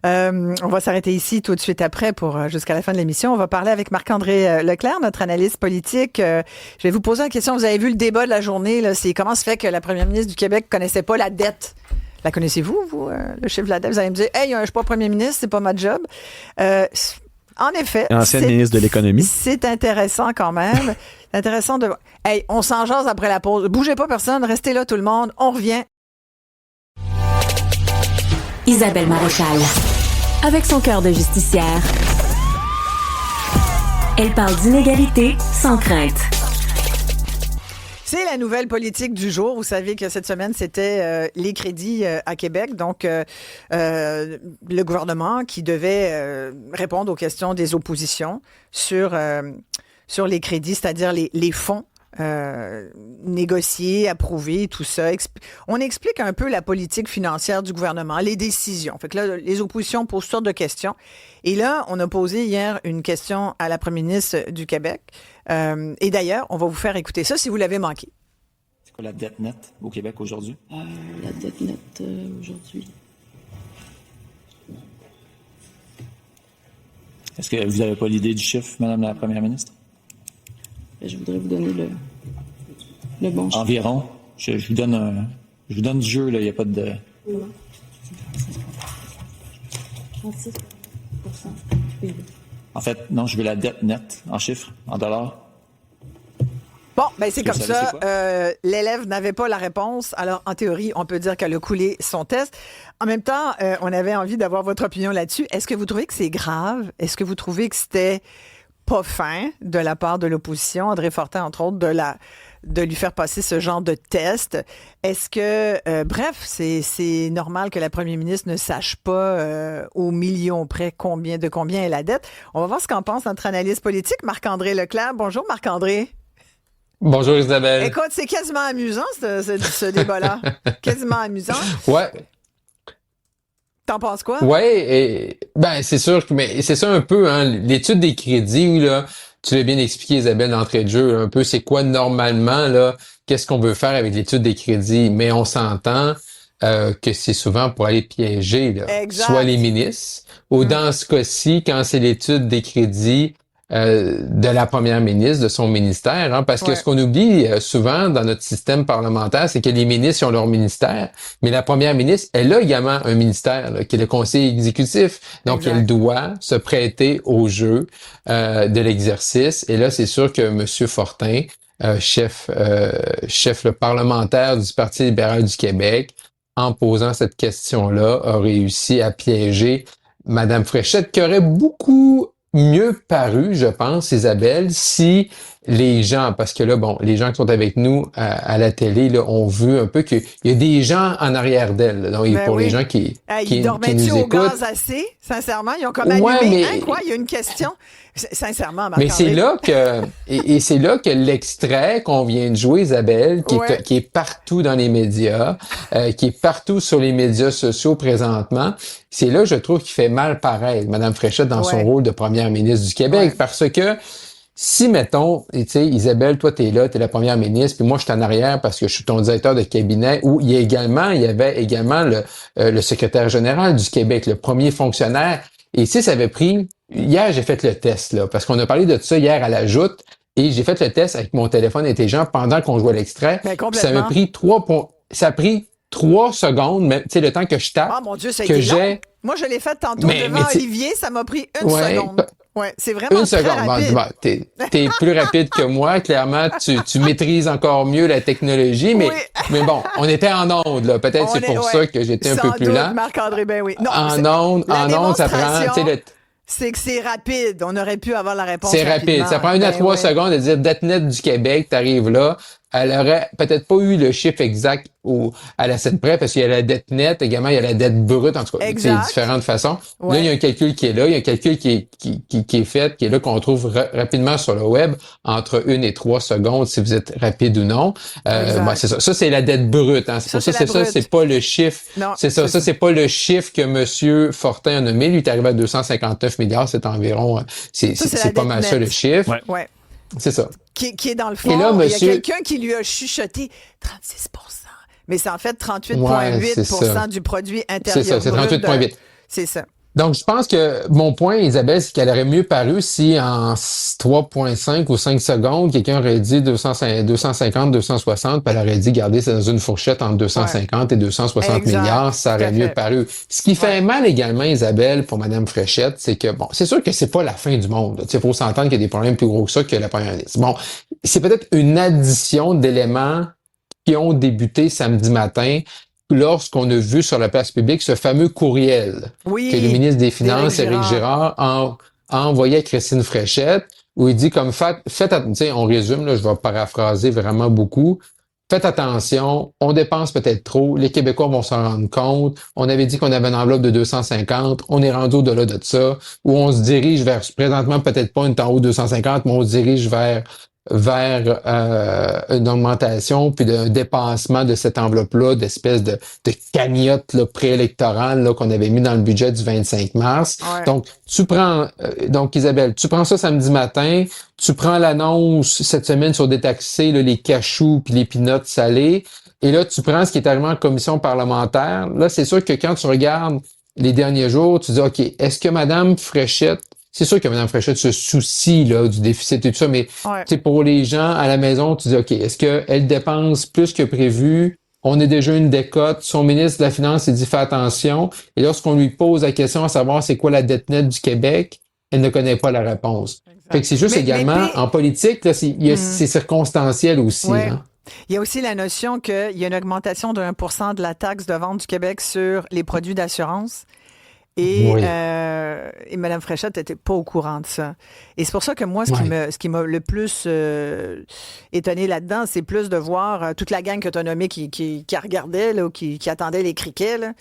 [SPEAKER 2] On va s'arrêter ici tout de suite après pour jusqu'à la fin de l'émission. On va parler avec Marc-André Leclerc, notre analyste politique. Je vais vous poser une question. Vous avez vu le débat de la journée, là, c'est comment se fait que la première ministre du Québec ne connaissait pas la dette? La connaissez-vous, vous, le chiffre de la dette? Vous allez me dire, hey, je suis pas premier ministre, c'est pas ma job. En effet.
[SPEAKER 3] Ancienne ministre de l'économie.
[SPEAKER 2] C'est intéressant quand même. C'est intéressant de. Hey, on s'en jase après la pause. Bougez pas personne, restez là tout le monde. On revient.
[SPEAKER 1] Isabelle Maréchal. Avec son cœur de justicière, elle parle d'inégalité sans crainte.
[SPEAKER 2] C'est la nouvelle politique du jour. Vous savez que cette semaine, c'était les crédits à Québec. Donc, le gouvernement qui devait répondre aux questions des oppositions sur les crédits, c'est-à-dire les fonds négociés, approuvés, tout ça. On explique un peu la politique financière du gouvernement, les décisions. Fait que là, les oppositions posent toutes sortes de questions. Et là, on a posé hier une question à la première ministre du Québec. Et d'ailleurs, on va vous faire écouter ça si vous l'avez manqué.
[SPEAKER 11] C'est quoi la dette nette au Québec aujourd'hui?
[SPEAKER 12] La dette nette aujourd'hui.
[SPEAKER 11] Est-ce que vous n'avez pas l'idée du chiffre, Madame la Première ministre?
[SPEAKER 12] Je voudrais vous donner le bon chiffre.
[SPEAKER 11] Environ. Je vous donne du jeu, là, il n'y a pas de...
[SPEAKER 12] 36%.
[SPEAKER 11] En fait, non, je veux la dette nette en chiffres, en dollars.
[SPEAKER 2] Bon, ben c'est comme
[SPEAKER 11] savez
[SPEAKER 2] ça.
[SPEAKER 11] c'est quoi?
[SPEAKER 2] L'élève n'avait pas la réponse. Alors, en théorie, on peut dire qu'elle a coulé son test. En même temps, on avait envie d'avoir votre opinion là-dessus. Est-ce que vous trouvez que c'est grave? Est-ce que vous trouvez que c'était pas fin de la part de l'opposition, André Fortin, entre autres, de lui faire passer ce genre de test? Est-ce que, bref, c'est normal que la première ministre ne sache pas au million près combien est la dette? On va voir ce qu'en pense notre analyste politique, Marc-André Leclerc. Bonjour, Marc-André.
[SPEAKER 13] Bonjour Isabelle.
[SPEAKER 2] Écoute, c'est quasiment amusant ce débat-là. Quasiment amusant.
[SPEAKER 13] Ouais.
[SPEAKER 2] T'en penses quoi?
[SPEAKER 13] Ouais, c'est sûr mais c'est ça un peu, hein, l'étude des crédits, là, tu l'as bien expliqué, Isabelle, d'entrée de jeu, un peu c'est quoi normalement, là, qu'est-ce qu'on veut faire avec l'étude des crédits, mais on s'entend que c'est souvent pour aller piéger, là, soit les ministres, ou dans ce cas-ci, quand c'est l'étude des crédits de la première ministre, de son ministère, hein, parce que ce qu'on oublie souvent dans notre système parlementaire, c'est que les ministres ont leur ministère, mais la première ministre, elle a également un ministère, là, qui est le conseil exécutif. Donc, elle doit se prêter au jeu de l'exercice. Et là, c'est sûr que M. Fortin, chef le parlementaire du Parti libéral du Québec, en posant cette question-là, a réussi à piéger Mme Fréchette, qui aurait beaucoup mieux paru, je pense, Isabelle, si les gens, parce que là, bon, les gens qui sont avec nous à la télé, là, ont vu un peu qu'il y a des gens en arrière d'elle. Là. Donc, pour les gens qui
[SPEAKER 2] ils dormaient-tu au gaz assez? Sincèrement, ils ont comme allumé. Quoi? Il y a une question. Sincèrement,
[SPEAKER 13] mais c'est là que et c'est là que l'extrait qu'on vient de jouer, Isabelle, qui est partout dans les médias, qui est partout sur les médias sociaux présentement, c'est là, je trouve, qu'il fait mal paraître Mme Fréchette dans son rôle de première ministre du Québec, parce que si, mettons, tu sais, Isabelle, toi, t'es là, t'es la première ministre, puis moi, je suis en arrière parce que je suis ton directeur de cabinet, où il y avait également le secrétaire général du Québec, le premier fonctionnaire. Et si ça avait pris... Hier, j'ai fait le test, là, parce qu'on a parlé de ça hier à la joute, et j'ai fait le test avec mon téléphone intelligent pendant qu'on jouait l'extrait. Ça m'a pris 3 secondes, tu sais, le temps que je tape.
[SPEAKER 2] Ah, mon Dieu, ça a été long. Moi, je l'ai fait tantôt devant Olivier, ça m'a pris une seconde. Ouais, c'est vraiment très rapide.
[SPEAKER 13] T'es plus rapide que moi. Clairement, tu maîtrises encore mieux la technologie, mais bon, on était en onde, là. Peut-être c'est pour ça que j'étais un peu plus lent.
[SPEAKER 2] Marc-André, ben oui. Non,
[SPEAKER 13] en onde, ça prend, tu sais,
[SPEAKER 2] c'est que c'est rapide. On aurait pu avoir la réponse.
[SPEAKER 13] C'est rapide. Ça prend 1 à 3 secondes de dire dette nette du Québec. T'arrives là. elle aurait peut-être pas eu le chiffre exact à la scène près, parce qu'il y a la dette nette, également il y a la dette brute, en tout cas, c'est différentes façons. Ouais. Là, il y a un calcul qui est là, il y a un calcul qui est fait, qui est là, qu'on trouve rapidement sur le web, entre 1 et 3 secondes, si vous êtes rapide ou non. C'est ça. Ça, c'est la dette brute. Hein. C'est pour ça, c'est pas le chiffre. Non, c'est ça. Ça, c'est pas le chiffre que M. Fortin a nommé. Lui, il est arrivé à 259 milliards, c'est environ, c'est pas mal ça le chiffre.
[SPEAKER 2] Ouais.
[SPEAKER 13] C'est ça.
[SPEAKER 2] Qui est dans le fond, là, il y a quelqu'un qui lui a chuchoté 36 %. Mais c'est en fait 38,8 du produit intérieur.
[SPEAKER 13] C'est ça, c'est 38,8.
[SPEAKER 2] C'est ça.
[SPEAKER 13] Donc, je pense que mon point, Isabelle, c'est qu'elle aurait mieux paru si en 3,5 ou 5 secondes, quelqu'un aurait dit 250, 260, puis elle aurait dit, regardez, c'est dans une fourchette entre 250 et 260 milliards, ça aurait mieux paru. Ce qui fait mal également, Isabelle, pour Mme Fréchette, c'est que, bon, c'est sûr que c'est pas la fin du monde. Il faut s'entendre qu'il y a des problèmes plus gros que ça que la première ministre. Bon, c'est peut-être une addition d'éléments qui ont débuté samedi matin, lorsqu'on a vu sur la place publique ce fameux courriel que le ministre des Finances, Éric Girard, a envoyé à Christine Fréchette, où il dit comme faites on résume, là, je vais paraphraser vraiment beaucoup, faites attention, on dépense peut-être trop, les Québécois vont s'en rendre compte, on avait dit qu'on avait une enveloppe de 250, on est rendu au-delà de ça, où on se dirige vers, présentement peut-être pas une en haut 250, mais on se dirige vers une augmentation puis d'un dépassement de cette enveloppe-là, d'espèce de cagnotte là, préélectorale là, qu'on avait mis dans le budget du 25 mars. Ouais. Donc, donc Isabelle, tu prends ça samedi matin, tu prends l'annonce cette semaine sur détaxer là, les cachous puis les peanuts salés, et là, tu prends ce qui est arrivé en commission parlementaire. Là, c'est sûr que quand tu regardes les derniers jours, tu dis, OK, est-ce que Mme Fréchette, c'est sûr que Mme Fréchette se soucie là, du déficit et tout ça, mais pour les gens à la maison, tu dis, OK, est-ce qu'elle dépense plus que prévu? On est déjà une décote. Son ministre de la Finance s'est dit, fais attention. Et lorsqu'on lui pose la question à savoir c'est quoi la dette nette du Québec, elle ne connaît pas la réponse. Fait que c'est juste en politique, là, c'est circonstanciel aussi.
[SPEAKER 2] Ouais.
[SPEAKER 13] Hein.
[SPEAKER 2] Il y a aussi la notion qu'il y a une augmentation de 1% de la taxe de vente du Québec sur les produits d'assurance. Et Mme Fréchette n'était pas au courant de ça. Et c'est pour ça que moi, ce qui m'a le plus étonné là-dedans, c'est plus de voir toute la gang que tu as nommée qui regardait, là, qui attendait les criquets, là,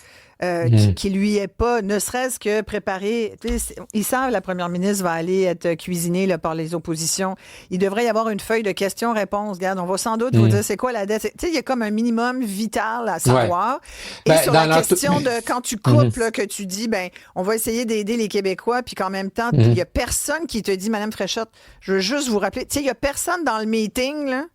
[SPEAKER 2] qui lui est pas, ne serait-ce que préparé. Ils savent la première ministre va aller être cuisinée là, par les oppositions. Il devrait y avoir une feuille de questions-réponses. Regarde, on va sans doute vous dire c'est quoi la dette. Tu sais, il y a comme un minimum vital à savoir. Et sur la question de quand tu coupes, là, que tu dis, on va essayer d'aider les Québécois, puis qu'en même temps, il y a personne qui te dit, Mme Fréchette, je veux juste vous rappeler, tu sais, il y a personne dans le meeting là,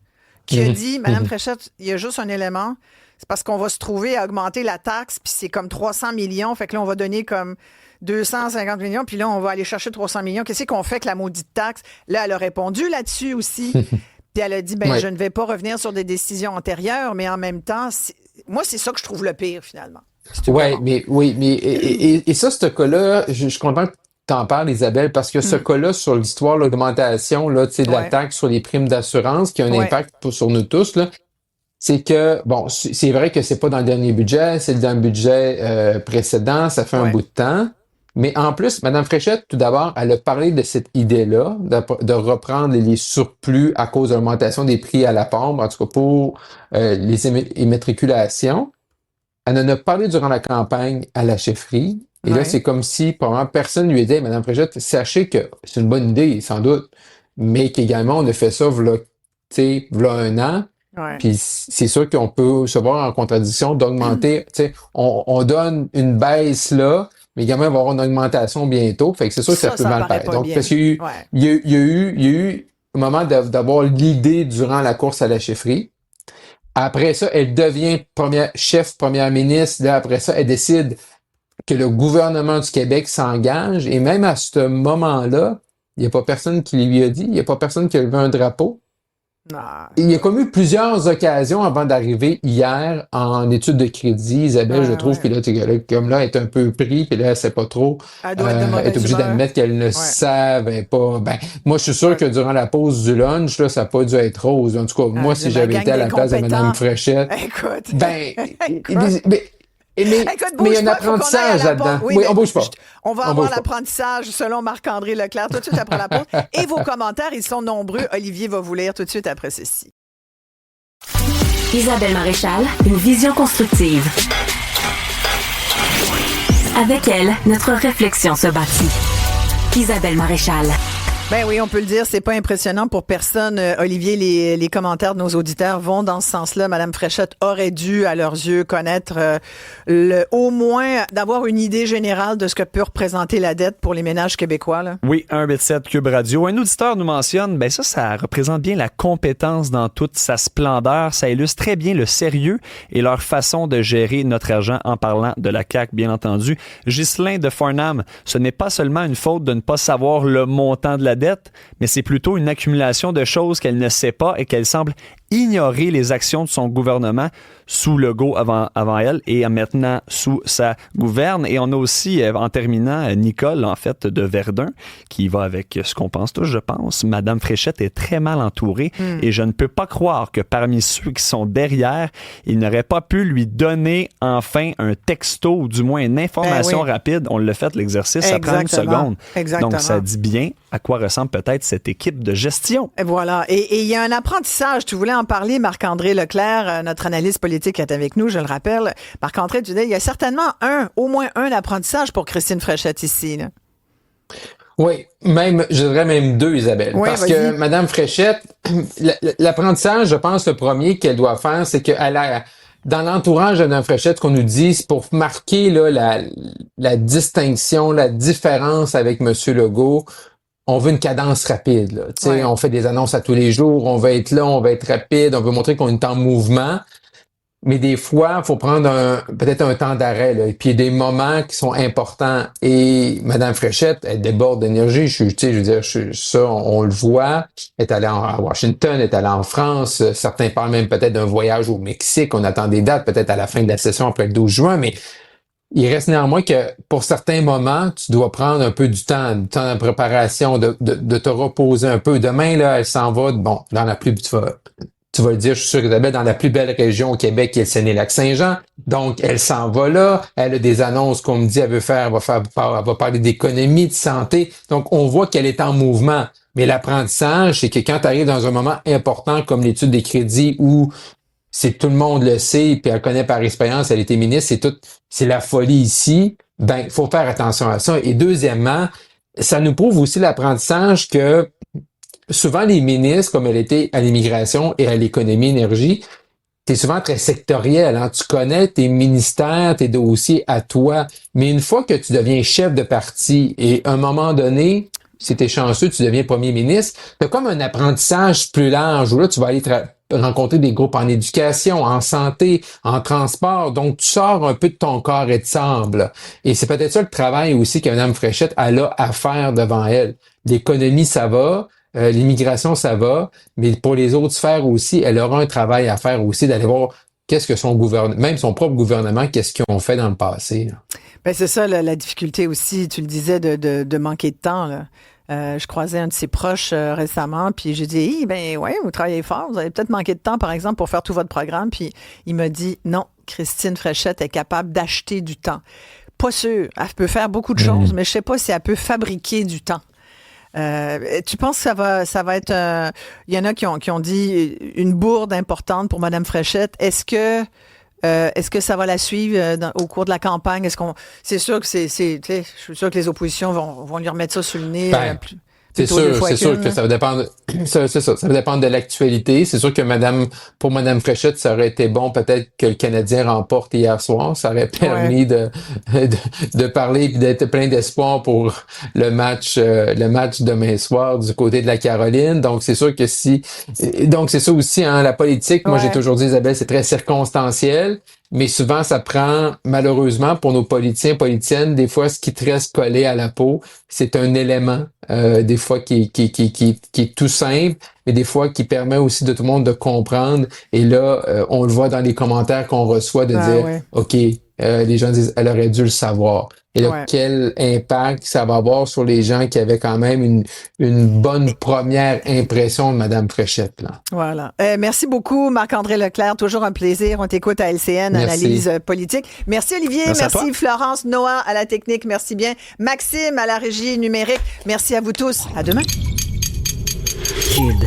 [SPEAKER 2] qui a dit, Mme Fréchette, il y a juste un élément. C'est parce qu'on va se trouver à augmenter la taxe, puis c'est comme 300 millions. Fait que là, on va donner comme 250 millions, puis là, on va aller chercher 300 millions. Qu'est-ce qu'on fait avec la maudite taxe? Là, elle a répondu là-dessus aussi. Puis elle a dit, je ne vais pas revenir sur des décisions antérieures, mais en même temps, moi, c'est ça que je trouve le pire, finalement.
[SPEAKER 13] Et ça, ce cas-là, je suis content que t'en parles, Isabelle, parce que ce cas-là, sur l'histoire, l'augmentation là, de la taxe sur les primes d'assurance, qui a un impact sur nous tous, là, c'est que, bon, c'est vrai que c'est pas dans le dernier budget, c'est dans le budget précédent, ça fait un bout de temps. Mais en plus, Mme Fréchette, tout d'abord, elle a parlé de cette idée-là, de reprendre les surplus à cause de l'augmentation des prix à la pompe, en tout cas pour les immatriculations. Elle en a parlé durant la campagne à la chefferie. Et là, c'est comme si, probablement, personne lui a dit, Mme Fréchette, sachez que c'est une bonne idée, sans doute, mais qu'également, on a fait ça, v'là un an. Puis c'est sûr qu'on peut se voir en contradiction d'augmenter, on donne une baisse là, mais également il va y avoir une augmentation bientôt. Fait que c'est sûr que ça peut mal paraître. Donc, parce qu'il y a eu un moment d'avoir l'idée durant la course à la chefferie. Après ça, elle devient première ministre. Là, après ça, elle décide que le gouvernement du Québec s'engage. Et même à ce moment-là, il n'y a pas personne qui lui a dit, il n'y a pas personne qui a levé un drapeau. Il y a comme eu plusieurs occasions avant d'arriver hier en études de crédit, Isabelle, je trouve, puis là, comme là, elle est un peu pris, puis là, elle sait pas trop, elle est obligée d'admettre qu'elle ne savait pas. Moi, je suis sûr que durant la pause du lunch, là, ça n'a pas dû être rose. En tout cas, moi, si j'avais été à la place de Mme Fréchette,
[SPEAKER 2] écoute,
[SPEAKER 13] mais il y a un apprentissage là-dedans. Oui, on bouge pas.
[SPEAKER 2] On va avoir l'apprentissage selon Marc-André Leclerc tout de suite après la pause. Et vos commentaires, ils sont nombreux. Olivier va vous lire tout de suite après ceci.
[SPEAKER 1] Isabelle Maréchal, une vision constructive. Avec elle, notre réflexion se bâtit. Isabelle Maréchal.
[SPEAKER 2] Ben oui, on peut le dire, c'est pas impressionnant pour personne. Olivier, les commentaires de nos auditeurs vont dans ce sens-là. Madame Fréchette aurait dû, à leurs yeux, connaître au moins d'avoir une idée générale de ce que peut représenter la dette pour les ménages québécois. Là.
[SPEAKER 3] Oui, 187 Cube Radio. Un auditeur nous mentionne, ben ça représente bien la compétence dans toute sa splendeur. Ça illustre très bien le sérieux et leur façon de gérer notre argent en parlant de la CAQ, bien entendu. Ghislain de Farnham, ce n'est pas seulement une faute de ne pas savoir le montant de la dette, mais c'est plutôt une accumulation de choses qu'elle ne sait pas et qu'elle semble ignorer les actions de son gouvernement sous Legault avant elle et maintenant sous sa gouverne. Et on a aussi, en terminant, Nicole, en fait, de Verdun, qui va avec ce qu'on pense tous, je pense. Madame Fréchette est très mal entourée et je ne peux pas croire que parmi ceux qui sont derrière, ils n'auraient pas pu lui donner enfin un texto ou du moins une information rapide. On l'a fait, l'exercice, ça prend une seconde.
[SPEAKER 2] Exactement.
[SPEAKER 3] Donc, ça dit bien à quoi ressemble peut-être cette équipe de gestion.
[SPEAKER 2] Et voilà. Et il y a un apprentissage. Tu voulais en parler, Marc-André Leclerc, notre analyste politique est avec nous, je le rappelle. Marc-André, tu dis, il y a certainement au moins un apprentissage pour Christine Fréchette ici. Là.
[SPEAKER 13] Oui, je dirais même deux, Isabelle.
[SPEAKER 2] Oui,
[SPEAKER 13] parce
[SPEAKER 2] vas-y.
[SPEAKER 13] que Mme Fréchette, l'apprentissage, je pense, le premier qu'elle doit faire, c'est qu'elle a, dans l'entourage de Mme Fréchette, ce qu'on nous dit, c'est pour marquer là, la distinction, la différence avec M. Legault, on veut une cadence rapide. Là. On fait des annonces à tous les jours, on veut être là, on veut être rapide, on veut montrer qu'on est en mouvement. Mais des fois, il faut prendre peut-être un temps d'arrêt. Là. Et puis, il y a des moments qui sont importants. Et Mme Fréchette, elle déborde d'énergie. Ça, on le voit. Elle est allée à Washington, elle est allée en France. Certains parlent même peut-être d'un voyage au Mexique. On attend des dates, peut-être à la fin de la session après le 12 juin. Mais il reste néanmoins que pour certains moments, tu dois prendre un peu du temps de préparation, de te reposer un peu. Demain, là, elle s'en va, dans la plus, tu vas le dire, je suis sûr qu'Isabelle, dans la plus belle région au Québec, qui est le Saguenay-Lac-Saint-Jean. Donc, elle s'en va là. Elle a des annonces qu'on me dit, elle va parler d'économie, de santé. Donc, on voit qu'elle est en mouvement. Mais l'apprentissage, c'est que quand tu arrives dans un moment important comme l'étude des crédits où c'est tout le monde le sait, puis elle connaît par expérience, elle était ministre, c'est la folie ici, il faut faire attention à ça. Et deuxièmement, ça nous prouve aussi l'apprentissage que souvent les ministres, comme elle était à l'immigration et à l'économie, énergie, t'es souvent très sectoriel, hein? Tu connais tes ministères, tes dossiers à toi, mais une fois que tu deviens chef de parti et à un moment donné, si t'es chanceux, tu deviens premier ministre, t'as comme un apprentissage plus large où là, tu vas aller rencontrer des groupes en éducation, en santé, en transport. Donc, tu sors un peu de ton corps et de sable. Et c'est peut-être ça le travail aussi que Mme Fréchette a là à faire devant elle. L'économie, ça va. L'immigration, ça va. Mais pour les autres sphères aussi, elle aura un travail à faire aussi d'aller voir qu'est-ce que son gouvernement, même son propre gouvernement, qu'est-ce qu'ils ont fait dans le passé.
[SPEAKER 2] Ben c'est ça, la difficulté aussi, tu le disais, de manquer de temps, là. Je croisais un de ses proches récemment, puis j'ai dit, vous travaillez fort, vous avez peut-être manqué de temps, par exemple, pour faire tout votre programme. Puis il m'a dit, non, Christine Fréchette est capable d'acheter du temps. Pas sûr, elle peut faire beaucoup de choses, mais je sais pas si elle peut fabriquer du temps. Tu penses que ça va être... Il y en a qui ont dit une bourde importante pour Mme Fréchette. Est-ce que ça va la suivre au cours de la campagne? C'est sûr que je suis sûr que les oppositions vont lui remettre ça sur le nez.
[SPEAKER 13] C'est sûr que ça va dépendre. Ça va dépendre de l'actualité. C'est sûr que pour Mme Fréchette, ça aurait été bon peut-être que le Canadien remporte hier soir. Ça aurait permis de parler et d'être plein d'espoir pour le match demain soir du côté de la Caroline. Donc c'est sûr que donc c'est ça aussi, hein, la politique. Moi j'ai toujours dit, Isabelle, c'est très circonstanciel. Mais souvent, ça prend, malheureusement, pour nos politiciens, politiciennes, des fois, ce qui te reste collé à la peau, c'est un élément, des fois, qui est tout simple, mais des fois, qui permet aussi de tout le monde de comprendre. Et là, on le voit dans les commentaires qu'on reçoit de dire, OK, les gens disent, elle aurait dû le savoir. Et là, quel impact ça va avoir sur les gens qui avaient quand même une bonne première impression de Mme Fréchette, là.
[SPEAKER 2] Voilà. Merci beaucoup, Marc-André Leclerc. Toujours un plaisir. On t'écoute à LCN, analyse politique. Merci, Olivier. Merci Florence, Noah à la technique. Merci bien. Maxime à la régie numérique. Merci à vous tous. À demain.
[SPEAKER 1] Cube.